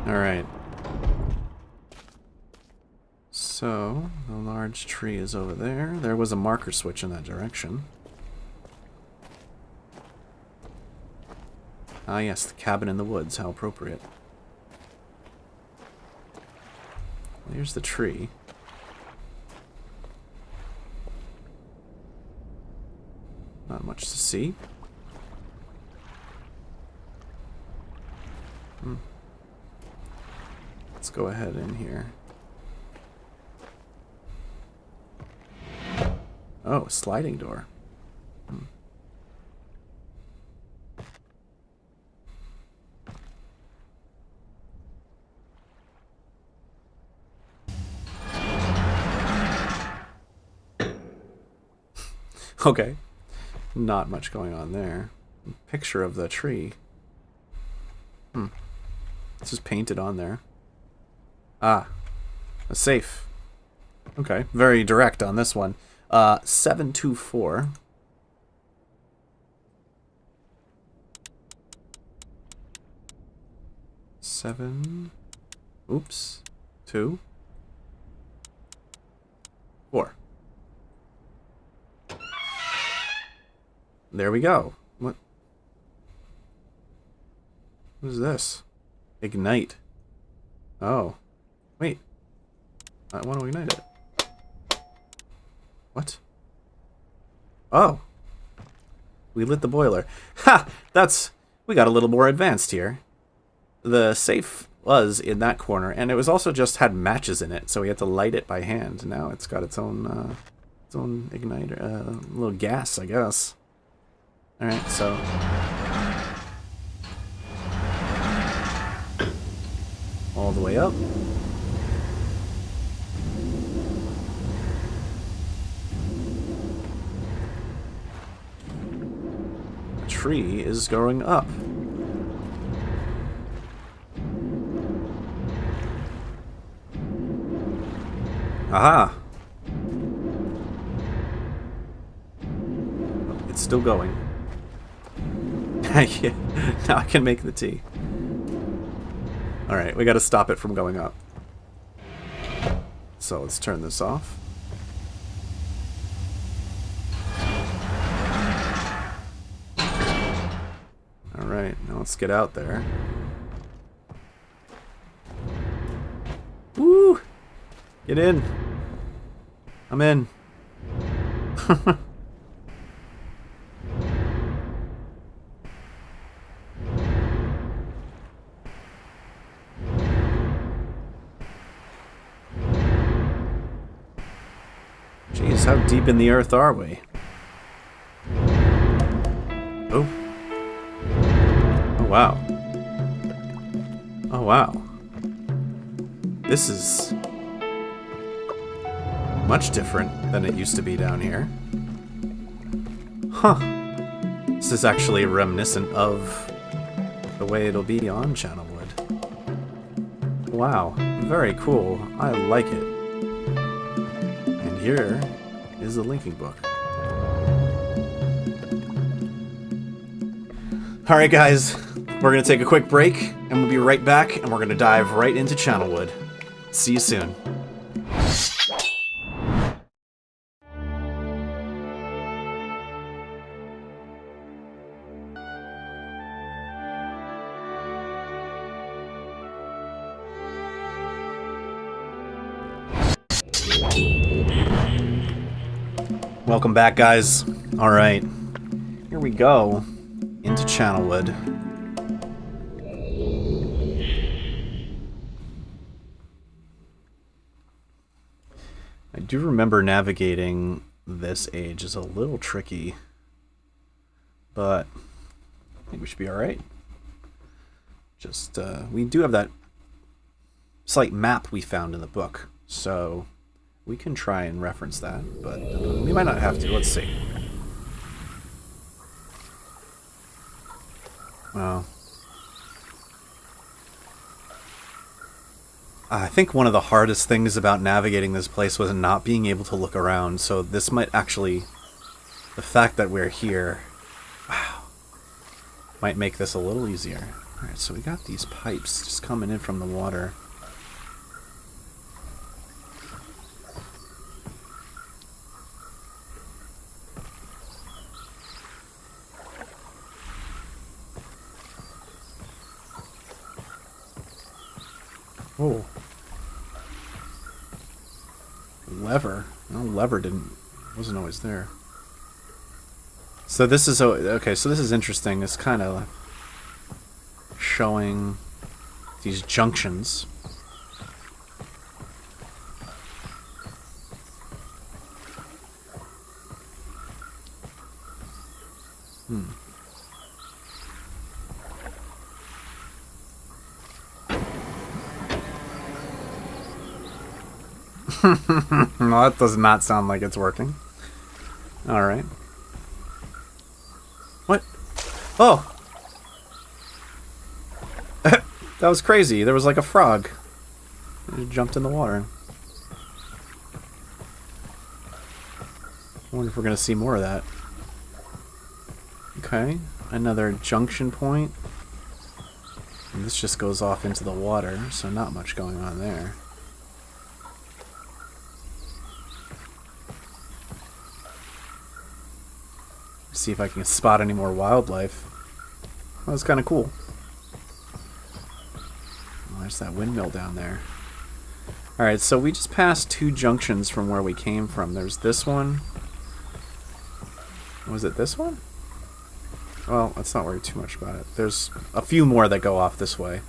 Alright. So, the large tree is over there. There was a marker switch in that direction. Ah yes, the cabin in the woods. How appropriate. Here's the tree. Not much to see. Let's go ahead in here. Oh, a sliding door. Okay. Not much going on there. Picture of the tree. This is painted on there. Ah. A safe. Okay. Very direct on this one. 724. Seven, Oops. 2. 4. There we go. What is this? Ignite. Oh. Wait. I want to ignite it. What? Oh. We lit the boiler. Ha! We got a little more advanced here. The safe was in that corner, and it was also just had matches in it, so we had to light it by hand. Now it's got its own igniter, little gas, I guess. Alright, so... all the way up. The tree is going up. Aha! It's still going. Yeah, now I can make the tea. Alright, we gotta stop it from going up. So let's turn this off. Alright, now let's get out there. Woo! Get in! I'm in. Jeez, how deep in the earth are we? Oh. Oh, wow. Oh, wow. This is much different than it used to be down here. Huh. This is actually reminiscent of the way it'll be on Channelwood. Wow. Very cool. I like it. And here is the linking book. Alright guys, we're going to take a quick break, and we'll be right back, and we're going to dive right into Channelwood. See you soon. Welcome back, guys. Alright, here we go into Channelwood. I do remember navigating this age is a little tricky, but I think we should be alright. Just, we do have that slight map we found in the book, so we can try and reference that, but we might not have to. Let's see. Well, I think one of the hardest things about navigating this place was not being able to look around, so this might actually, the fact that we're here, wow, might make this a little easier. Alright, so we got these pipes just coming in from the water. Oh. Lever. No, lever wasn't always there. So this is, okay, so this is interesting. It's kind of showing these junctions. Well, that does not sound like it's working. Alright. What? Oh! That was crazy. There was like a frog. It jumped in the water. I wonder if we're going to see more of that. Okay. Another junction point. this just goes off into the water, so not much going on there. See if I can spot any more wildlife. Well, that's kind of cool. Oh, there's that windmill down there. Alright, so we just passed 2 junctions from where we came from. There's this one. Was it this one? Well, let's not worry too much about it. There's a few more that go off this way.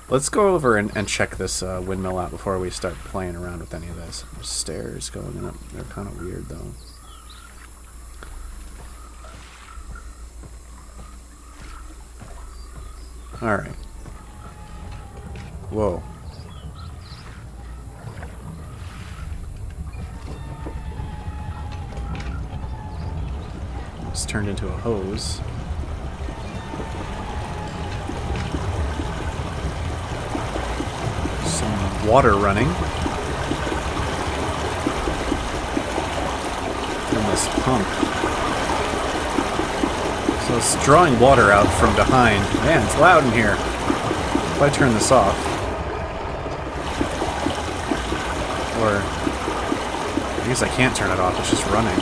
Let's go over and check this windmill out before we start playing around with any of this. There's stairs going up. They're kind of weird, though. Alright. Whoa. It's turned into a hose. Some water running. From this pump. So it's drawing water out from behind. Man, it's loud in here. If I turn this off. Or I guess I can't turn it off, it's just running.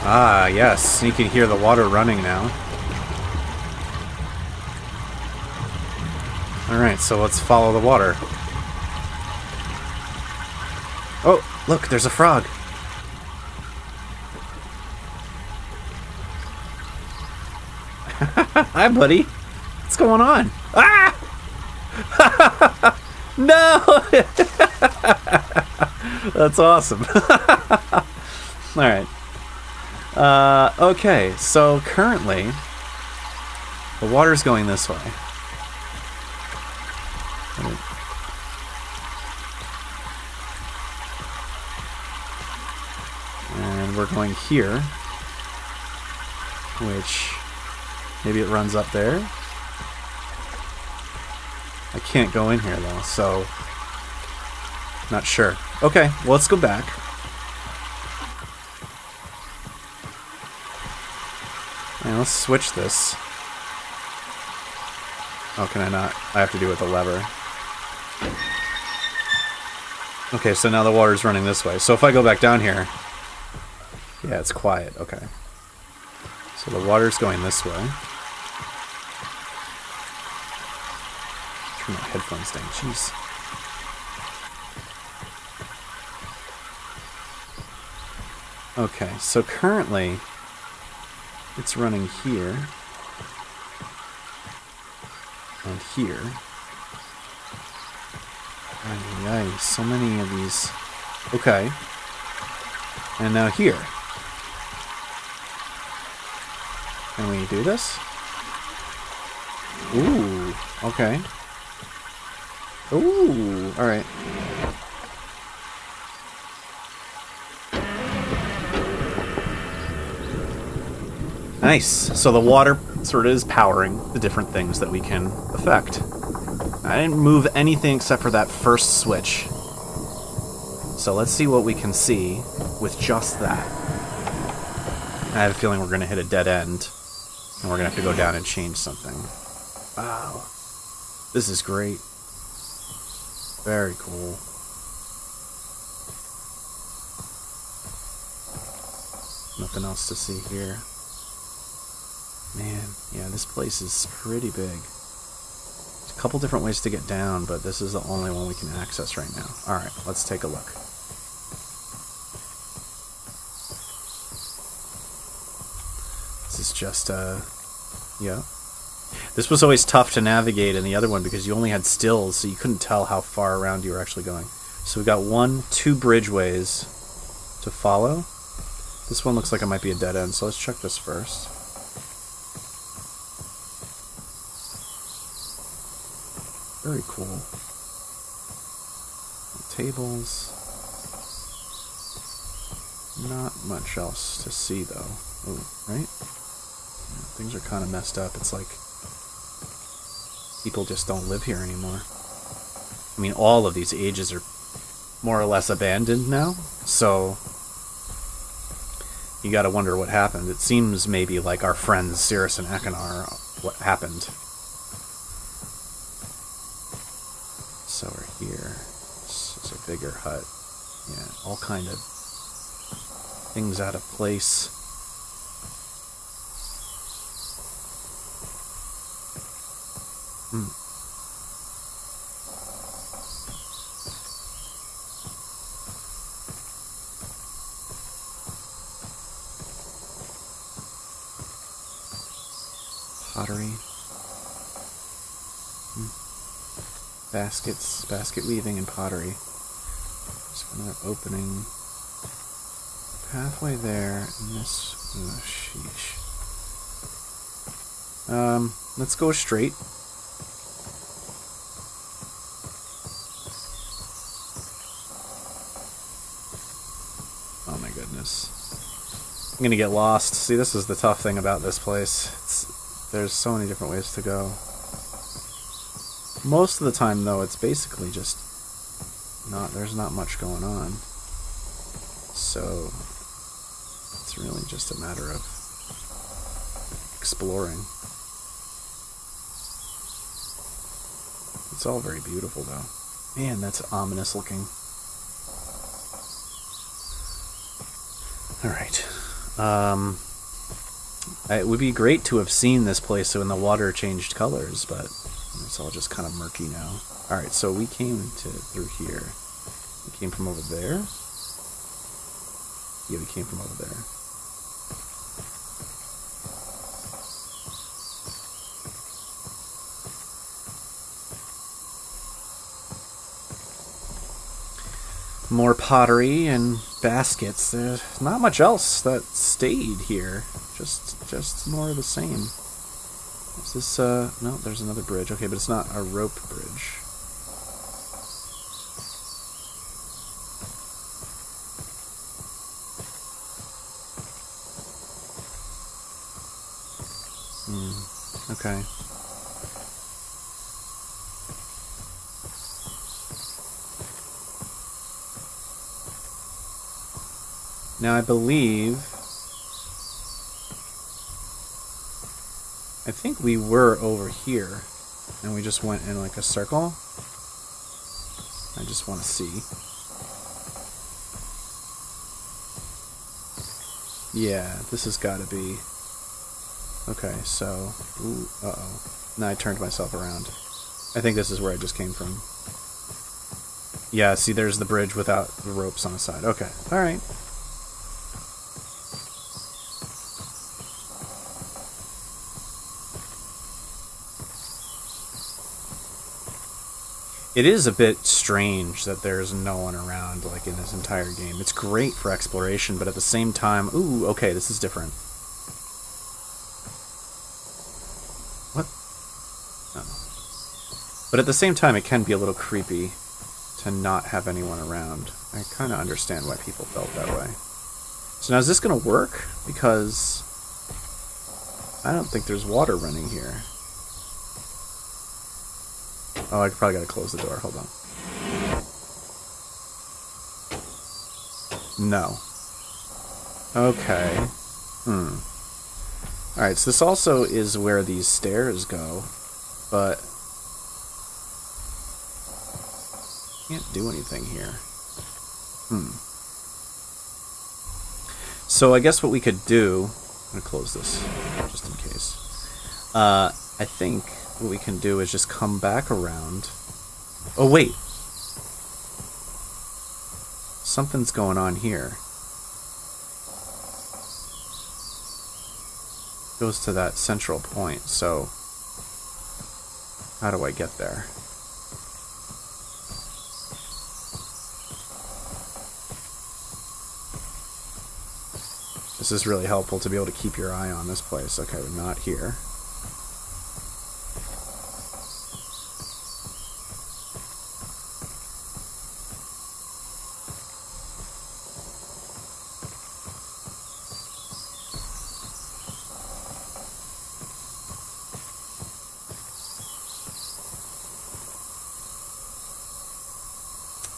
Ah, yes, you can hear the water running now. Alright, so let's follow the water. Oh, look, there's a frog. Hi, buddy. What's going on? Ah! No! That's awesome. Alright. Okay, so currently, the water's going this way. And we're going here, which maybe it runs up there. I can't go in here though, so not sure. Okay, well, let's go back. And let's switch this. Oh, can I not? I have to do it with the lever. Okay, so now the water's running this way. So if I go back down here... Yeah, it's quiet. Okay. So the water's going this way. Turn my headphones down. Jeez. Okay, so currently... it's running here. And here. Ay, so many of these. Okay. And now here. Can we do this? Ooh, okay. Ooh, alright. Nice. So the water sort of is powering the different things that we can affect. I didn't move anything except for that first switch. So let's see what we can see with just that. I have a feeling we're going to hit a dead end. And we're going to have to go down and change something. Wow. This is great. Very cool. Nothing else to see here. Man, yeah, this place is pretty big. There's a couple different ways to get down, but this is the only one we can access right now. Alright, let's take a look. This is just, yeah. This was always tough to navigate in the other one because you only had stills, so you couldn't tell how far around you were actually going. So we've got 2 bridgeways to follow. This one looks like it might be a dead end, so let's check this first. Very cool. Tables. Not much else to see, though. Oh, right? Yeah, things are kind of messed up. It's like people just don't live here anymore. I mean, all of these ages are more or less abandoned now, so you gotta wonder what happened. It seems maybe like our friends Cirrus and Achenar, what happened. So we're here. This is a bigger hut. Yeah, all kind of things out of place. Pottery. Baskets, basket weaving and pottery. Just kind of opening pathway there, and this, oh, sheesh. Let's go straight. Oh my goodness. I'm gonna get lost. See, this is the tough thing about this place. There's so many different ways to go. Most of the time, though, it's basically just there's not much going on. So it's really just a matter of exploring. It's all very beautiful, though. Man, that's ominous looking. Alright. It would be great to have seen this place when the water changed colors, but it's all just kind of murky now. Alright, so we came through here. We came from over there. Yeah, we came from over there. More pottery and baskets. There's not much else that stayed here. Just more of the same. Is this, no, there's another bridge. Okay, but it's not a rope bridge. Okay. Now I think we were over here, and we just went in like a circle. I just want to see. Yeah, this has got to be... Okay, so... Ooh, uh-oh. Now I turned myself around. I think this is where I just came from. Yeah, see, there's the bridge without the ropes on the side. Okay, alright. It is a bit strange that there's no one around, like, in this entire game. It's great for exploration, but at the same time... Ooh, okay, this is different. What? Oh. But at the same time, it can be a little creepy to not have anyone around. I kind of understand why people felt that way. So now, is this going to work? Because I don't think there's water running here. Oh, I probably gotta close the door. Hold on. No. Okay. Alright, so this also is where these stairs go, but... can't do anything here. So I guess what we could do... I'm gonna close this, just in case. I think... what we can do is just come back around. Oh, wait. Something's going on here. Goes to that central point, so... how do I get there? This is really helpful to be able to keep your eye on this place. Okay, we're not here.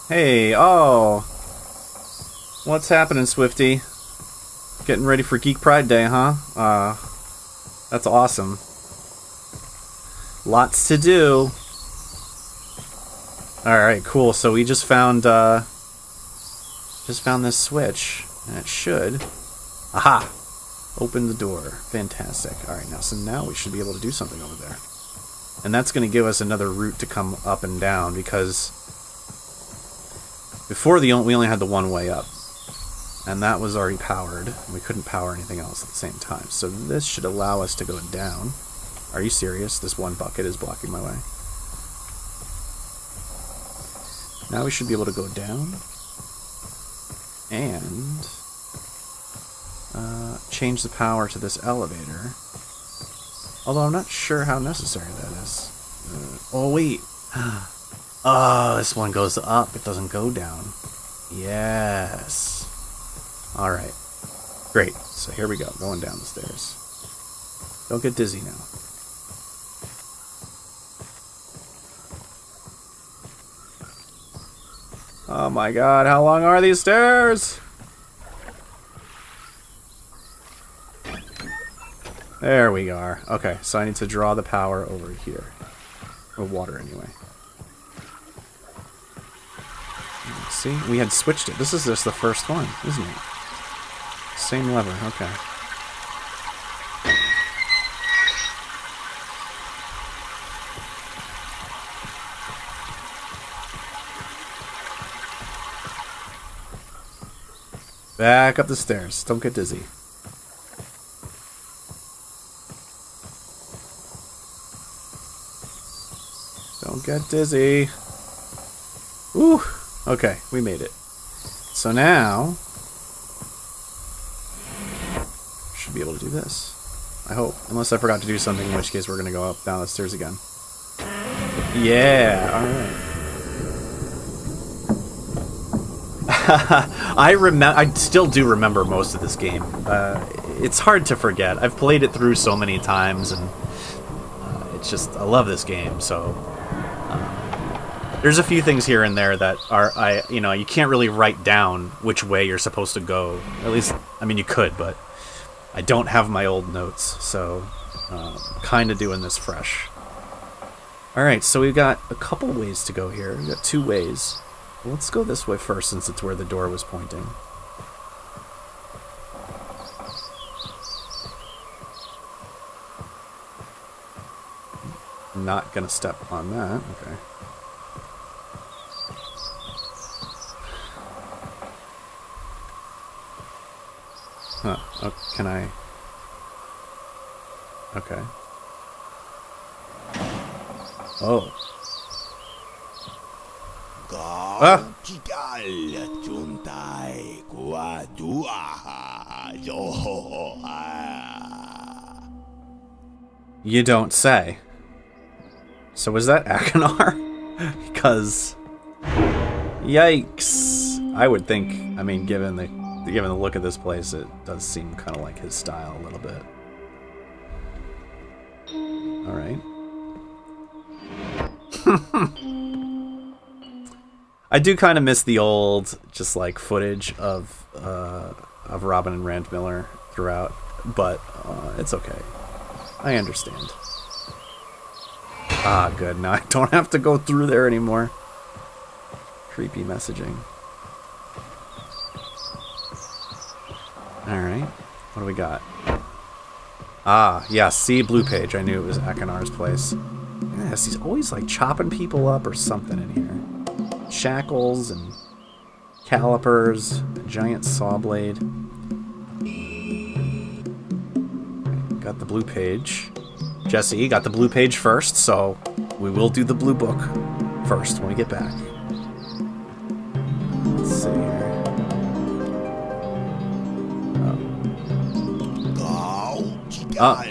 Hey, oh. What's happening, Swifty? Getting ready for Geek Pride Day, huh? That's awesome. Lots to do. Alright, cool. So we just found this switch. And it should... Aha! Open the door. Fantastic. Alright, now we should be able to do something over there. And that's going to give us another route to come up and down, because before we only had the one way up. And that was already powered. We couldn't power anything else at the same time. So this should allow us to go down. Are you serious? This one bucket is blocking my way. Now we should be able to go down. And change the power to this elevator. Although I'm not sure how necessary that is. Oh, wait. Oh, this one goes up. It doesn't go down. Yes. Alright. Great. So here we go. Going down the stairs. Don't get dizzy now. Oh my god, how long are these stairs? There we are. Okay, so I need to draw the power over here. Or water, anyway. See? We had switched it. This is just the first one, isn't it? Same lever, okay. Back up the stairs. Don't get dizzy. Don't get dizzy. Ooh. Okay, we made it. So now... should be able to do this. I hope. Unless I forgot to do something, in which case we're going to go up down the stairs again. Yeah, alright. I still do remember most of this game. It's hard to forget. I've played it through so many times, and it's just, I love this game, so... there's a few things here and there that are, you can't really write down which way you're supposed to go. At least, I mean, you could, but I don't have my old notes, so kind of doing this fresh. Alright, so we've got a couple ways to go here. We've got two ways. Let's go this way first, since it's where the door was pointing. I'm not gonna step on that. Okay. Huh. Oh, can I... Okay. Oh. Ah! You don't say. So was that Akinar? Because... Yikes. I would think, I mean, given the look of this place, it does seem kind of like his style a little bit. Alright. I do kind of miss the old, just like, footage of Robin and Rand Miller throughout, but it's okay. I understand. Ah, good. Now I don't have to go through there anymore. Creepy messaging. Alright. What do we got? Ah, yeah, see, blue page. I knew it was Akinar's place. Yes, he's always, like, chopping people up or something in here. Shackles and calipers, a giant saw blade. Got the blue page. Jesse got the blue page first, so we will do the blue book first when we get back. Let's see here. Oh.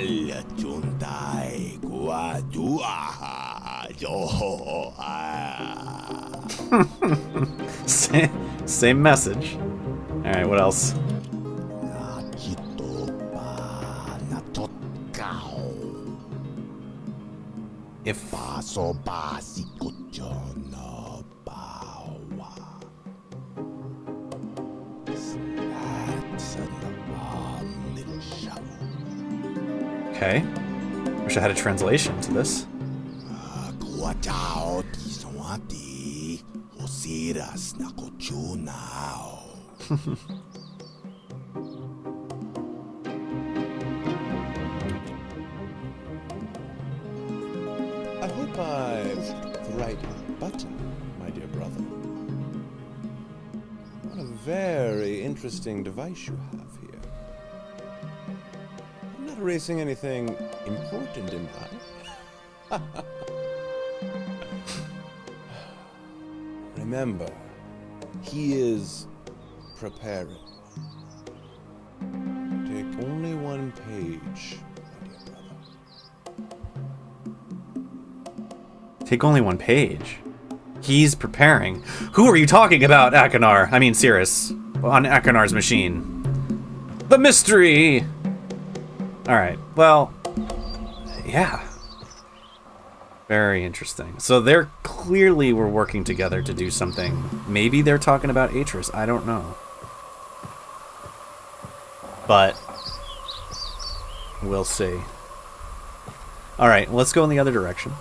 Same message. Alright, what else? If Okay. Wish I had a translation to this. I hope I've the right button, my dear brother. What a very interesting device you have here. I'm not erasing anything important, am I? Remember, he is preparing. Take only one page, my dear brother. Take only one page. He's preparing. Who are you talking about, Akinar? I mean, Cirrus. On Akinar's machine. The mystery! Alright, well... yeah. Very interesting. So they're clearly were working together to do something. Maybe they're talking about Atris. I don't know. But... we'll see. Alright, let's go in the other direction.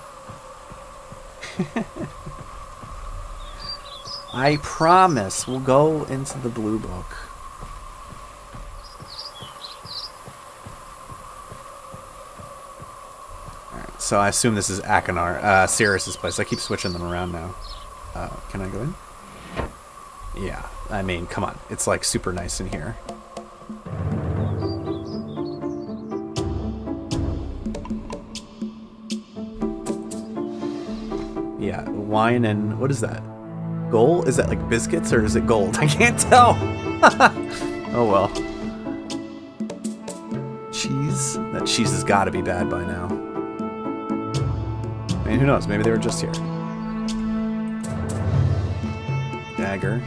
I promise we'll go into the blue book. Alright, so I assume this is Akinar, Cirrus's place. I keep switching them around now. Can I go in? Yeah, I mean, come on. It's like super nice in here. Yeah, wine and... what is that? Gold? Is that like biscuits or is it gold? I can't tell! Oh well. Cheese? That cheese has got to be bad by now. I mean, who knows? Maybe they were just here. Dagger.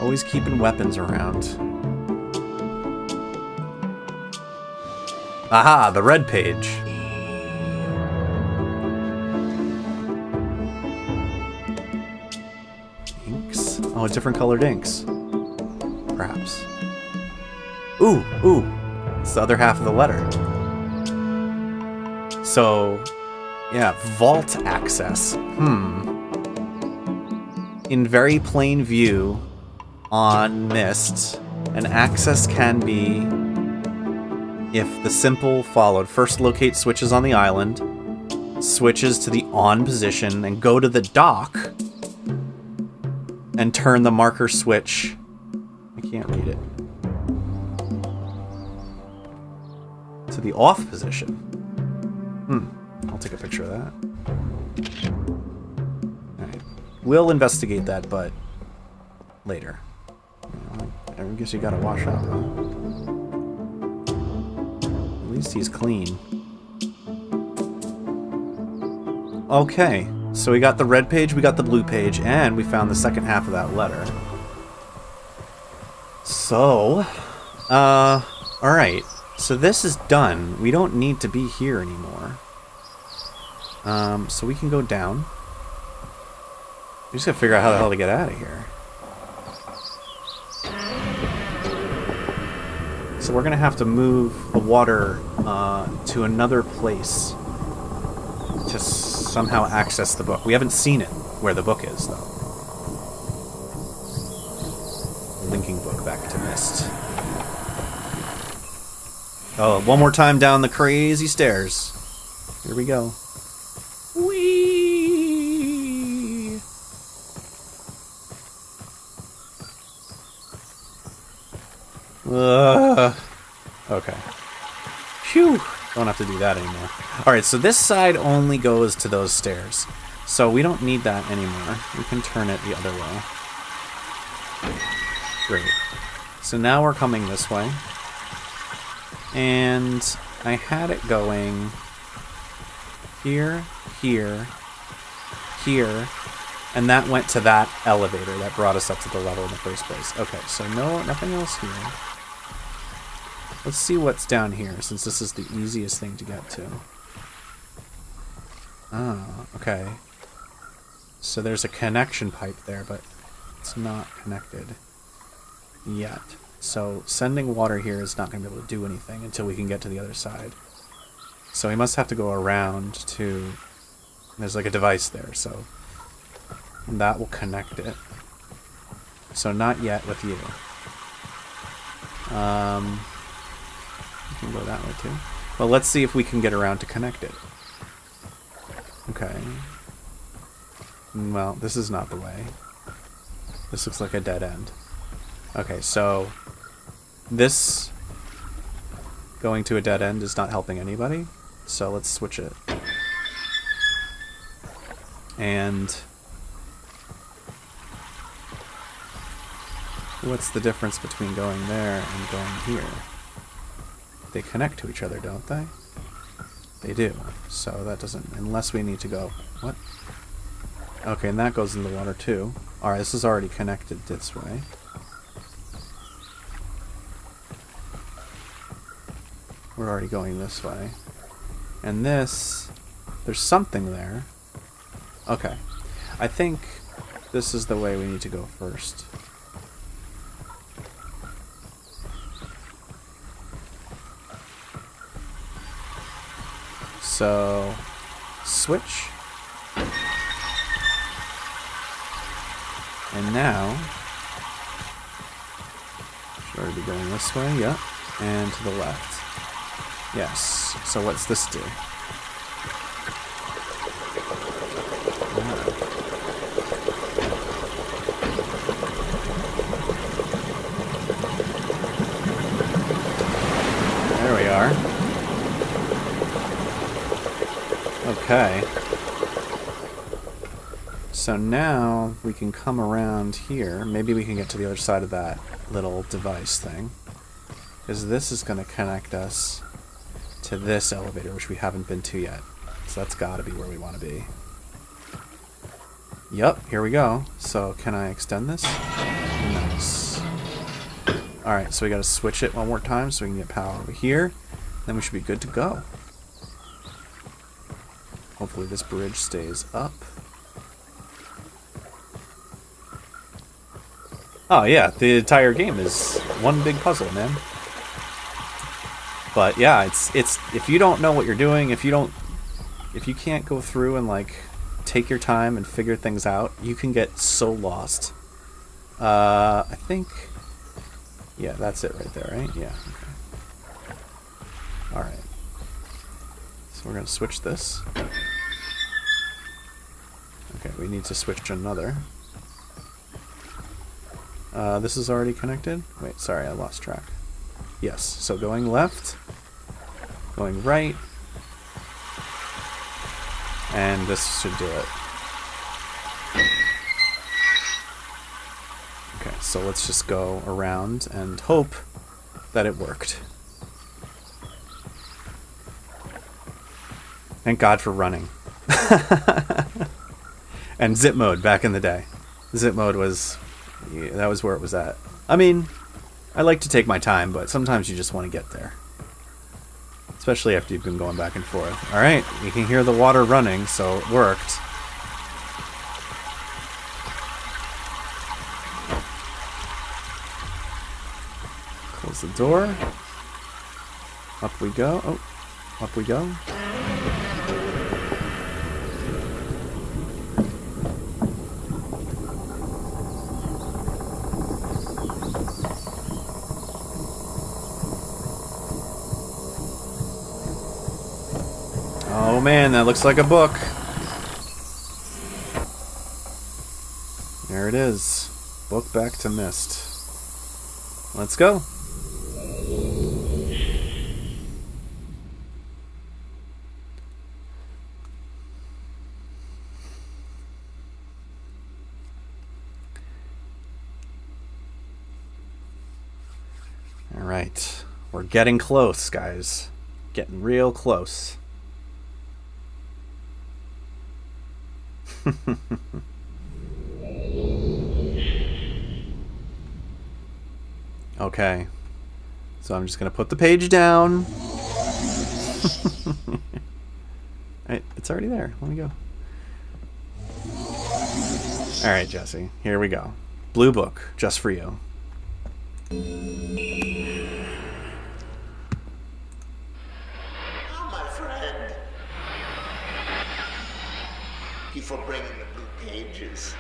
Always keeping weapons around. Aha! The red page. Oh, different colored inks. Perhaps. Ooh, ooh. It's the other half of the letter. So, yeah, vault access. In very plain view on Myst, an access can be if the simple followed. First locate switches on the island, switches to the on position, and go to the dock and turn the marker switch. I can't read it. To the off position. I'll take a picture of that. Alright. We'll investigate that, but later. I guess you gotta wash up, huh? At least he's clean. Okay. So we got the red page, we got the blue page, and we found the second half of that letter. So, alright. So this is done. We don't need to be here anymore. So we can go down. We just gotta figure out how the hell to get out of here. So we're gonna have to move the water to another place to somehow access the book. We haven't seen it where the book is, though. Linking book back to Myst. Oh, one more time down the crazy stairs. Here we go. Whee! Okay. Phew! Don't have to do that anymore. Alright, so this side only goes to those stairs. So we don't need that anymore. We can turn it the other way. Great. So now we're coming this way. And I had it going here, here, here, and that went to that elevator that brought us up to the level in the first place. Okay, so no, nothing else here. Let's see what's down here, since this is the easiest thing to get to. Oh, okay. So there's a connection pipe there, but it's not connected yet. So sending water here is not going to be able to do anything until we can get to the other side. So we must have to go around to... There's like a device there, so that will connect it. So not yet with you. You can go that way too. Well, let's see if we can get around to connect it. Okay. Well, this is not the way. This looks like a dead end. Okay, so this going to a dead end is not helping anybody. So let's switch it. And what's the difference between going there and going here? They connect to each other, don't they? They do. So that doesn't... Unless we need to go... What? Okay, and that goes in the water too. Alright, this is already connected this way. We're already going this way. And this... There's something there. Okay. I think this is the way we need to go first. So, switch. And now, should already be going this way, yep. And to the left. Yes. So what's this do? There we are. Okay. So now we can come around here. Maybe we can get to the other side of that little device thing. Because this is going to connect us to this elevator, which we haven't been to yet. So that's got to be where we want to be. Yep, here we go. So can I extend this? Nice. Alright, so we got to switch it one more time so we can get power over here. Then we should be good to go. Hopefully this bridge stays up. Oh yeah, the entire game is one big puzzle, man. But yeah, it's if you don't know what you're doing, if you can't go through and like take your time and figure things out, you can get so lost. I think, yeah, that's it right there, right? Yeah. Okay. All right. So we're gonna switch this. Okay, we need to switch another. This is already connected? Wait, sorry, I lost track. Yes, so going left, going right, and this should do it. Okay, so let's just go around and hope that it worked. Thank God for running. And zip mode back in the day. Zip mode was... Yeah, that was where it was at. I mean, I like to take my time, but sometimes you just want to get there. Especially after you've been going back and forth. Alright, you can hear the water running, so it worked. Close the door. Up we go. Oh, up we go. Oh man, that looks like a book. There it is. Book back to Myst. Let's go. All right. We're getting close, guys. Getting real close. Okay, so I'm just gonna put the page down. Alright, it's already there. Let me go. Alright, Jesse, here we go. Blue book, just for you. Oh, my friend. Thank you for bringing the blue pages.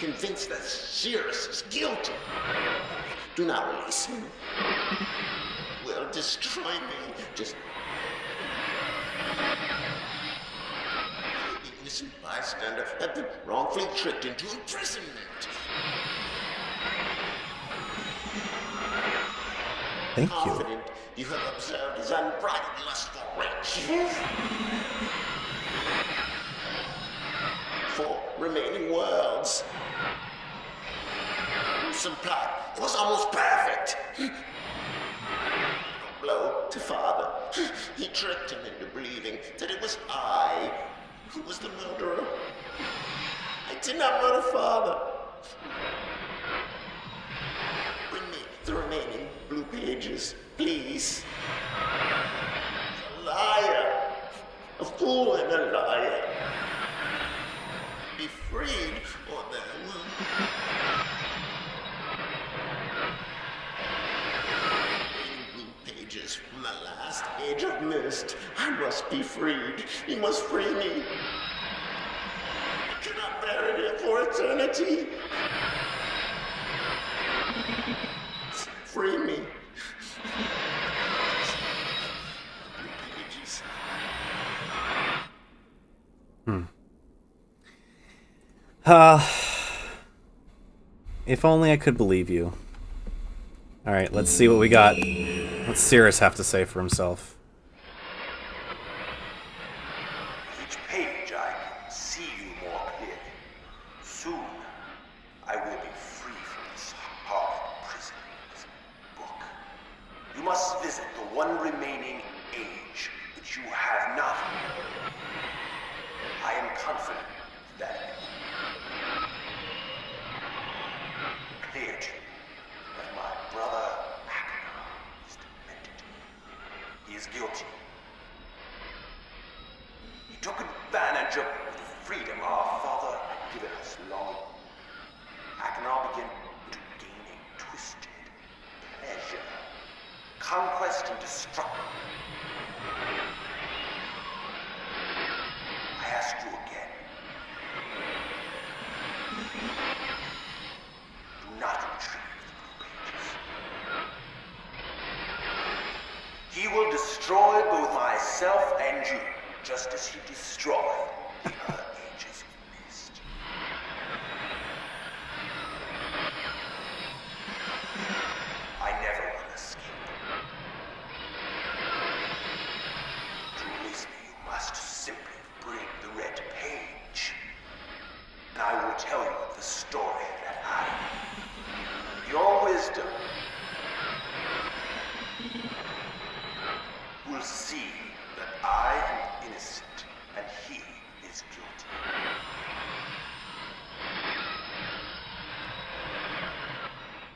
Convinced that Sirius is guilty. Do not release him. Will destroy me. Just the innocent bystander have been wrongfully tricked into imprisonment. Thank you. Confident you have observed his unbridled lust for riches. For remaining worlds. Some plot. It was almost perfect. Blow to father. He tricked him into believing that it was I who was the murderer. I did not murder father. Bring me the remaining blue pages, please. A liar. A fool and a liar. Be freed, or there will... From the last age of MYST, I must be freed. You must free me. I cannot bear it here for eternity. Free me. Pages. If only I could believe you. Alright, let's see what we got. What's Sirius have to say for himself? Each page I can see you more clearly. Soon, I will be free from this hard prison, this book. You must visit the one remaining age which you have not. I am confident that clear to you that my brother is demented. He is guilty. He took advantage of the freedom our father had given us long. Achenar began to gain a twisted pleasure, conquest and destruction. I ask you again. Do not retrieve the blue pages. He will destroy both myself and you, just as he destroyed the other Ages of MYST. I never will escape. To release me, you must simply bring the red page. And I will tell you the story that your wisdom will see that I am innocent and he is guilty.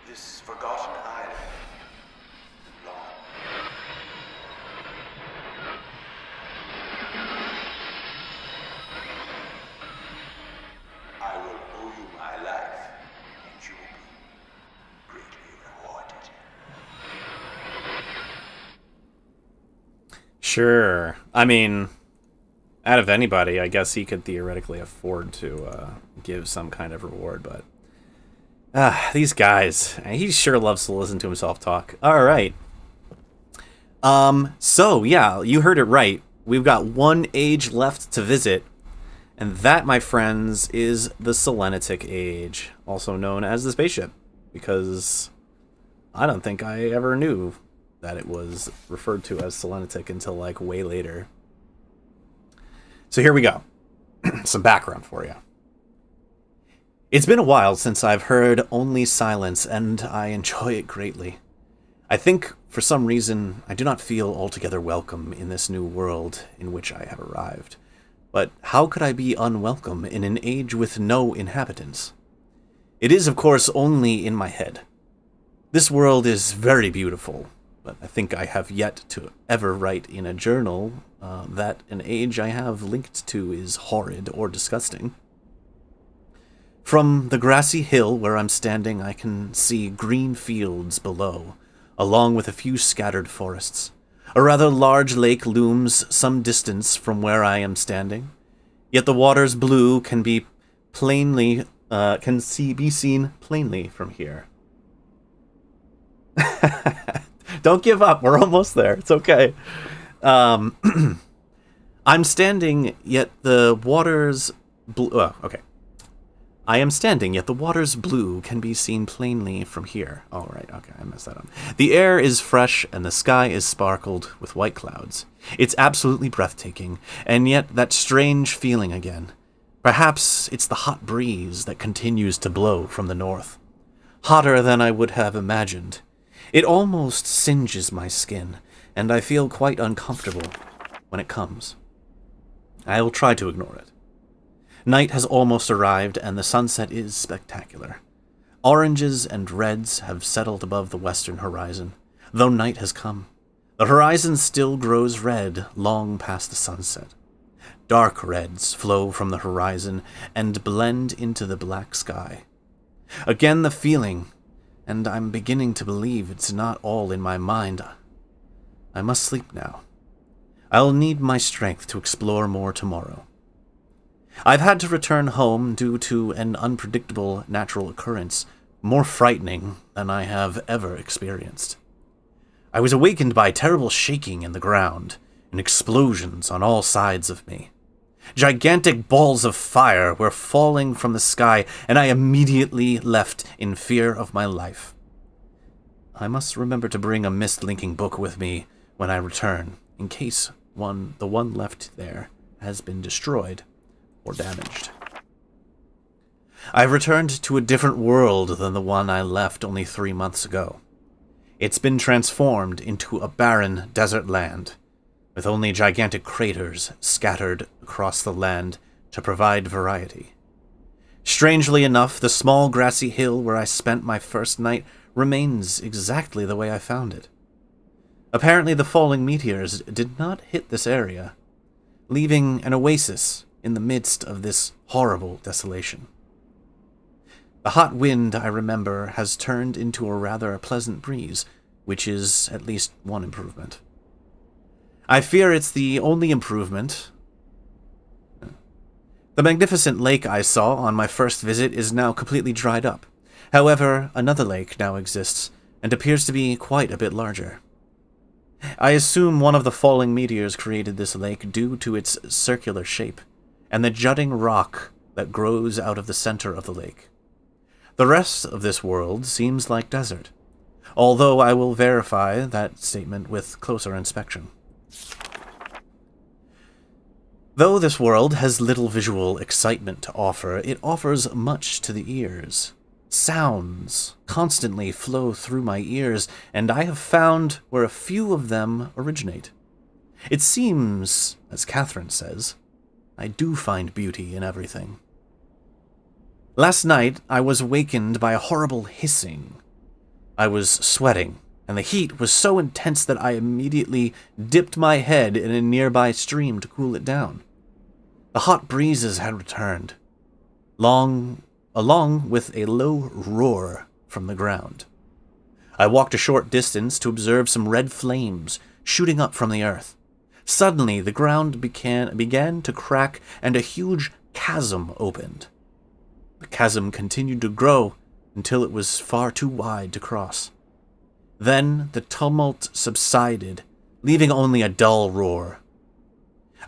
This forgotten island long. I will owe you my life, and you will be greatly rewarded. Sure. I mean, out of anybody, I guess he could theoretically afford to give some kind of reward, but... these guys. He sure loves to listen to himself talk. Alright. So, yeah, you heard it right. We've got one age left to visit, and that, my friends, is the Selenetic Age, also known as the spaceship, because I don't think I ever knew that it was referred to as Selenetic until, like, way later. So here we go. Some background for you. It's been a while since I've heard only silence, and I enjoy it greatly. I think, for some reason, I do not feel altogether welcome in this new world in which I have arrived. But how could I be unwelcome in an age with no inhabitants? It is, of course, only in my head. This world is very beautiful, but I think I have yet to ever write in a journal that an age I have linked to is horrid or disgusting. From the grassy hill where I'm standing, I can see green fields below, along with a few scattered forests. A rather large lake looms some distance from where I am standing, yet the water's blue can be plainly be seen plainly from here. Don't give up. We're almost there. It's okay. I'm standing, yet the water's blue. Oh, okay. I am standing, yet the water's blue can be seen plainly from here. Oh, right. Okay, I messed that up. The air is fresh, and the sky is sparkled with white clouds. It's absolutely breathtaking, and yet that strange feeling again. Perhaps it's the hot breeze that continues to blow from the north. Hotter than I would have imagined. It almost singes my skin, and I feel quite uncomfortable when it comes. I will try to ignore it. Night has almost arrived, and the sunset is spectacular. Oranges and reds have settled above the western horizon, though night has come. The horizon still grows red long past the sunset. Dark reds flow from the horizon and blend into the black sky. Again the feeling, and I'm beginning to believe it's not all in my mind. I must sleep now. I'll need my strength to explore more tomorrow. I've had to return home due to an unpredictable natural occurrence, more frightening than I have ever experienced. I was awakened by terrible shaking in the ground and explosions on all sides of me. Gigantic balls of fire were falling from the sky, and I immediately left in fear of my life. I must remember to bring a mist-linking book with me when I return, in case the one left there has been destroyed or damaged. I've returned to a different world than the one I left only 3 months ago. It's been transformed into a barren desert land, with only gigantic craters scattered across the land to provide variety. Strangely enough, the small grassy hill where I spent my first night remains exactly the way I found it. Apparently the falling meteors did not hit this area, leaving an oasis in the midst of this horrible desolation. The hot wind, I remember, has turned into a rather pleasant breeze, which is at least one improvement. I fear it's the only improvement. The magnificent lake I saw on my first visit is now completely dried up. However, another lake now exists, and appears to be quite a bit larger. I assume one of the falling meteors created this lake due to its circular shape, and the jutting rock that grows out of the center of the lake. The rest of this world seems like desert, although I will verify that statement with closer inspection. Though this world has little visual excitement to offer, it offers much to the ears. Sounds constantly flow through my ears, and I have found where a few of them originate. It seems, as Catherine says, I do find beauty in everything. Last night, I was awakened by a horrible hissing. I was sweating, and the heat was so intense that I immediately dipped my head in a nearby stream to cool it down. The hot breezes had returned, along with a low roar from the ground. I walked a short distance to observe some red flames shooting up from the earth. Suddenly, the ground began to crack, and a huge chasm opened. The chasm continued to grow until it was far too wide to cross. Then the tumult subsided, leaving only a dull roar.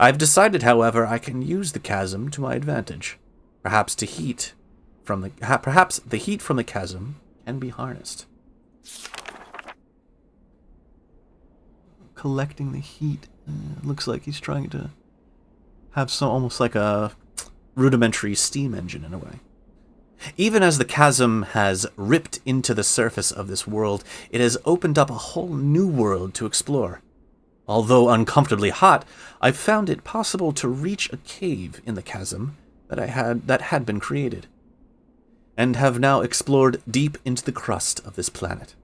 I've decided, however, I can use the chasm to my advantage. Perhaps the heat from the chasm can be harnessed. Collecting the heat. Looks like he's trying to have some almost like a rudimentary steam engine in a way. Even as the chasm has ripped into the surface of this world, it has opened up a whole new world to explore. Although uncomfortably hot, I've found it possible to reach a cave in the chasm that had been created, and have now explored deep into the crust of this planet.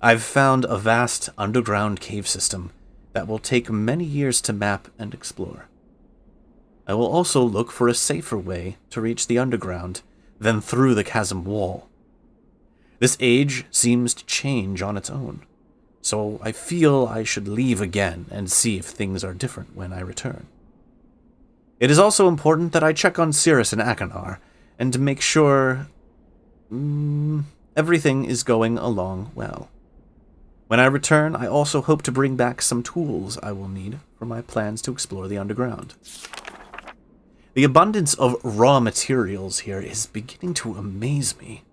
I've found a vast underground cave system that will take many years to map and explore. I will also look for a safer way to reach the underground, then through the chasm wall. This age seems to change on its own, so I feel I should leave again and see if things are different when I return. It is also important that I check on Cirrus and Achenar, and to make sure everything is going along well. When I return, I also hope to bring back some tools I will need for my plans to explore the underground. The abundance of raw materials here is beginning to amaze me.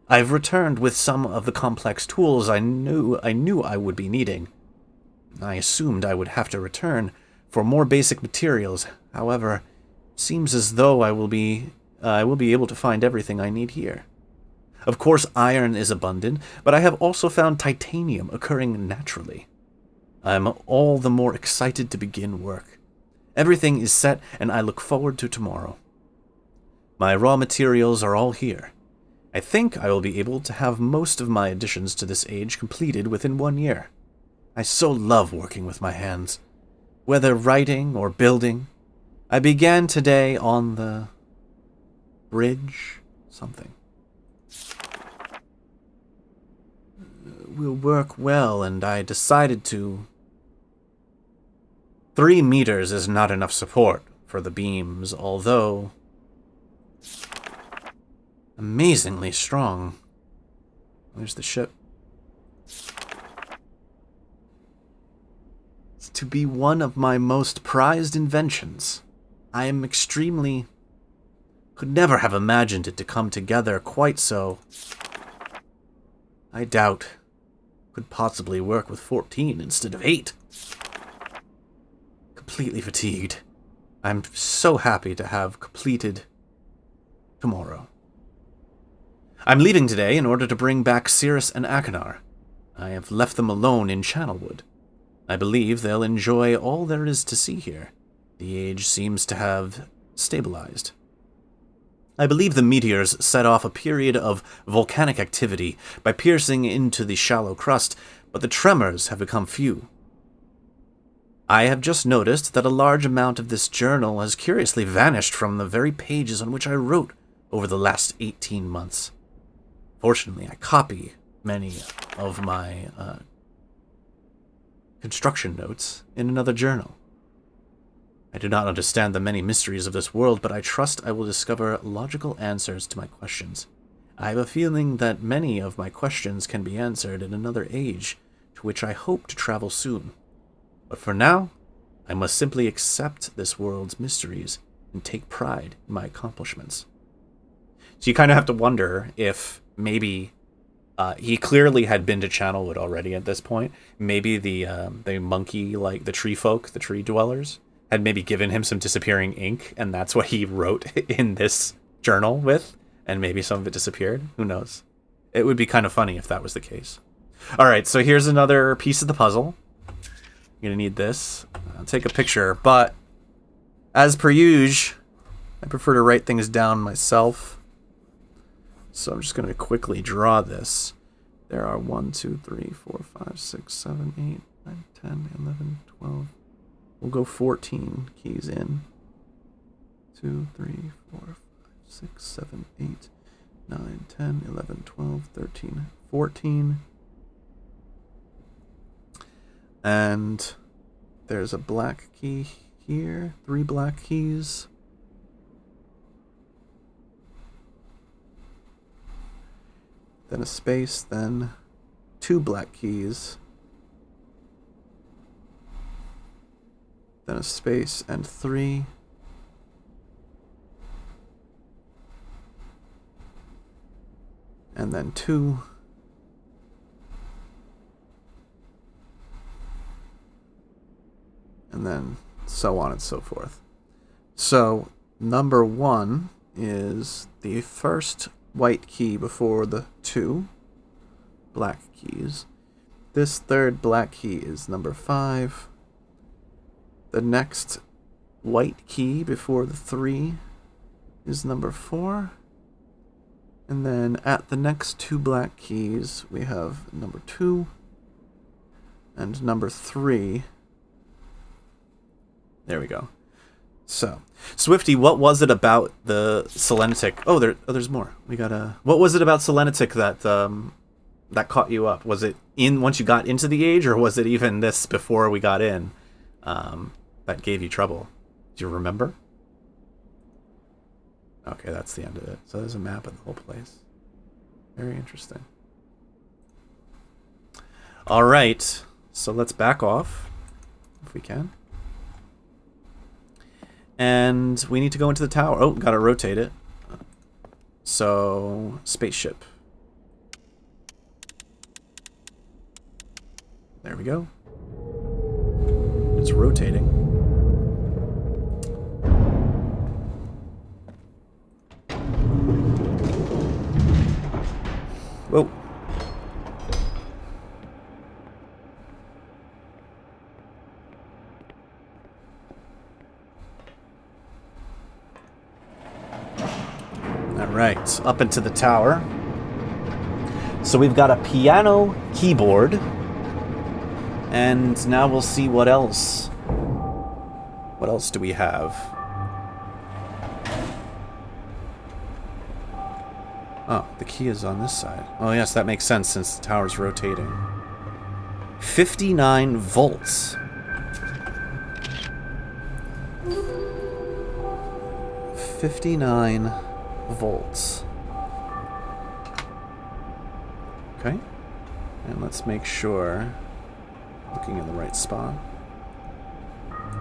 I've returned with some of the complex tools I knew I would be needing. I assumed I would have to return for more basic materials. However, it seems as though I will be able to find everything I need here. Of course, iron is abundant, but I have also found titanium occurring naturally. I am all the more excited to begin work. Everything is set, and I look forward to tomorrow. My raw materials are all here. I think I will be able to have most of my additions to this age completed within 1 year. I so love working with my hands. Whether writing or building, I began today on the bridge something. Will work well, and I decided to. 3 meters is not enough support for the beams, although amazingly strong. Where's the ship? It's to be one of my most prized inventions. I am could never have imagined it to come together quite so. I doubt could possibly work with 14 instead of 8. Completely fatigued. I'm so happy to have completed tomorrow. I'm leaving today in order to bring back Cirrus and Achenar. I have left them alone in Channelwood. I believe they'll enjoy all there is to see here. The age seems to have stabilized. I believe the meteors set off a period of volcanic activity by piercing into the shallow crust, but the tremors have become few. I have just noticed that a large amount of this journal has curiously vanished from the very pages on which I wrote over the last 18 months. Fortunately, I copy many of my construction notes in another journal. I do not understand the many mysteries of this world, but I trust I will discover logical answers to my questions. I have a feeling that many of my questions can be answered in another age, to which I hope to travel soon. But for now, I must simply accept this world's mysteries and take pride in my accomplishments. So you kind of have to wonder if maybe he clearly had been to Channelwood already at this point. Maybe the monkey, like the tree folk, the tree dwellers, had maybe given him some disappearing ink, and that's what he wrote in this journal with, and maybe some of it disappeared. Who knows? It would be kind of funny if that was the case. All right, so here's another piece of the puzzle. You're gonna need this. I'll take a picture, but as per usual, I prefer to write things down myself. So I'm just gonna quickly draw this. There are 1, 2, 3, 4, 5, 6, 7, 8, 9, 10, 11, 12. We'll go 14 keys in. 2, 3, 4, 5, 6, 7, 8, 9, 10, 11, 12, 13, 14. And there's a black key here. 3 black keys. Then a space, then 2 black keys. Then a space and 3. And then 2. And then so on and so forth. So number 1 is the first white key before the 2 black keys. This third black key is number 5. The next white key before the 3 is number 4. And then at the next 2 black keys, we have number 2 and number 3. There we go. So, Swifty, what was it about the Selenetic? Oh, there's more. We got a. What was it about Selenetic that that caught you up? Was it in once you got into the age, or was it even this before we got in that gave you trouble? Do you remember? Okay, that's the end of it. So there's a map of the whole place. Very interesting. All right, so let's back off if we can. And we need to go into the tower. Oh, gotta rotate it. So, spaceship. There we go. It's rotating. Whoa. Alright, up into the tower. So we've got a piano keyboard. And now we'll see what else. What else do we have? Oh, the key is on this side. Oh yes, that makes sense since the tower's rotating. 59 volts. 59 volts. Okay. And let's make sure looking in the right spot.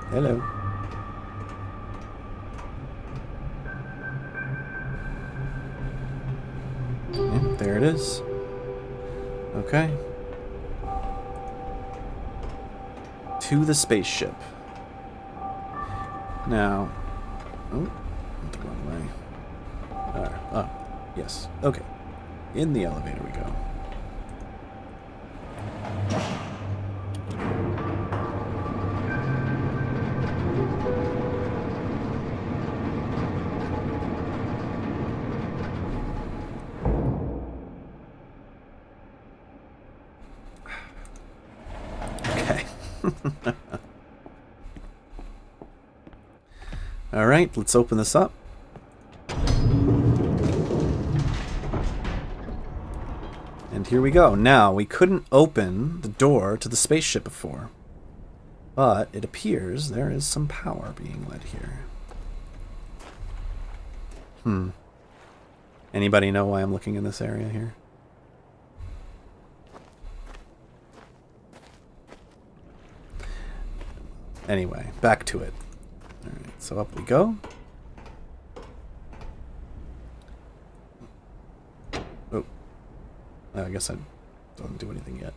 Hello. Yeah, there it is. Okay. To the spaceship. Now, oh, went the wrong way. Oh, yes. Okay. In the elevator we go. Alright, let's open this up. And here we go. Now, we couldn't open the door to the spaceship before. But it appears there is some power being led here. Anybody know why I'm looking in this area here? Anyway, back to it. Alright, so up we go. Oh. I guess I don't do anything yet.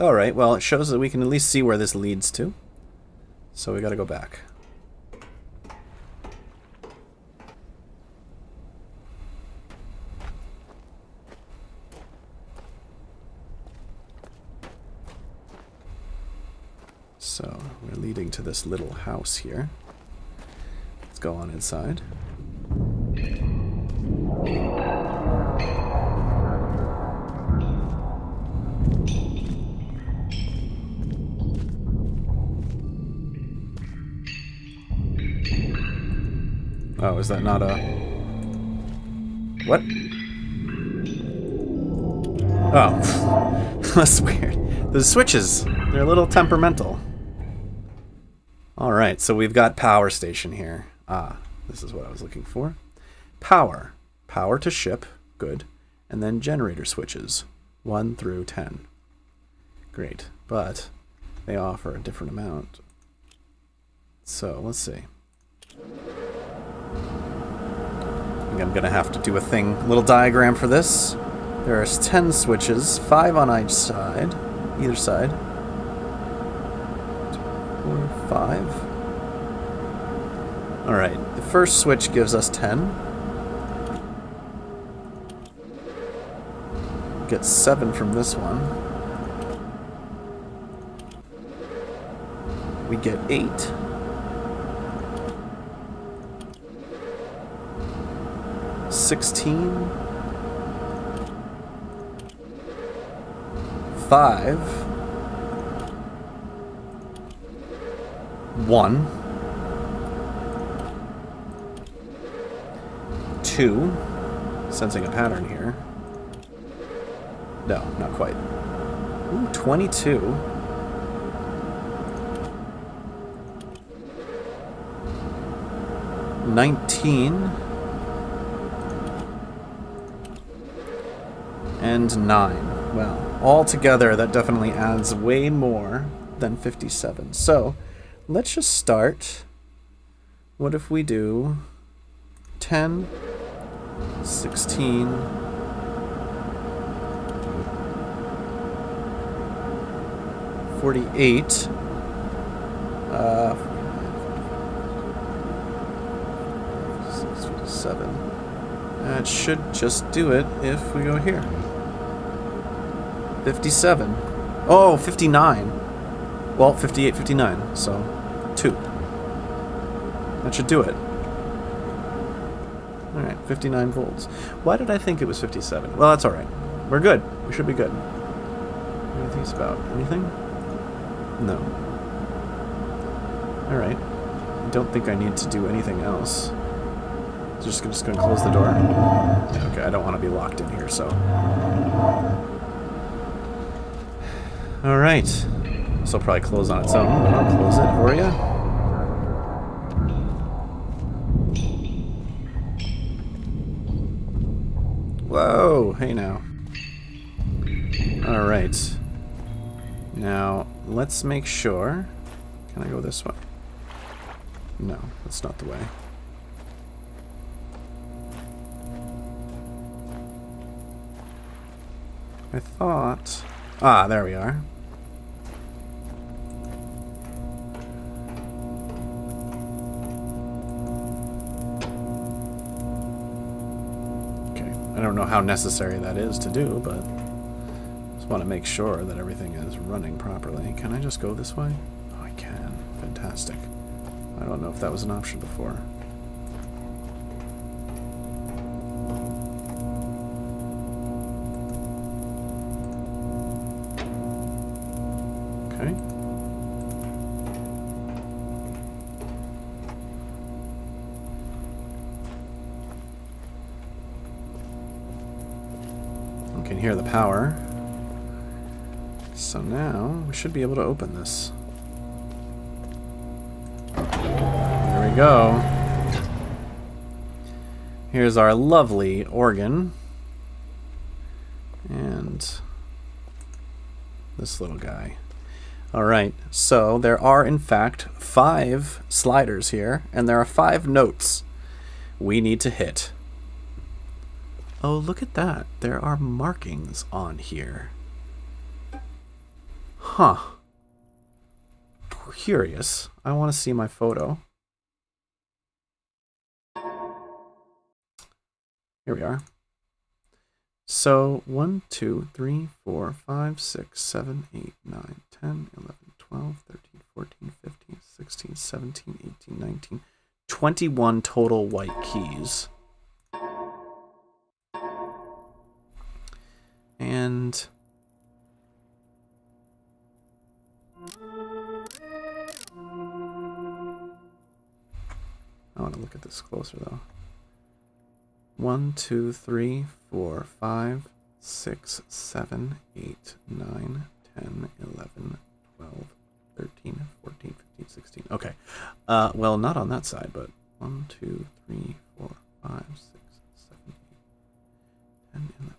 Alright, well, it shows that we can at least see where this leads to. So we gotta go back. So, we're leading to this little house here. Let's go on inside. Oh, is that not a... What? Oh. That's weird. The switches, they're a little temperamental. Alright, so we've got power station here. Ah, this is what I was looking for. Power. Power to ship. Good. And then generator switches. 1 through 10. Great. But they offer a different amount. So, let's see. I think I'm going to have to do a little diagram for this. There are 10 switches, 5 on each side. Either side. 4, 5. Alright, the first switch gives us 10. Get 7 from this one. We get 8. $16. 5. 1. 22. Sensing a pattern here. No, not quite. Ooh, 22. $19 and $9. Well, altogether that definitely adds way more than 57. So let's just start. What if we do 10, 16, 48, 7. That should just do it if we go here. 57. Oh, 59. Well, 58, 59. So, 2. That should do it. Alright, 59 volts. Why did I think it was 57? Well, that's alright. We're good. We should be good. What do you think it's about? Anything? No. Alright. I don't think I need to do anything else. Just gonna close the door. Okay, I don't want to be locked in here, so. Alright. This will probably close on its own, but I'll close it for you. Whoa, hey now. Alright. Now, let's make sure. Can I go this way? No, that's not the way. I thought... Ah, there we are. Okay, I don't know how necessary that is to do, but just want to make sure that everything is running properly. Can I just go this way? Oh, I can. Fantastic. I don't know if that was an option before. Okay. You can hear the power. So now we should be able to open this. There we go. Here's our lovely organ. And this little guy. Alright, so there are in fact 5 sliders here, and there are 5 notes we need to hit. Oh, look at that. There are markings on here. Huh. Curious. I want to see my photo. Here we are. So 1, 2, 3, 4, 5, 6, 7, 8, 9, 10, 11, 12, 13, 14, 15, 16, 17, 18, 19, 21 total white keys. And I want to look at this closer though. 1, 2, 3, 4, 5, 6, 7, 8, 9, 10, 11, 12, 13, 14, 15, 16. Okay. Well, not on that side, but 1, 2, 3, 4, 5, 6, 7, 8, 10, 11,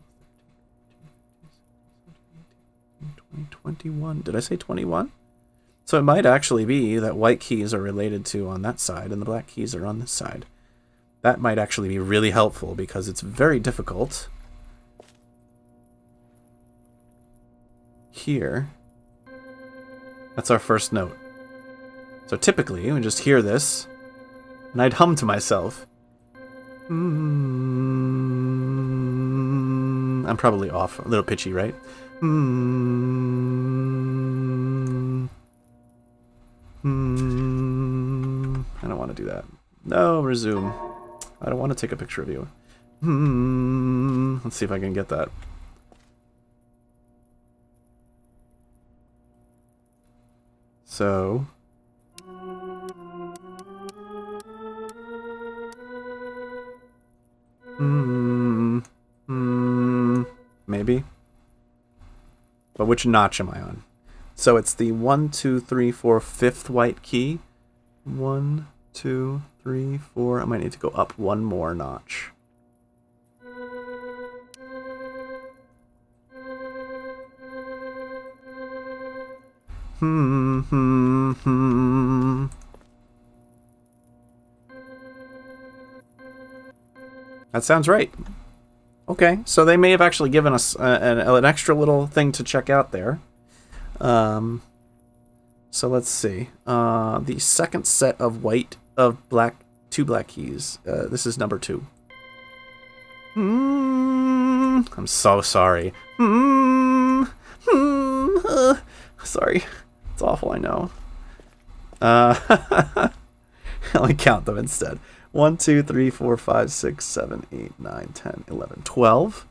12, 13, 14, 15, 16, 17, 18, 20, 21. Did I say 21? So it might actually be that white keys are related to on that side and the black keys are on this side. That might actually be really helpful because it's very difficult here. That's our first note. So typically, we just hear this, and I'd hum to myself. I'm probably off, a little pitchy, right? I don't want to do that. No, resume. I don't want to take a picture of you. Let's see if I can get that. So Maybe. But which notch am I on? So it's the 1, 2, 3, 4, 5th white key. 1, 2, 3, 4. I might need to go up one more notch. That sounds right. Okay, so they may have actually given us an extra little thing to check out there. So let's see. The second set of two black keys. This is number 2. I'm so sorry. Sorry. It's awful, I know. Let me count them instead. 1, 2, 3, 4, 5, 6, 7, 8, 9, 10, 11, 12.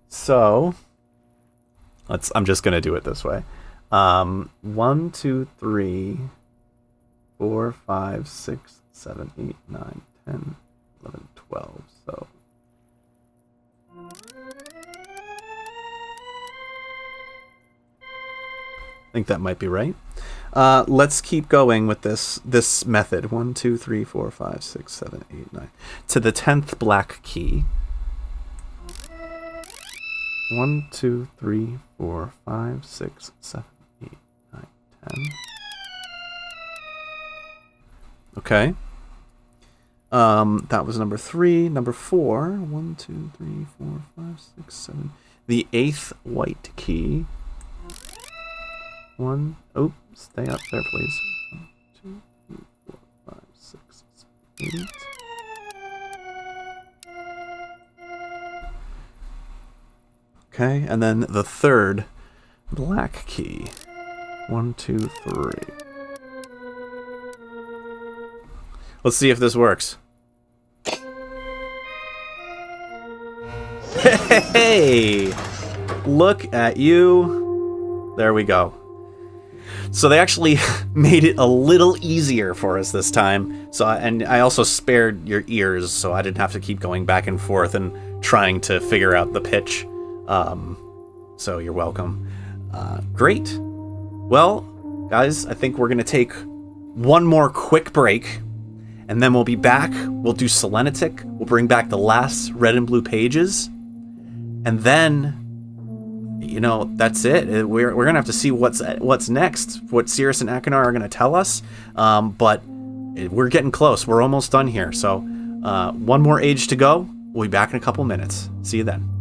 So, I'm just going to do it this way. 1, 2, 3, 4, 5, 6, 7, 8, 9, 10, 11, 12. So, I think that might be right. Let's keep going with this method. 1, 2, 3, 4, 5, 6, 7, 8, 9. To the 10th black key. 1, 2, 3, 4, 5, 6, 7, 8, 9, 10. Okay. That was number 3. Number 4. 1, 2, 3, 4, 5, 6, 7. The 8th white key. 1. Oh, stay up there, please. 1, 2, 3, 4, 5, 6, 7, 8. Okay, and then the 3rd black key. 1, 2, 3. Let's see if this works. Hey! Look at you. There we go. So they actually made it a little easier for us this time. And I also spared your ears, so I didn't have to keep going back and forth and trying to figure out the pitch. So you're welcome. Great. Well, guys, I think we're going to take one more quick break, and then we'll be back. We'll do Selenetic. We'll bring back the last red and blue pages. And then, you know, that's it. We're going to have to see what's next, what Cirrus and Akinar are going to tell us. But we're getting close. We're almost done here. So one more age to go. We'll be back in a couple minutes. See you then.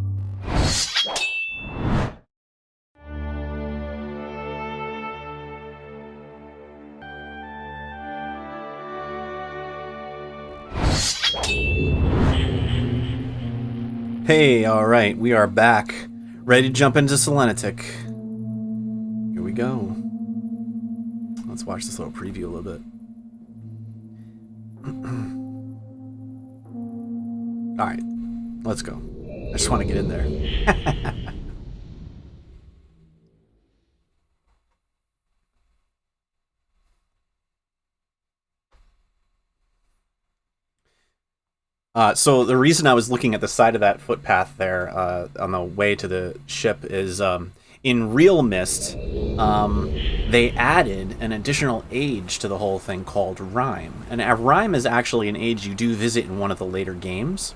Hey, alright, we are back. Ready to jump into Selenetic. Here we go. Let's watch this little preview a little bit. Alright, let's go. I just want to get in there. So the reason I was looking at the side of that footpath there on the way to the ship is in Real Myst, they added an additional age to the whole thing called Rime. And Rime is actually an age you do visit in one of the later games.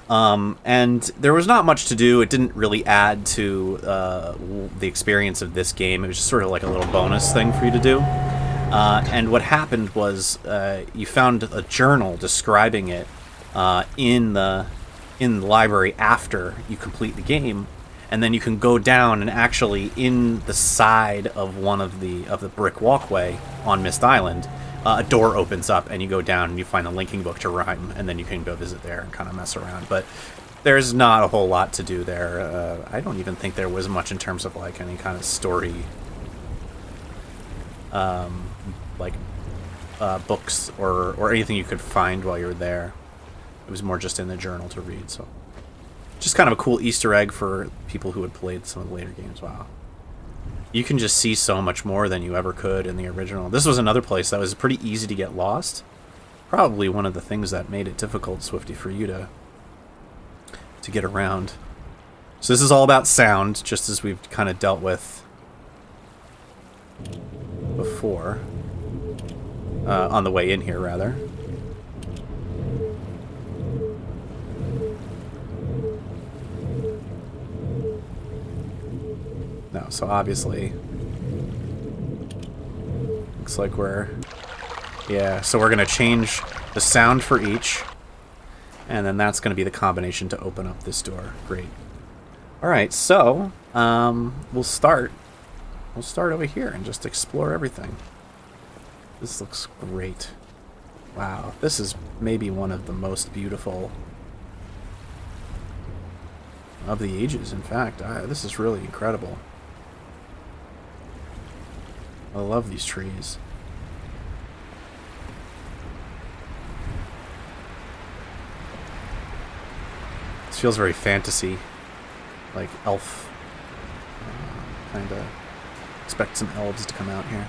And there was not much to do. It didn't really add to the experience of this game. It was just sort of like a little bonus thing for you to do. And what happened was you found a journal describing it in the library after you complete the game, and then you can go down and actually in the side of one of the brick walkway on Myst Island, a door opens up and you go down and you find a linking book to Rime, and then you can go visit there and kind of mess around. But there's not a whole lot to do there. I don't even think there was much in terms of like any kind of story. Books or anything you could find while you were there. It was more just in the journal to read, so just kind of a cool Easter egg for people who had played some of the later games. Wow. You can just see so much more than you ever could in the original. This was another place that was pretty easy to get lost. probably one of the things that made it difficult, Swifty, for you to get around. So this is all about sound, just as we've kind of dealt with before. On the way in here, rather. No, so obviously... looks like we're... yeah, so we're going to change the sound for each. And then that's going to be the combination to open up this door. Great. Alright, so... we'll start over here and just explore everything. This looks great. Wow, this is maybe one of the most beautiful of the ages, in fact. This is really incredible. I love these trees. This feels very fantasy, like elf. Kind of expect some elves to come out here.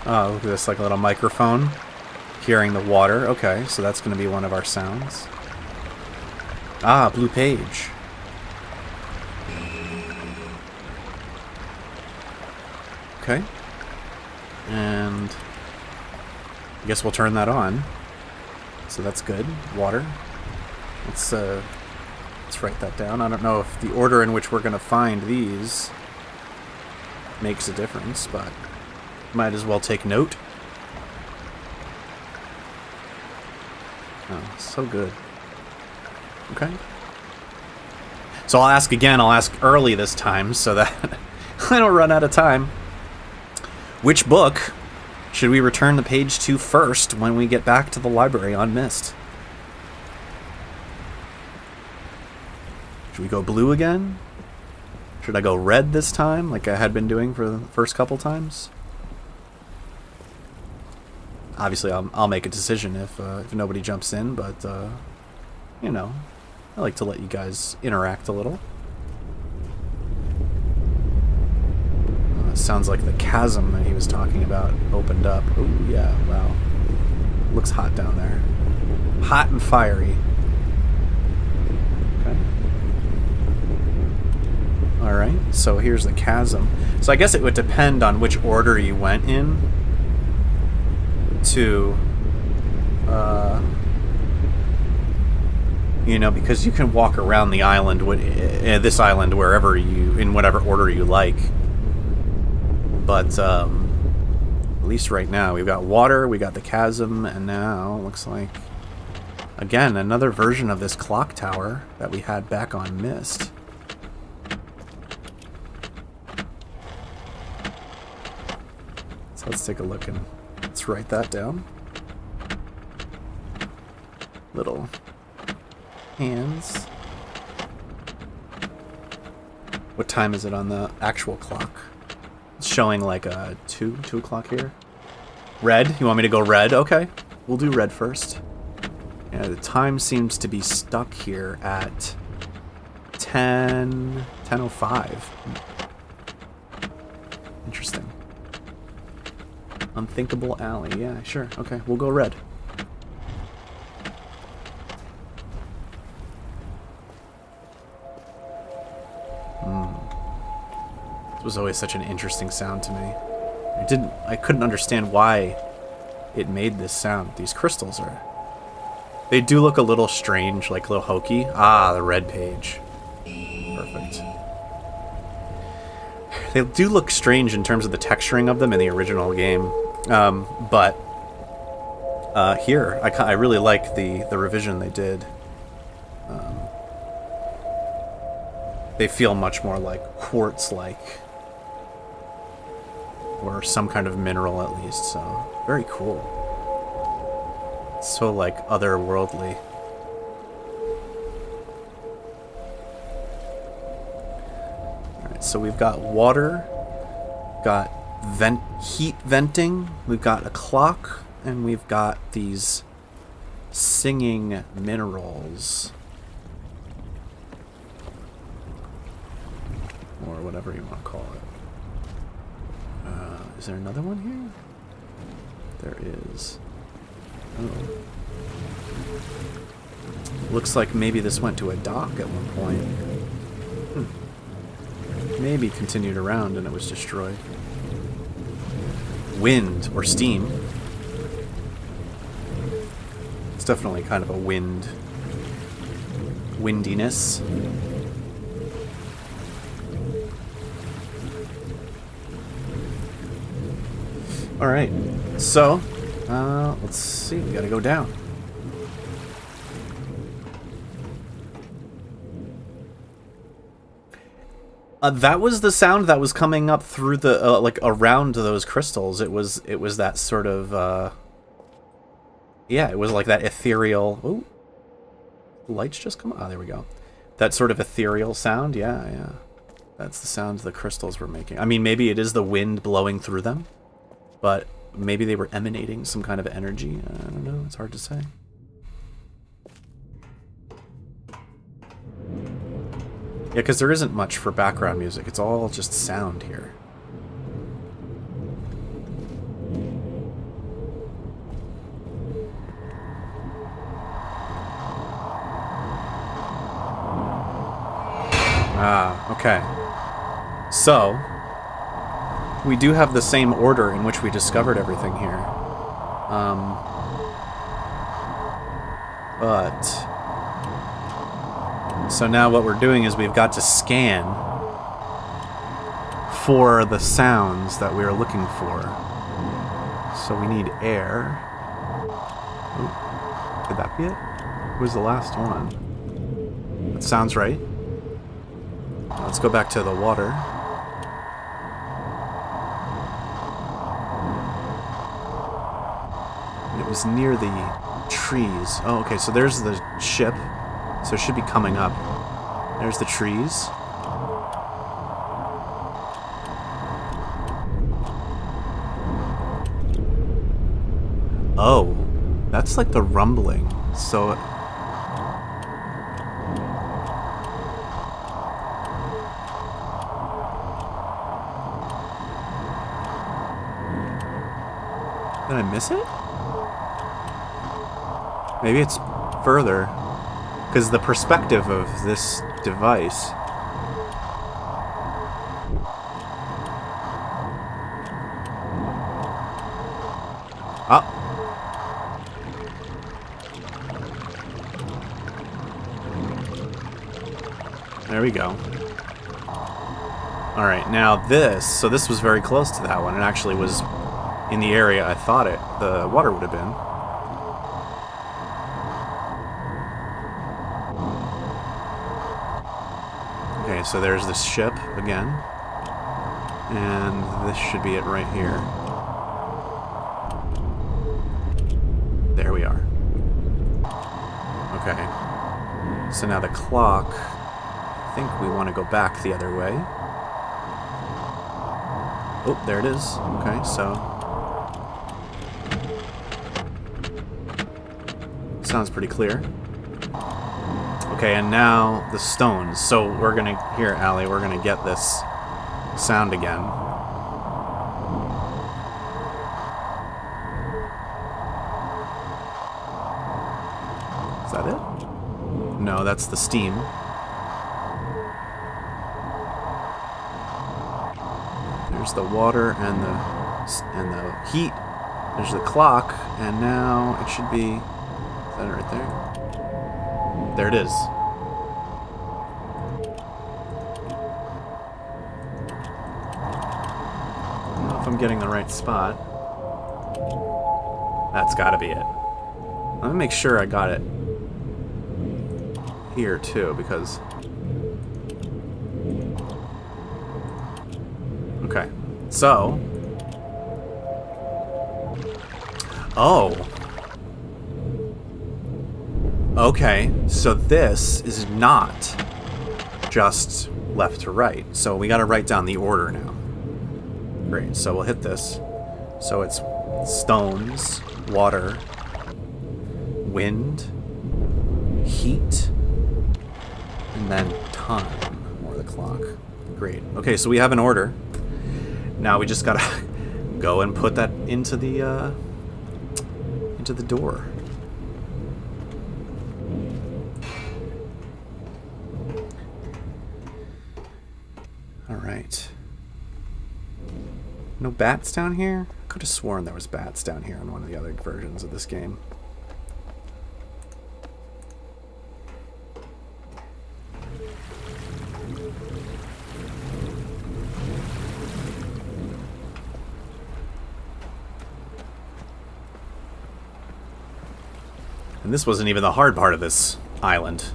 Oh, look at this, like a little microphone. Hearing the water. Okay, so that's going to be one of our sounds. Ah, blue page. Okay. And I guess we'll turn that on. So that's good. Water. Let's write that down. I don't know if the order in which we're going to find these makes a difference, but might as well take note. Oh, so good. Okay. So I'll ask again. I'll ask early this time so that I don't run out of time. Which book should we return the page to first when we get back to the library on Myst? Should we go blue again? Should I go red this time, like I had been doing for the first couple times? Obviously, I'll make a decision if nobody jumps in, but, you know, I like to let you guys interact a little. Sounds like the chasm that he was talking about opened up. Oh, yeah, wow. Looks hot down there. Hot and fiery. Okay. Alright, so here's the chasm. So I guess it would depend on which order you went in to, you know, because you can walk around the island, this island, wherever you, in whatever order you like. But, at least right now, we've got water, we got the chasm, and now, looks like, again, another version of this clock tower that we had back on Myst. So let's take a look and let's write that down. Little hands. What time is it on the actual clock? It's showing like a 2 o'clock here. Red? You want me to go red? Okay. We'll do red first. Yeah, the time seems to be stuck here at 10:05. Interesting. Unthinkable alley. Yeah, sure. Okay, we'll go red. This was always such an interesting sound to me. I couldn't understand why it made this sound. These crystals they do look a little strange, like a little hokey. Ah, the red page. Perfect. They do look strange in terms of the texturing of them in the original game. But here, I really like the revision they did. They feel much more like quartz-like. Or some kind of mineral, at least, so very cool. It's so, like, otherworldly. Alright, so we've got water, got heat venting, we've got a clock, and we've got these singing minerals. Or whatever you want to call it. Is there another one here? There is. Oh. Looks like maybe this went to a dock at one point. Maybe continued around and it was destroyed. Wind or steam. It's definitely kind of a windiness. All right, so let's see. We gotta go down. That was the sound that was coming up through the like around those crystals. It was that sort of yeah, it was like that ethereal. Ooh, lights just come. Oh, there we go. That sort of ethereal sound. Yeah, yeah. That's the sounds the crystals were making. I mean, maybe it is the wind blowing through them, but maybe they were emanating some kind of energy. I don't know. It's hard to say. Yeah, because there isn't much for background music. It's all just sound here. Ah, okay. So, we do have the same order in which we discovered everything here. But... So now what we're doing is we've got to scan for the sounds that we're looking for. So we need air. Oh, could that be it? What was the last one? That sounds right. Let's go back to the water. It was near the trees. Oh, okay, so there's the ship. So it should be coming up. There's the trees. Oh, that's like the rumbling. So... Did I miss it? Maybe it's further. Because the perspective of this device... Ah! There we go. Alright, now this... So this was very close to that one. It actually was in the area I thought the water would have been. Okay, so there's this ship again. And this should be it right here. There we are. Okay. So now the clock, I think we want to go back the other way. Oh, there it is. Okay, so... Sounds pretty clear. Okay, and now the stones. So we're gonna... Here, Allie, we're gonna get this sound again. Is that it? No, that's the steam. There's the water and the heat. There's the clock, and now it should be... Is that it right there? There it is. I don't know if I'm getting the right spot. That's gotta be it. Let me make sure I got it here too, because... Okay, so... Oh! Okay, so this is not just left to right. So we gotta write down the order now. Great, so we'll hit this. So it's stones, water, wind, heat, and then time, or the clock. Great. Okay, so we have an order. Now we just gotta go and put that into the into the door. Alright. No bats down here? I could have sworn there was bats down here in one of the other versions of this game. And this wasn't even the hard part of this island.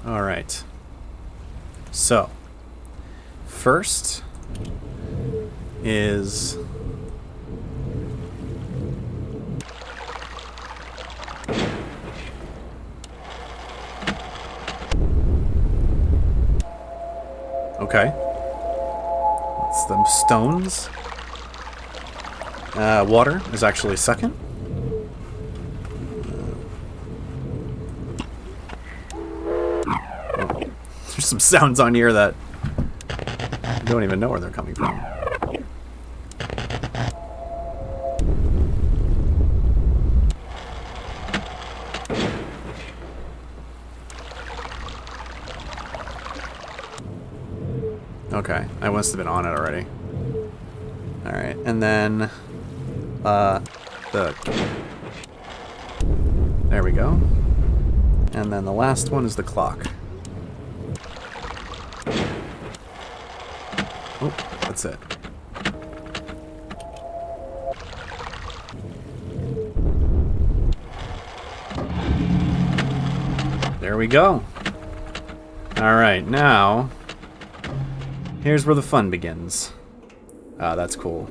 Alright. So, first is... Okay. That's them stones. Water is actually second. There's some sounds on here that I don't even know where they're coming from. Okay, I must have been on it already. Alright, and then there we go. And then the last one is the clock. Oh, that's it. There we go. Alright, now here's where the fun begins. Ah, that's cool.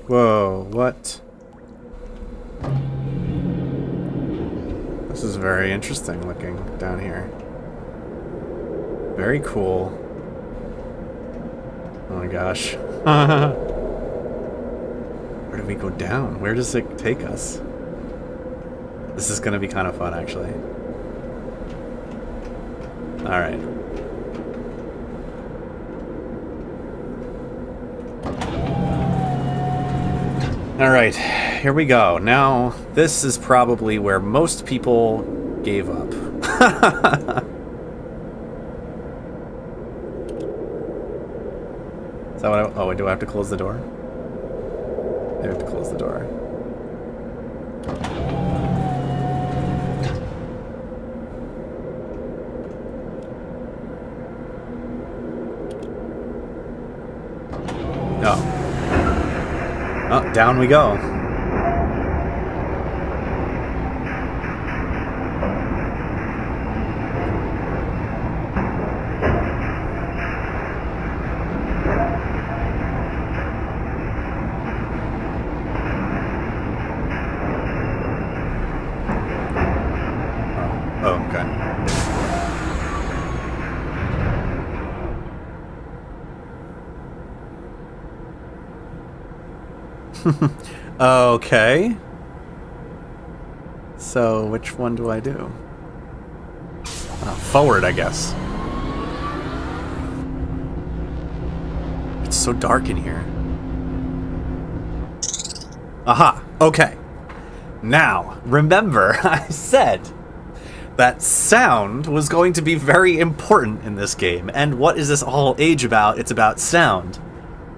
Whoa, what? This is very interesting looking down here. Very cool. Oh my gosh. Where do we go down? Where does it take us? This is gonna be kind of fun, actually. Alright. Alright, here we go. Now, this is probably where most people gave up. Is that what oh, do I have to close the door? I have to close the door. Oh. Oh, down we go. Oh, okay. Okay. So, which one do I do? Forward, I guess. It's so dark in here. Aha! Okay. Now, remember, I said that sound was going to be very important in this game. And what is this whole age about? It's about sound.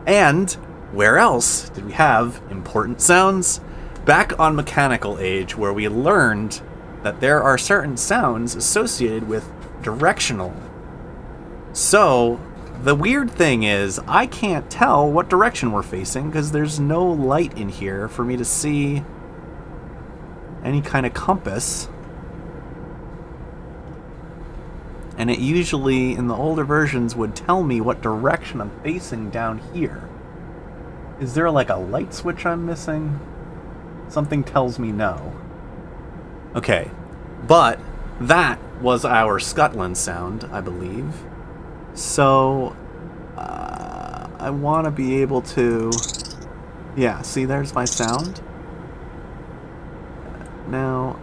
And where else did we have important sounds? Back on Mechanical Age, where we learned that there are certain sounds associated with directional. So, the weird thing is, I can't tell what direction we're facing because there's no light in here for me to see any kind of compass. And it usually, in the older versions, would tell me what direction I'm facing down here. Is there like a light switch I'm missing? Something tells me no. Okay, But that was our Scotland sound, I believe. So I want to be able to... Yeah, see, there's my sound. Now...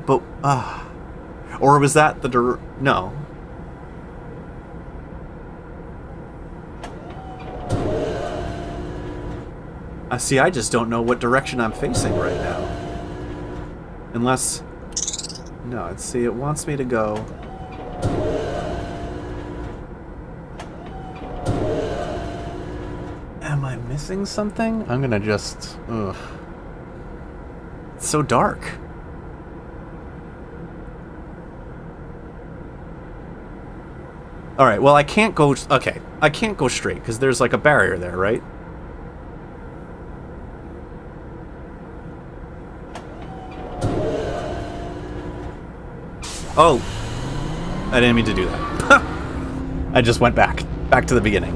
But, or was that the... No. See, I just don't know what direction I'm facing right now. Unless... No, see, it wants me to go... Am I missing something? I'm gonna just... Ugh. It's so dark. Alright, well, I can't go... Okay, I can't go straight, because there's like a barrier there, right? Oh, I didn't mean to do that. I just went back to the beginning.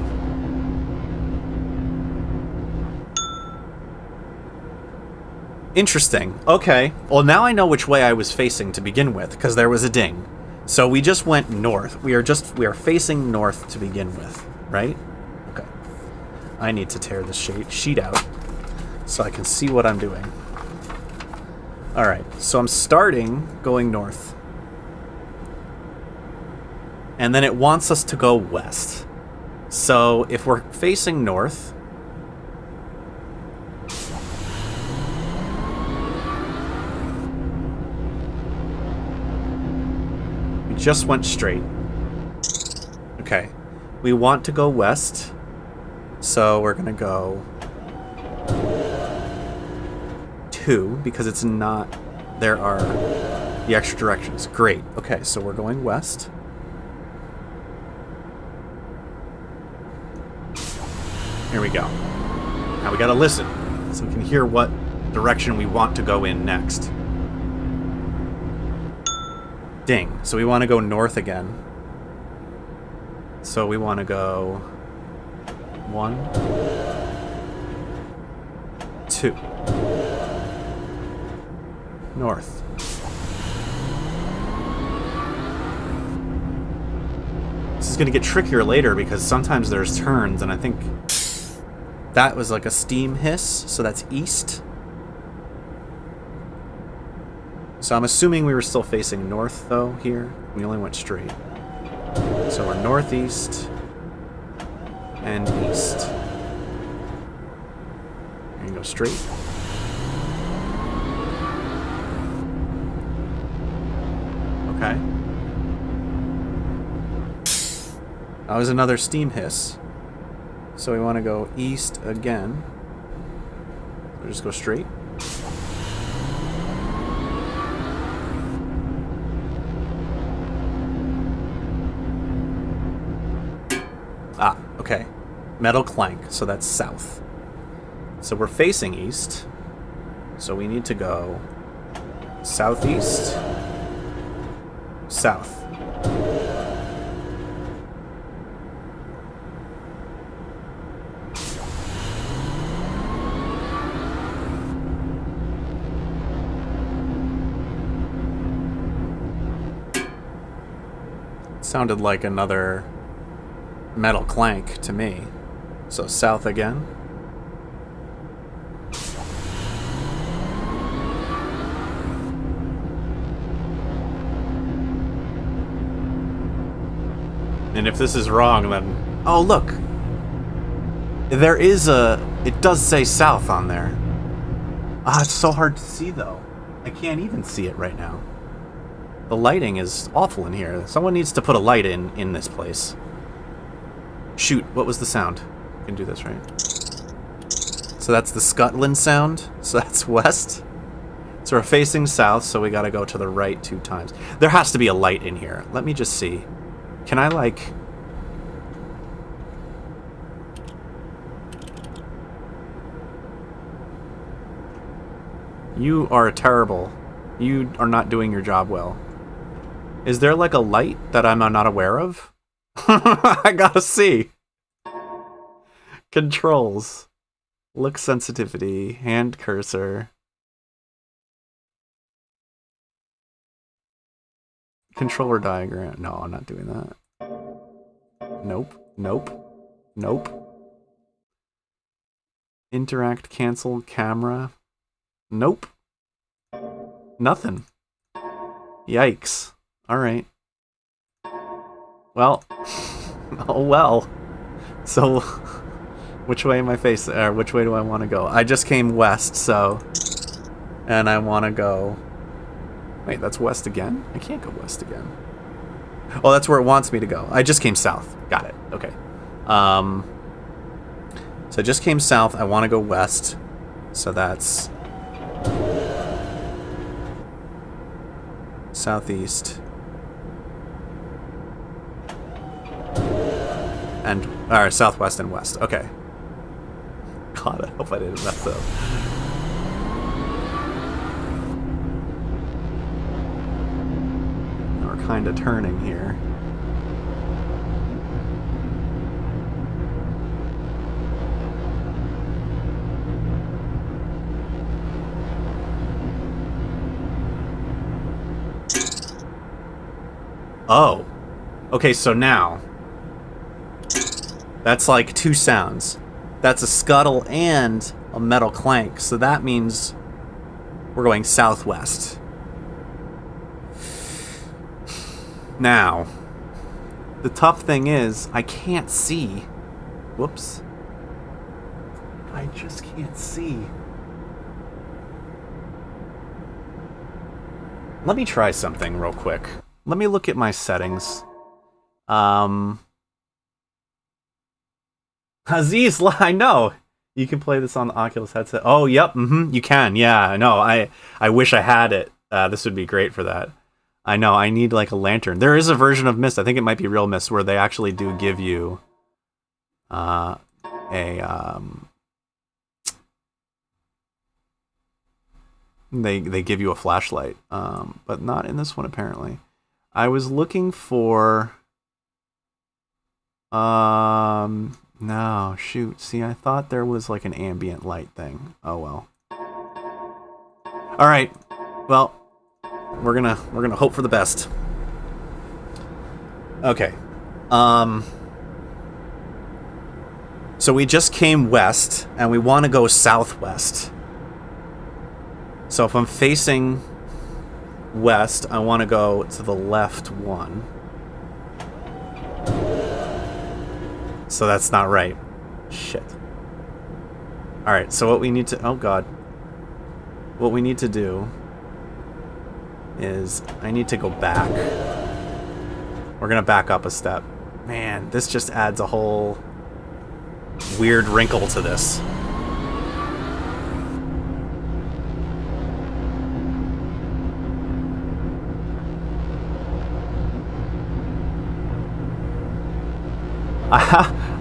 Interesting. Okay. Well, now I know which way I was facing to begin with, because there was a ding. So we just went north. We are facing north to begin with, right? Okay. I need to tear this sheet out so I can see what I'm doing. All right. So I'm starting going north. And then it wants us to go west. So if we're facing north... We just went straight. Okay. We want to go west. So we're going to go... 2, because it's not... There are the extra directions. Great. Okay, so we're going west. Here we go. Now we gotta listen, so we can hear what direction we want to go in next. Ding. So we want to go north again. So we want to go... 1, 2. North. This is gonna get trickier later because sometimes there's turns, and I think... That was like a steam hiss, so that's east. So I'm assuming we were still facing north, though, here. We only went straight. So we're northeast and east. And go straight. Okay. That was another steam hiss. So we want to go east again. So just go straight. Ah, okay. Metal clank, so that's south. So we're facing east. So we need to go southeast, south. Sounded like another metal clank to me. So south again. And if this is wrong, then... Oh, look! There is a... It does say south on there. Ah, it's so hard to see, though. I can't even see it right now. The lighting is awful in here. Someone needs to put a light in this place. Shoot, what was the sound? I can do this, right? So that's the Scotland sound. So that's west. So we're facing south, so we gotta go to the right 2 times. There has to be a light in here. Let me just see. Can I, like... You are terrible. You are not doing your job well. Is there, like, a light that I'm not aware of? I gotta see. Controls. Look sensitivity. Hand cursor. controller diagram. No, I'm not doing that. Nope. Nope. Nope. Interact, cancel, camera. Nope. Nothing. Yikes. Alright. Well. Oh well. So, which way am I facing? Which way do I want to go? I just came west, so... And I want to go... Wait, that's west again? I can't go west again. Oh, that's where it wants me to go. I just came south. Got it. Okay. So I just came south. I want to go west. So that's... southeast. And... Alright, southwest and west. Okay. God, I hope I didn't mess up. We're kind of turning here. Oh. Okay, so now... That's like two sounds. That's a scuttle and a metal clank, so that means we're going southwest. Now, the tough thing is, I can't see. Whoops. I just can't see. Let me try something real quick. Let me look at my settings. Aziz, I know. You can play this on the Oculus headset. Oh, yep, you can. Yeah, I know. I wish I had it. This would be great for that. I know, I need like a lantern. There is a version of Myst, I think it might be Real Myst, where they actually do give you they give you a flashlight, but not in this one apparently. I was looking for no, shoot. See, I thought there was like an ambient light thing. Oh well. All right. Well, we're gonna hope for the best. Okay. So we just came west and we want to go southwest. So if I'm facing west, I want to go to the left one. So that's not right. Shit. Alright, so what we need to... Oh god. What we need to do is... I need to go back. We're gonna back up a step. Man, this just adds a whole weird wrinkle to this.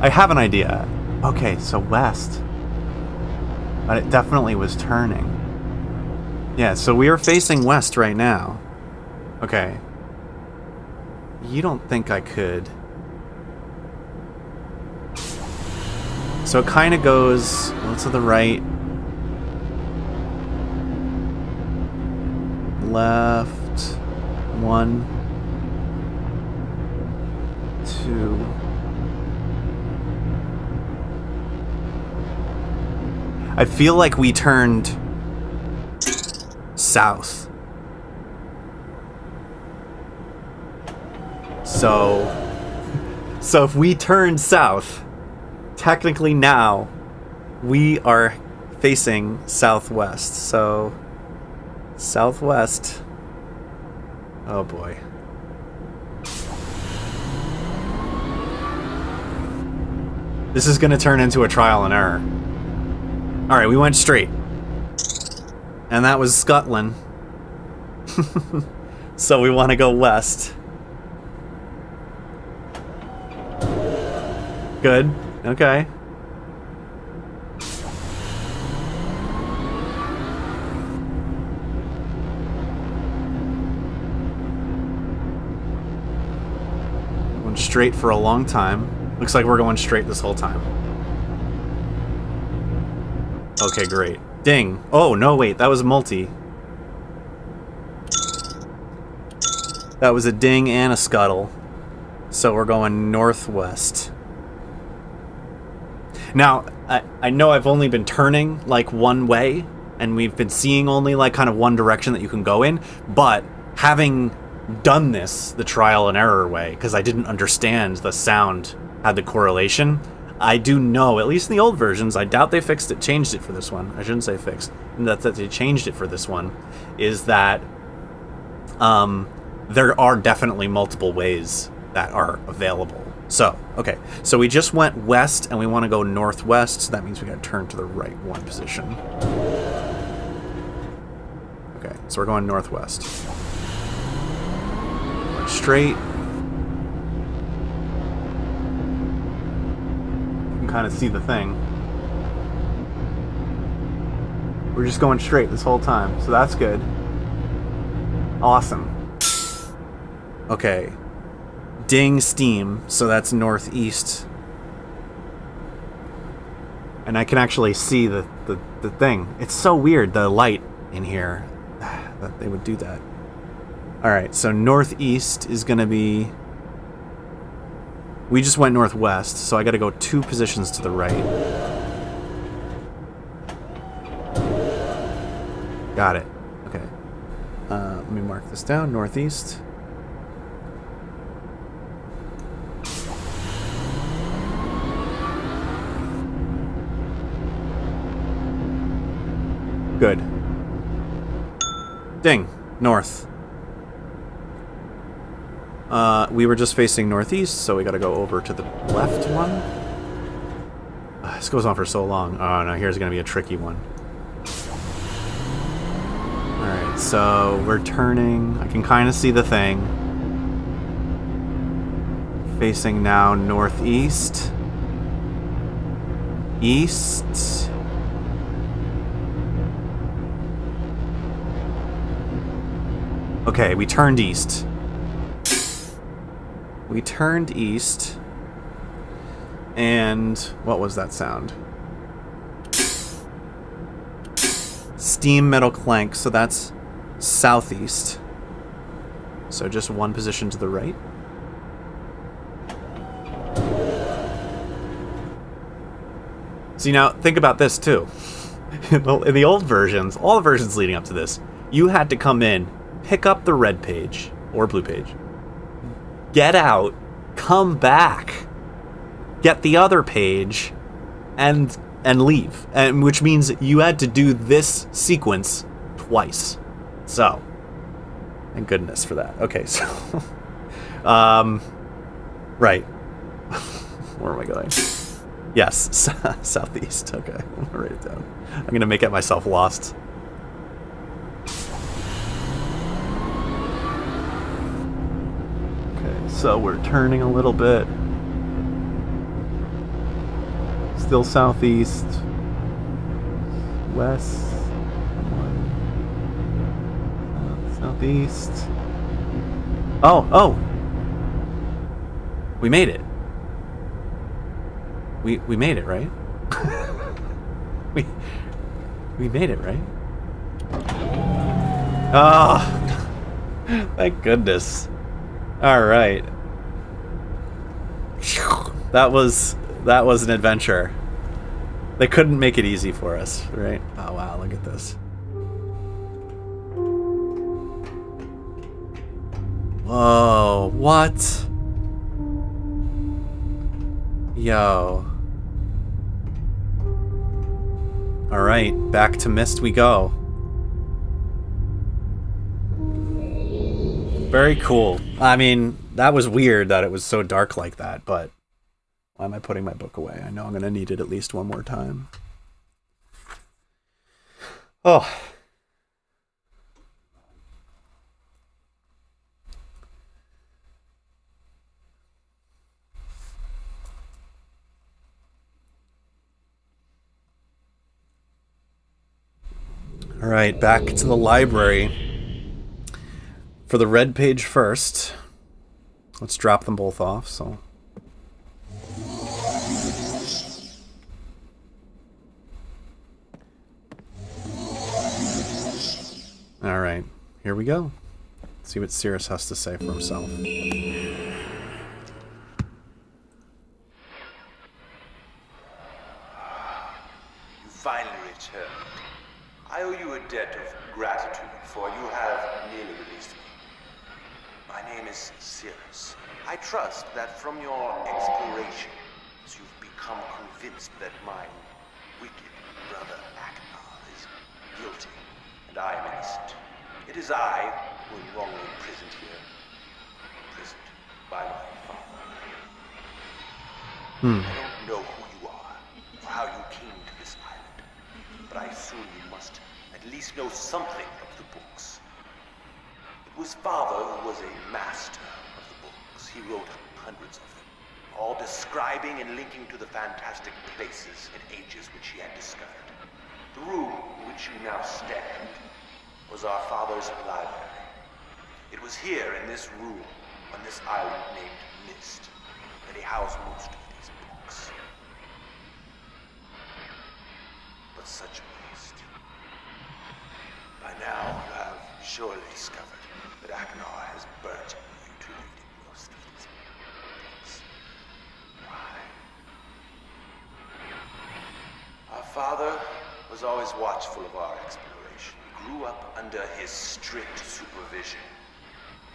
I have an idea. Okay, so west. But it definitely was turning. Yeah, so we are facing west right now. Okay. You don't think I could... So it kind of goes to the right. Left. 1. 2. I feel like we turned south. So if we turned south, technically now we are facing southwest. So southwest. Oh boy. This is going to turn into a trial and error. Alright, we went straight. And that was Scotland. So we want to go west. Good. Okay. Going straight for a long time. Looks like we're going straight this whole time. Okay, great. Ding. Oh, no, wait. That was multi. That was a ding and a scuttle. So we're going northwest. Now, I know I've only been turning like one way, and we've been seeing only like kind of one direction that you can go in, but having done this the trial and error way, because I didn't understand the sound had the correlation, I do know, at least in the old versions, I doubt they changed it for this one. I shouldn't say fixed, that they changed it for this one, is that there are definitely multiple ways that are available. So, okay, so we just went west and we want to go northwest, so that means we got to turn to the right one position. Okay, so we're going northwest. Going straight. You can kind of see the thing. We're just going straight this whole time, so that's good. Awesome. Okay. Ding steam, so that's northeast. And I can actually see the thing. It's so weird, the light in here, that they would do that. Alright, so northeast is gonna be... We just went northwest, so I gotta go 2 positions to the right. Got it. Okay. Let me mark this down, northeast. Good. Ding. North. We were just facing northeast, so we gotta go over to the left one. This goes on for so long. Oh no, here's gonna be a tricky one. Alright, so we're turning. I can kind of see the thing. Facing now northeast. East. Okay, we turned east. We turned east. And what was that sound? Steam metal clank, so that's southeast. So just 1 position to the right. See, now think about this too. In the old versions, all the versions leading up to this, you had to come in, pick up the red page or blue page, get out, come back, get the other page, and leave. And which means you had to do this sequence twice. So, thank goodness for that. Okay, so right. Where am I going? Yes, southeast. Okay, I'm gonna write it down. I'm gonna make it myself lost. So we're turning a little bit. Still southeast. West. Southeast. Oh! We made it. We made it, right? we made it, right? Ah! Oh, thank goodness. All right. That was an adventure. They couldn't make it easy for us, right? Oh wow, look at this. Whoa, what? Yo. All right, back to Myst we go. Very cool. I mean, that was weird that it was so dark like that, but why am I putting my book away? I know I'm going to need it at least one more time. Oh. All right, back to the library. For the red page first, let's drop them both off, so. All right, here we go. See what Cirrus has to say for himself. You finally returned. I owe you a debt of gratitude, for you have nearly released me. My name is Cirrus. I trust that from your explorations, you've become convinced that my wicked brother Aknar is guilty, and I am innocent. It is I who am wrongly imprisoned here. Imprisoned by my father. I don't know who you are, or how you came to this island, but I assume you must at least know something of the books. It was Father who was a master of the books. He wrote hundreds of them, all describing and linking to the fantastic places and ages which he had discovered. The room in which you now stand was our father's library. It was here in this room, on this island named Myst, that he housed most of these books. But such a waste. By now, you have surely discovered that Aknar has burnt you to reading most of these books. Why? Our father was always watchful of our exploration. We grew up under his strict supervision.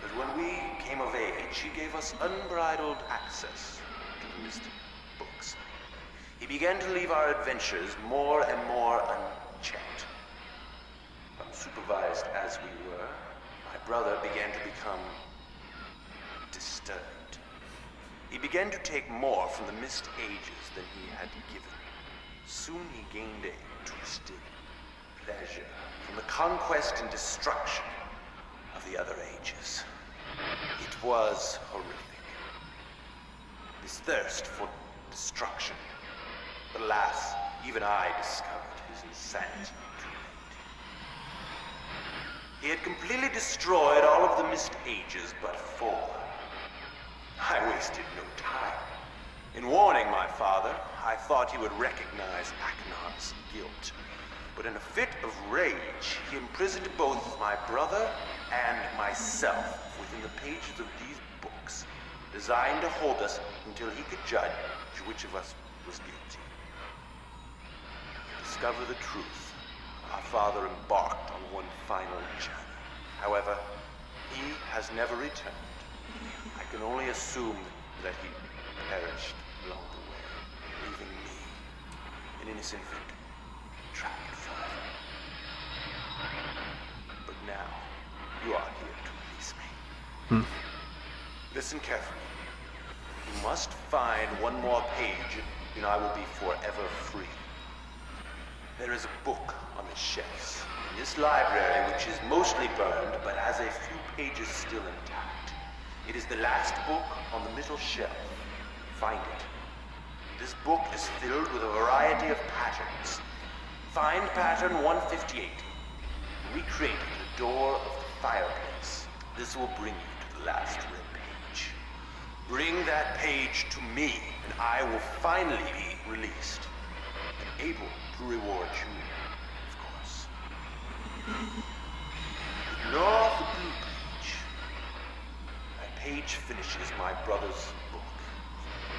But when we came of age, he gave us unbridled access to the Myst books. He began to leave our adventures more and more unchecked. Unsupervised as we were, my brother began to become disturbed. He began to take more from the Myst Ages than he had given. Soon he gained a twisted pleasure from the conquest and destruction of the other ages. It was horrific. This thirst for destruction. But alas, even I discovered his insanity too late. He had completely destroyed all of the Myst Ages but 4. I wasted no time. In warning my father, I thought he would recognize Aknar's guilt. But in a fit of rage, he imprisoned both my brother and myself within the pages of these books, designed to hold us until he could judge which of us was guilty. To discover the truth, our father embarked on one final journey. However, he has never returned. I can only assume that he perished along the way, leaving me, an innocent victim, trapped forever. But now, you are here to release me. Listen carefully. You must find one more page, and I will be forever free. There is a book on the shelves in this library, which is mostly burned, but has a few pages still intact. It is the last book on the middle shelf. Find it. This book is filled with a variety of patterns. Find pattern 158. Recreate the door of the fireplace. This will bring you to the last red page. Bring that page to me, and I will finally be released. And able to reward you, of course. Ignore the blue page. That page finishes my brother's book.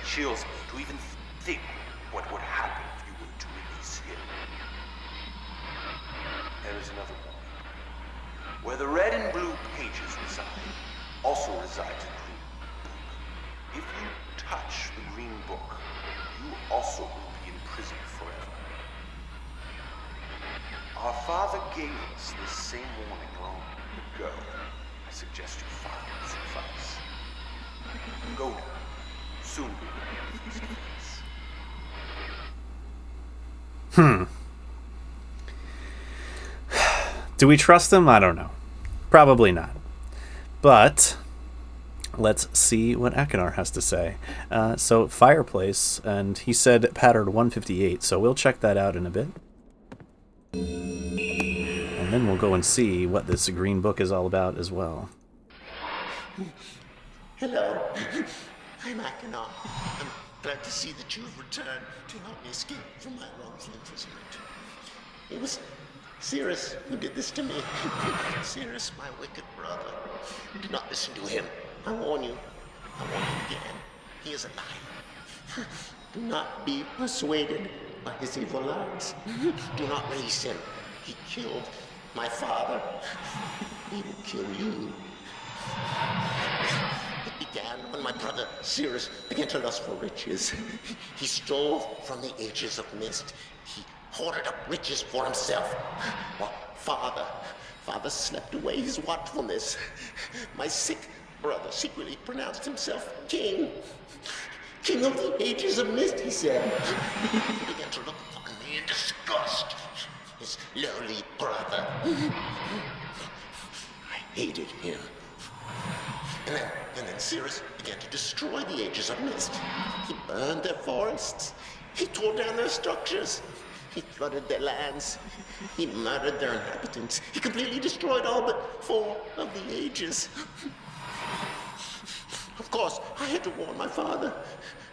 It chills me to even think what would happen if you were to release him. There is another one. Where the red and blue pages reside, also resides a green book. If you touch the green book, you also will be imprisoned forever. Our father gave us this same warning long ago. I suggest you follow his advice. Go now. Soon we will be face to face. Do we trust him? I don't know. Probably not. But let's see what Aknar has to say. So fireplace, and he said pattern 158, so we'll check that out in a bit. And then we'll go and see what this green book is all about as well. Hello. I'm Aknar. I'm glad to see that you have returned to help me escape from my wrongful imprisonment. It was Cyrus, who did this to me. Cyrus, my wicked brother. Do not listen to him. I warn you. I warn you again. He is a liar. Do not be persuaded by his evil lies. Do not release him. He killed my father. He will kill you. It began when my brother Cyrus began to lust for riches. He stole from the Ages of MYST. He hoarded up riches for himself. While father slept away his watchfulness. My sick brother secretly pronounced himself king. King of the Ages of MYST, he said. He began to look upon me in disgust. His lowly brother. I hated him. And then Cyrus began to destroy the Ages of MYST. He burned their forests. He tore down their structures. He flooded their lands. He murdered their inhabitants. He completely destroyed all but 4 of the Ages. Of course, I had to warn my father.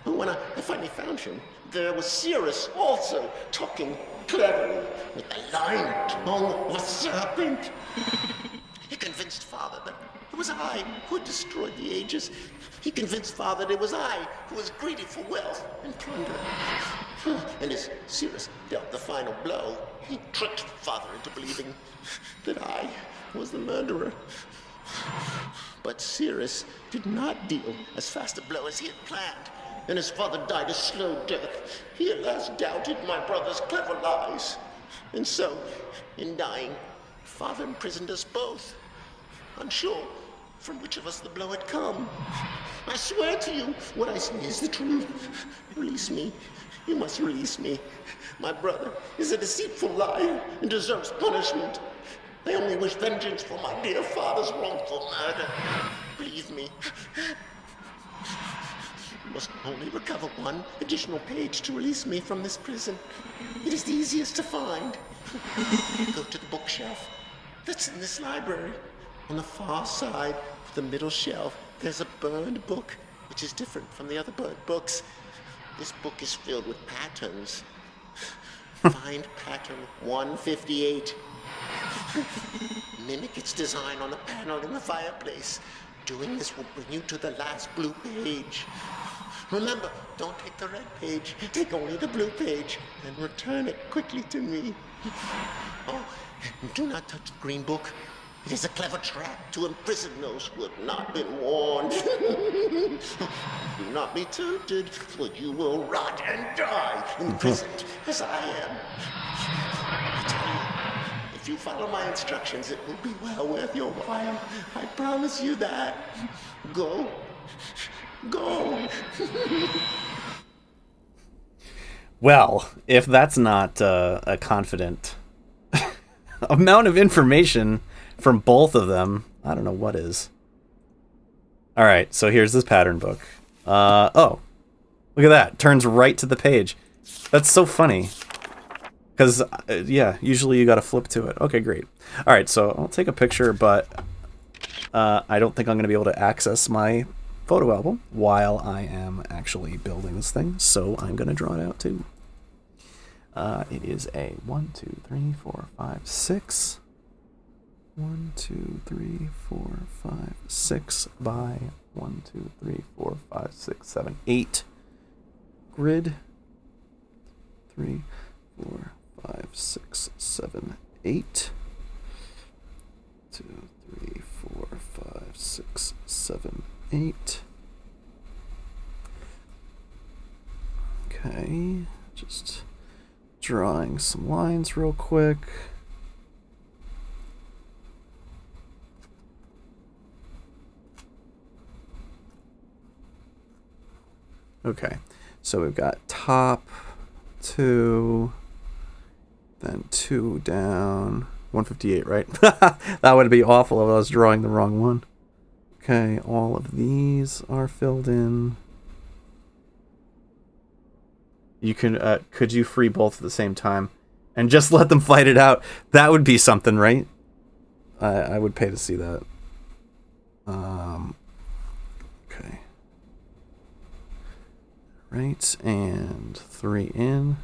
But when I finally found him, there was Cyrus also talking cleverly with the lying tongue of a serpent. He convinced father that it was I who had destroyed the Ages. He convinced father that it was I who was greedy for wealth and plunder. And as Cyrus dealt the final blow, he tricked father into believing that I was the murderer. But Cyrus did not deal as fast a blow as he had planned, and his father died a slow death. He at last doubted my brother's clever lies. And so, in dying, father imprisoned us both, unsure from which of us the blow had come. I swear to you, what I say is the truth. Release me. You must release me. My brother is a deceitful liar and deserves punishment. I only wish vengeance for my dear father's wrongful murder. Believe me. You must only recover 1 additional page to release me from this prison. It is the easiest to find. Go to the bookshelf that's in this library. On the far side of the middle shelf, there's a burned book, which is different from the other burned books. This book is filled with patterns. Find pattern 158. Mimic its design on the panel in the fireplace. Doing this will bring you to the last blue page. Remember, don't take the red page. Take only the blue page and return it quickly to me. Oh, and do not touch the green book. It is a clever trap to imprison those who have not been warned. Do not be tempted, for you will rot and die, imprisoned as I am. I tell you, if you follow my instructions, it will be well worth your while. I promise you that. Go. Go. Well, if that's not a confident amount of information from both of them, I don't know what is. All right, so here's this pattern book. Oh, look at that. Turns right to the page. That's so funny. Because, yeah, usually you got to flip to it. Okay, great. All right, so I'll take a picture, but I don't think I'm going to be able to access my photo album while I am actually building this thing, so I'm going to draw it out too. It is a 1, 2, 3, 4, 5, 6. 1, 2, 3, 4, 5, 6 by 1, 2, 3, 4, 5, 6, 7, 8 grid. 3, 4, 5, 6, 7, 8. 2, 3, 4, 5, 6, 7, 8. Okay, just drawing some lines real quick. Okay, so we've got top 2, then 2 down, 158, right? That would be awful if I was drawing the wrong one. Okay, all of these are filled in. You can, could you free both at the same time and just let them fight it out? That would be something, right? I would pay to see that. Okay. Right, and 3 in.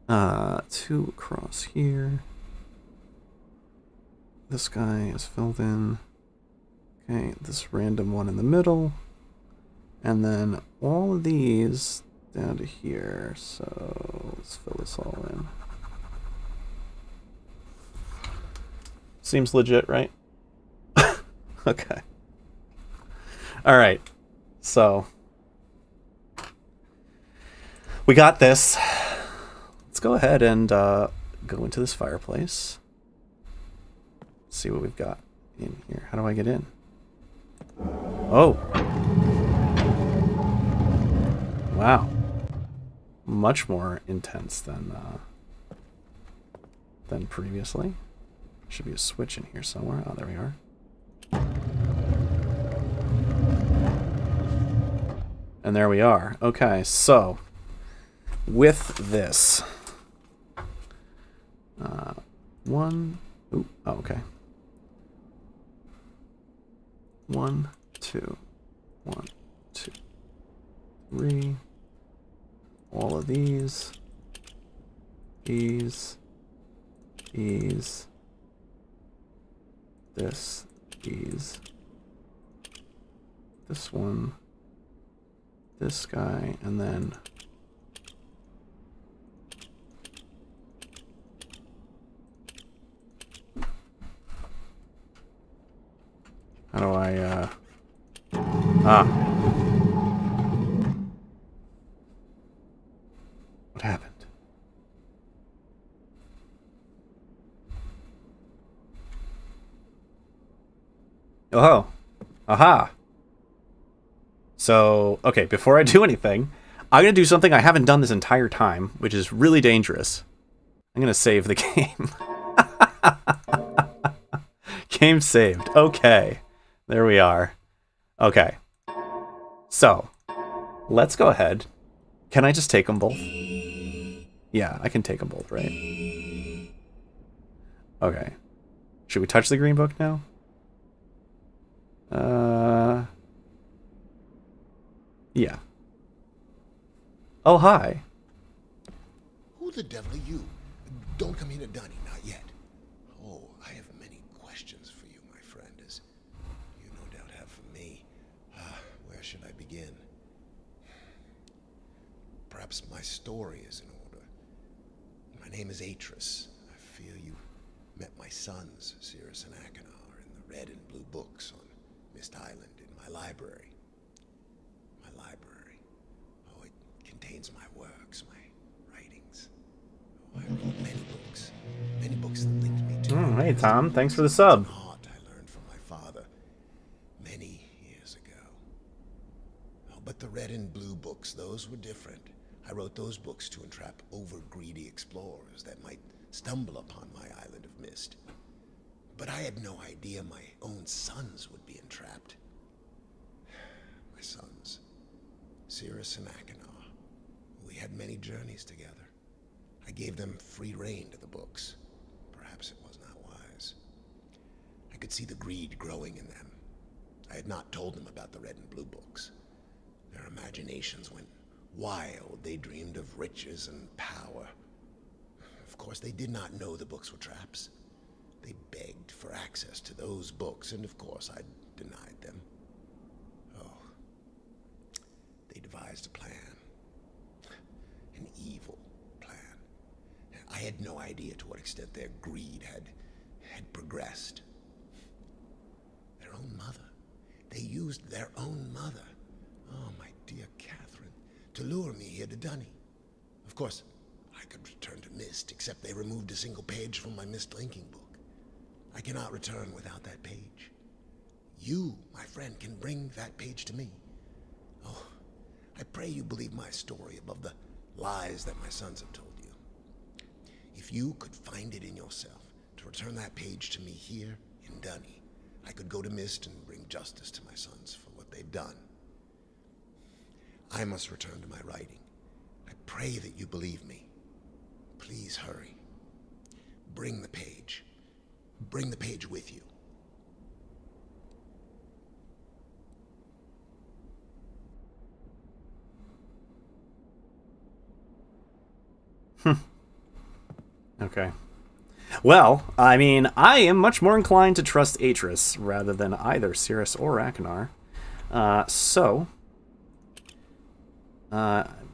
2 across here. This guy is filled in. Okay, this random one in the middle. And then all of these down to here. So let's fill this all in. Seems legit, right? Okay. All right. So we got this. Let's go ahead and go into this fireplace. See what we've got in here. How do I get in? Oh. Wow. Much more intense than previously. Should be a switch in here somewhere. Oh, there we are. And there we are. Okay, so with this, one. Ooh, oh, okay. 1, 2, 1, 2, 3. All of these, these, this, these, this one, this guy, and then how do I, what happened? Oh, aha. So, okay, before I do anything, I'm going to do something I haven't done this entire time, which is really dangerous. I'm going to save the game. Game saved. Okay. There we are. Okay. So, let's go ahead. Can I just take them both? Yeah, I can take them both, right? Okay. Should we touch the green book now? Yeah. Oh, hi. Who the devil are you? Don't come here to Dunny, not yet. Oh, I have many questions for you, my friend, as you no doubt have for me. Where should I begin? Perhaps my story is in order. My name is Atris. I fear you met my sons, Cirrus and Achenar, in the red and blue books on Myst Island in my library. My library. Oh, it contains my works, my writings. Oh, I wrote many books that linked me to Hey, Tom. Thanks for the sub. art I learned from my father many years ago. Oh, but the red and blue books, those were different. I wrote those books to entrap over-greedy explorers that might stumble upon my island of Myst. But I had no idea my own sons would be entrapped. My sons, Cirrus and Achenar. We had many journeys together. I gave them free rein to the books. Perhaps it was not wise. I could see the greed growing in them. I had not told them about the red and blue books. Their imaginations went wild. They dreamed of riches and power. Of course, they did not know the books were traps. They begged for access to those books, and of course I denied them. Oh, they devised a plan. An evil plan. I had no idea to what extent their greed had progressed. Their own mother. They used their own mother. Oh, my dear Catherine, to lure me here to Dunny. Of course, I could return to Myst, except they removed a single page from my Myst linking book. I cannot return without that page. You, my friend, can bring that page to me. Oh, I pray you believe my story above the lies that my sons have told you. If you could find it in yourself to return that page to me here in Dunny, I could go to Myst and bring justice to my sons for what they've done. I must return to my writing. I pray that you believe me. Please hurry. Bring the page. Bring the page with you. Okay. Well, I mean, I am much more inclined to trust Atris rather than either Cirrus or Akinar.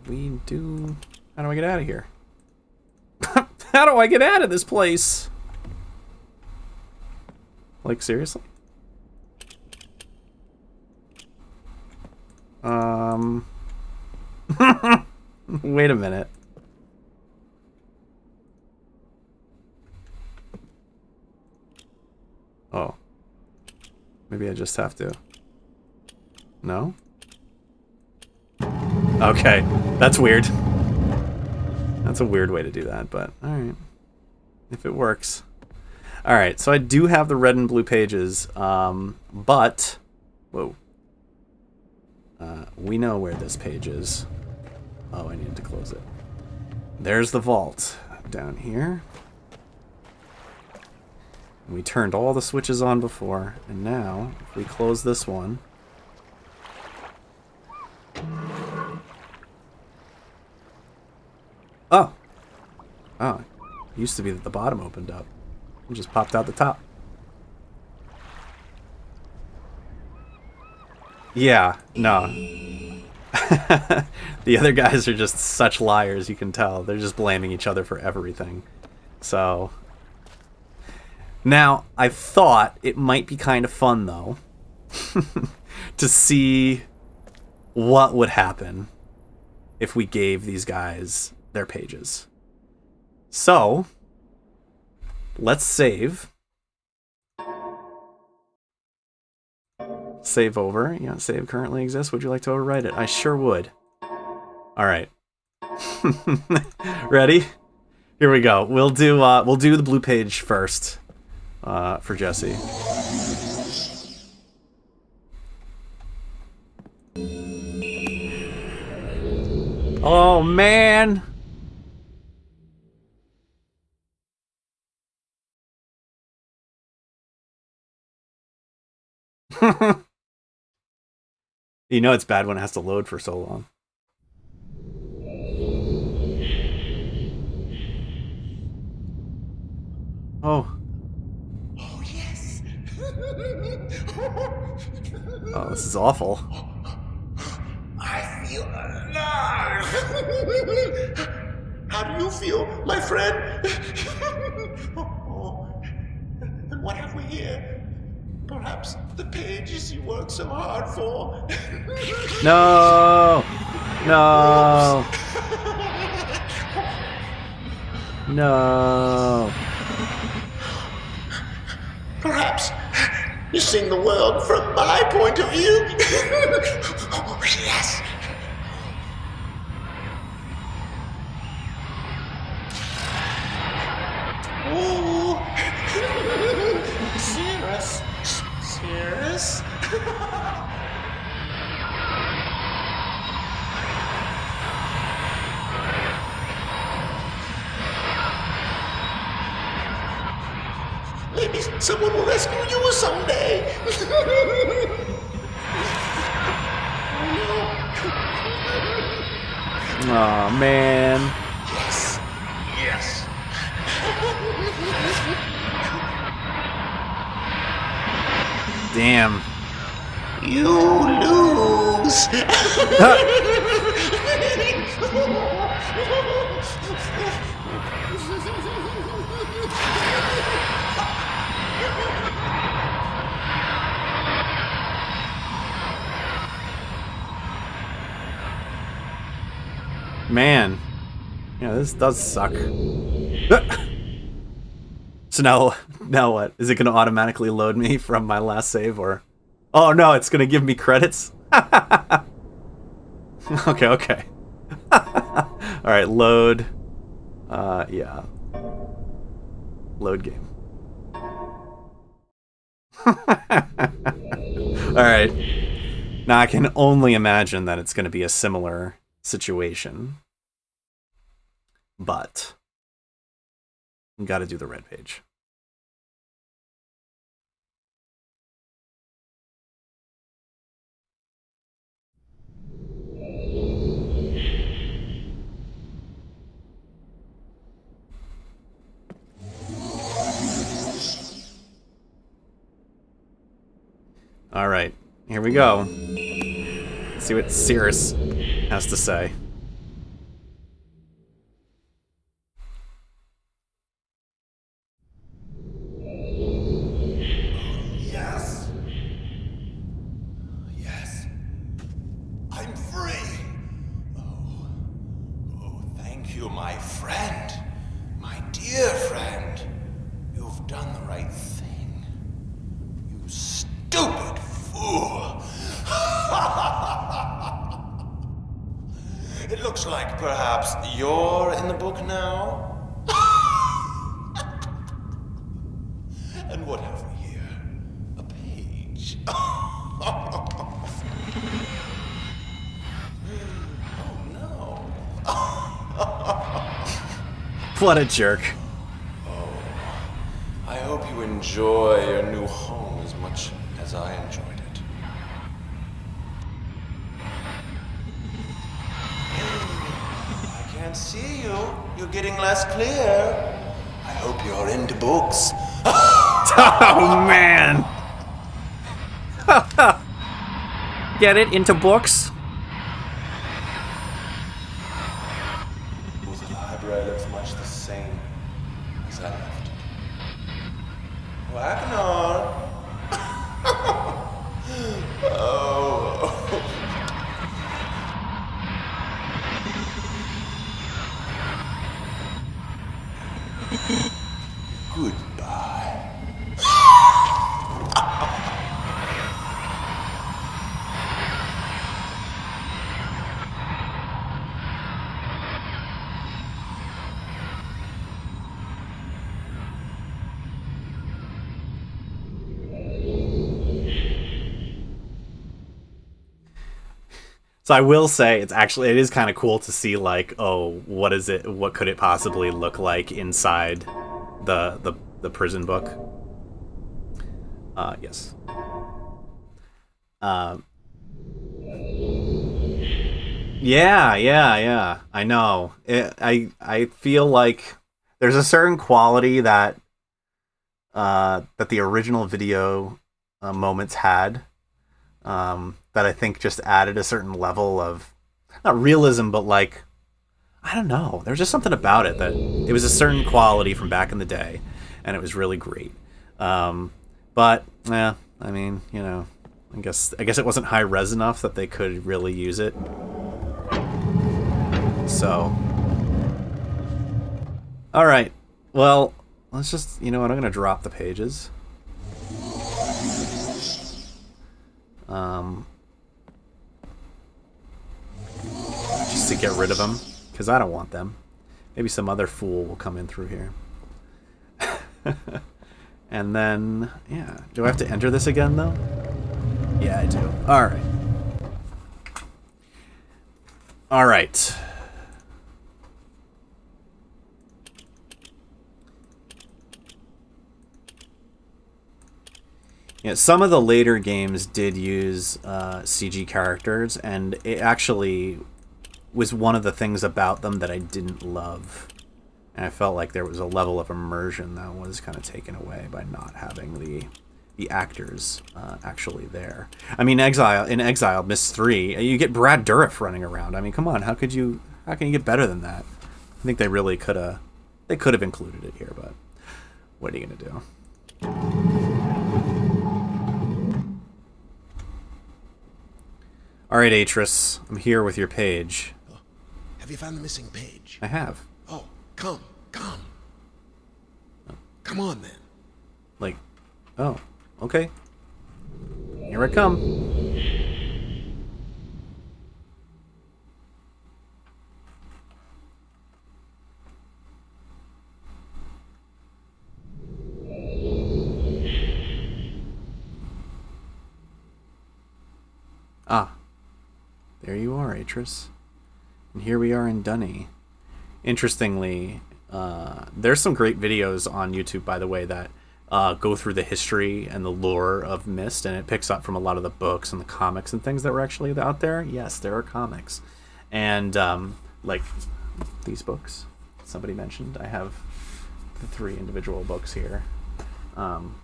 We do... How do I get out of here? How do I get out of this place? Like, seriously? Wait a minute. Oh. Maybe I just have to... No? Okay. That's weird. That's a weird way to do that, but alright. If it works. Alright, so I do have the red and blue pages, but... Whoa. We know where this page is. Oh, I needed to close it. There's the vault down here. We turned all the switches on before, and now, if we close this one... Oh! Oh, it used to be that the bottom opened up. It just popped out the top. Yeah, no. The other guys are just such liars, you can tell. They're just blaming each other for everything. So... Now, I thought it might be kind of fun, though, to see what would happen if we gave these guys their pages. So, let's save. Save over. Yeah, save currently exists. Would you like to overwrite it? I sure would. Alright. Ready? Here we go. We'll do the blue page first. For Jesse. Oh, man! You know it's bad when it has to load for so long. Oh. Oh, this is awful. I feel alive. How do you feel, my friend? Oh, and what have we here? Perhaps the pages you worked so hard for. No! No! No! Perhaps you're seeing the world from my point of view. Oh, yes. Oh, Cirrus. Cirrus. Maybe someone will rescue you someday. Aw, man. Yes. Yes. Damn. You lose. Man. Yeah, this does suck. So now what? Is it going to automatically load me from my last save, or... Oh no, it's going to give me credits? Okay. Alright, load. Yeah. Load game. Alright. Now I can only imagine that it's going to be a similar situation. But you got to do the red page. All right, here we go. Let's see what Cirrus has to say. Yes. Yes. I'm free. Oh, thank you, my friend. My dear friend. You've done the right thing. You stupid fool. It looks like perhaps you're in the book now. And what have we here? A page. Oh no. What a jerk. I hope you enjoy your new home as much as I enjoyed it. I can't see you. You're getting less clear. I hope you're into books. Oh, man. Get it? Into books? The library looks much the same as I left it. Wagner! Oh. Goodbye. So I will say it is kind of cool to see, like, oh, what could it possibly look like inside the prison book. Yes. Yeah. I know. I feel like there's a certain quality that the original video moments had, that I think just added a certain level of, not realism, but like, I don't know. There's just something about it that it was a certain quality from back in the day, and it was really great. But yeah, I mean, you know, I guess it wasn't high res enough that they could really use it. So, all right. Well, let's just, you know what? I'm gonna drop the pages. Just to get rid of them, because I don't want them. Maybe some other fool will come in through here. And then, yeah. Do I have to enter this again, though? Yeah, I do. Alright. Alright. Yeah, some of the later games did use CG characters, and it actually was one of the things about them that I didn't love. And I felt like there was a level of immersion that was kind of taken away by not having the actors actually there. I mean, in Exile, Myst 3, you get Brad Dourif running around. I mean, come on, how can you get better than that? I think they really could have included it here, but what are you gonna do? All right, Atris, I'm here with your page. Oh, have you found the missing page? I have. Oh, come. Come on, then. Like, oh, okay. Here I come. Ah. There you are, Atris. And here we are in Dunny. Interestingly, there's some great videos on YouTube, by the way, that go through the history and the lore of Myst, and it picks up from a lot of the books and the comics and things that were actually out there. Yes, there are comics. And, like, these books somebody mentioned. I have the 3 individual books here,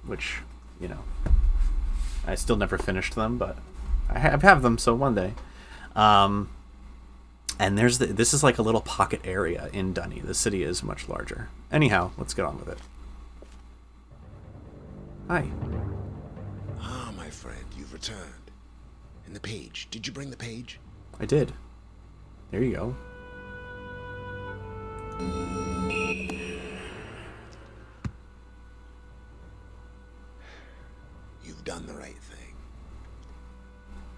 which, you know, I still never finished them, but I have them, so one day. And this is like a little pocket area in Dunny. The city is much larger. Anyhow, let's get on with it. Hi. Ah, my friend, you've returned. And the page. Did you bring the page? I did. There you go. You've done the right thing.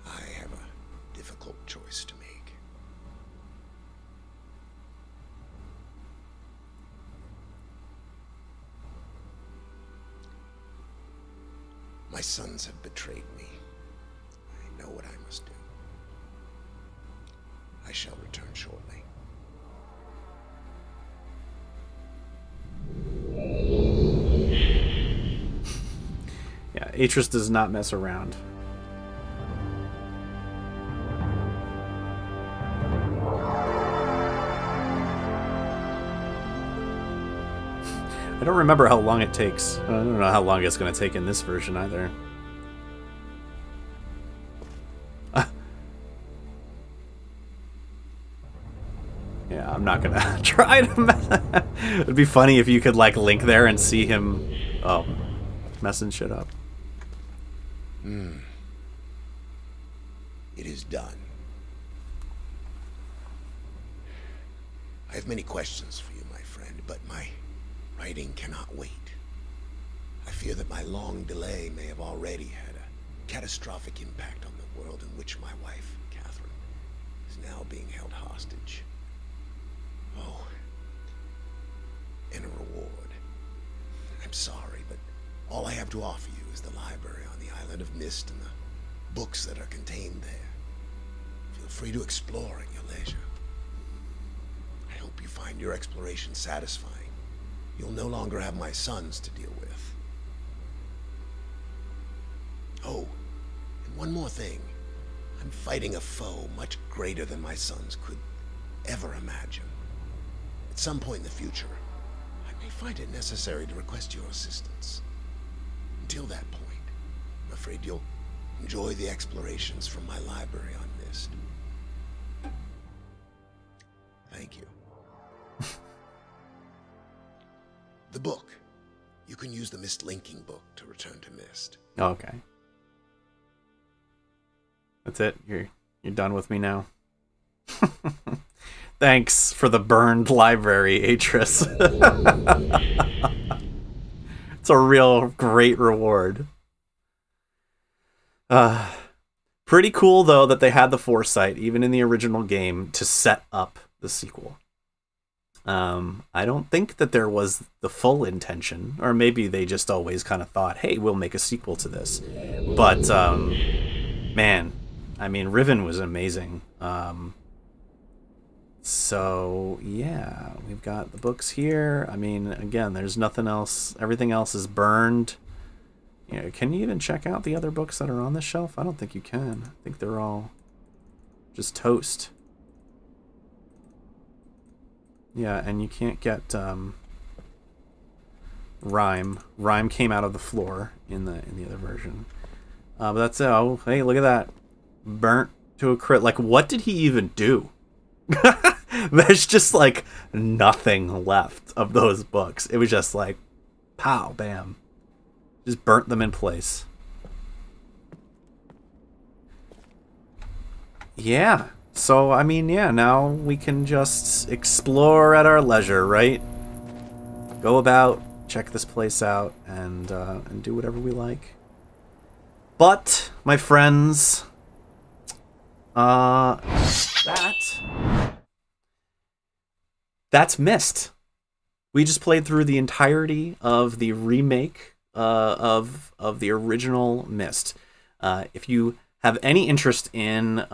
I have a difficult choice to make. My sons have betrayed me. I know what I must do. I shall return shortly. Yeah, Atris does not mess around. I don't remember how long it takes. I don't know how long it's going to take in this version either. Yeah, I'm not going to try to... It'd be funny if you could, like, link there and see him messing shit up. It is done. I have many questions for you, my friend, but my writing cannot wait. I fear that my long delay may have already had a catastrophic impact on the world in which my wife, Catherine, is now being held hostage. Oh, and a reward. I'm sorry, but all I have to offer you is the library on the island of Myst and the books that are contained there. Feel free to explore at your leisure. I hope you find your exploration satisfying. You'll no longer have my sons to deal with. Oh, and one more thing. I'm fighting a foe much greater than my sons could ever imagine. At some point in the future, I may find it necessary to request your assistance. Until that point, I'm afraid you'll enjoy the explorations from my library on Myst. Thank you. The book. You can use the Myst linking book to return to Myst. Okay. That's it. You're done with me now. Thanks for the burned library, Atris. It's a real great reward. Pretty cool, though, that they had the foresight, even in the original game, to set up the sequel. I don't think that there was the full intention, or maybe they just always kind of thought, hey, we'll make a sequel to this. But, man, I mean, Riven was amazing. So, yeah, we've got the books here. I mean, again, there's nothing else. Everything else is burned. You know, can you even check out the other books that are on this shelf? I don't think you can. I think they're all just toast. Yeah, and you can't get Rhyme. Rhyme came out of the floor in the other version. But that's it. Oh, hey, look at that. Burnt to a crit. Like, what did he even do? There's just, like, nothing left of those books. It was just like, pow, bam. Just burnt them in place. Yeah. So, I mean, yeah, now we can just explore at our leisure, right? Go about, check this place out, and do whatever we like. But, my friends, that's Myst. We just played through the entirety of the remake of the original Myst. If you have any interest in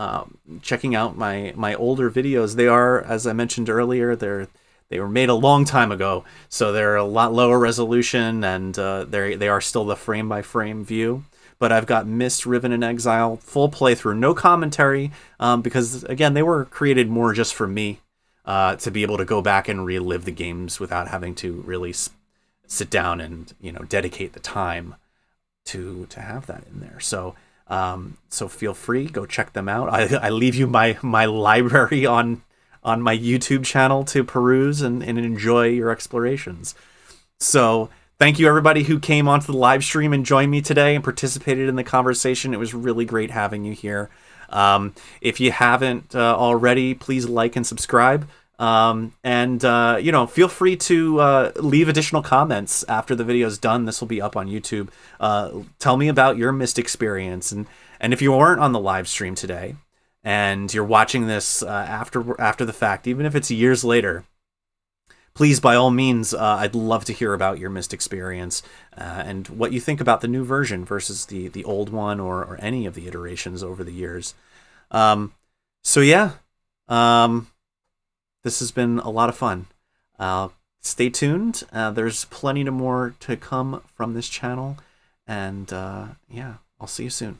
checking out my older videos, they are, as I mentioned earlier, they were made a long time ago, so they're a lot lower resolution, and they are still the frame by frame view. But I've got Myst, Riven, and Exile full playthrough, no commentary, because again, they were created more just for me to be able to go back and relive the games without having to really sit down and dedicate the time to have that in there. So so feel free, go check them out. I leave you my library on my YouTube channel to peruse and enjoy your explorations. So thank you everybody who came onto the live stream and joined me today and participated in the conversation. It was really great having you here. If you haven't already, please like and subscribe. Feel free to leave additional comments after the video is done. This will be up on YouTube. Tell me about your Myst experience, and if you weren't on the live stream today and you're watching this after the fact, even if it's years later, please, by all means, I'd love to hear about your Myst experience and what you think about the new version versus the old one, or any of the iterations over the years. This has been a lot of fun. Stay tuned. There's plenty more to come from this channel. And I'll see you soon.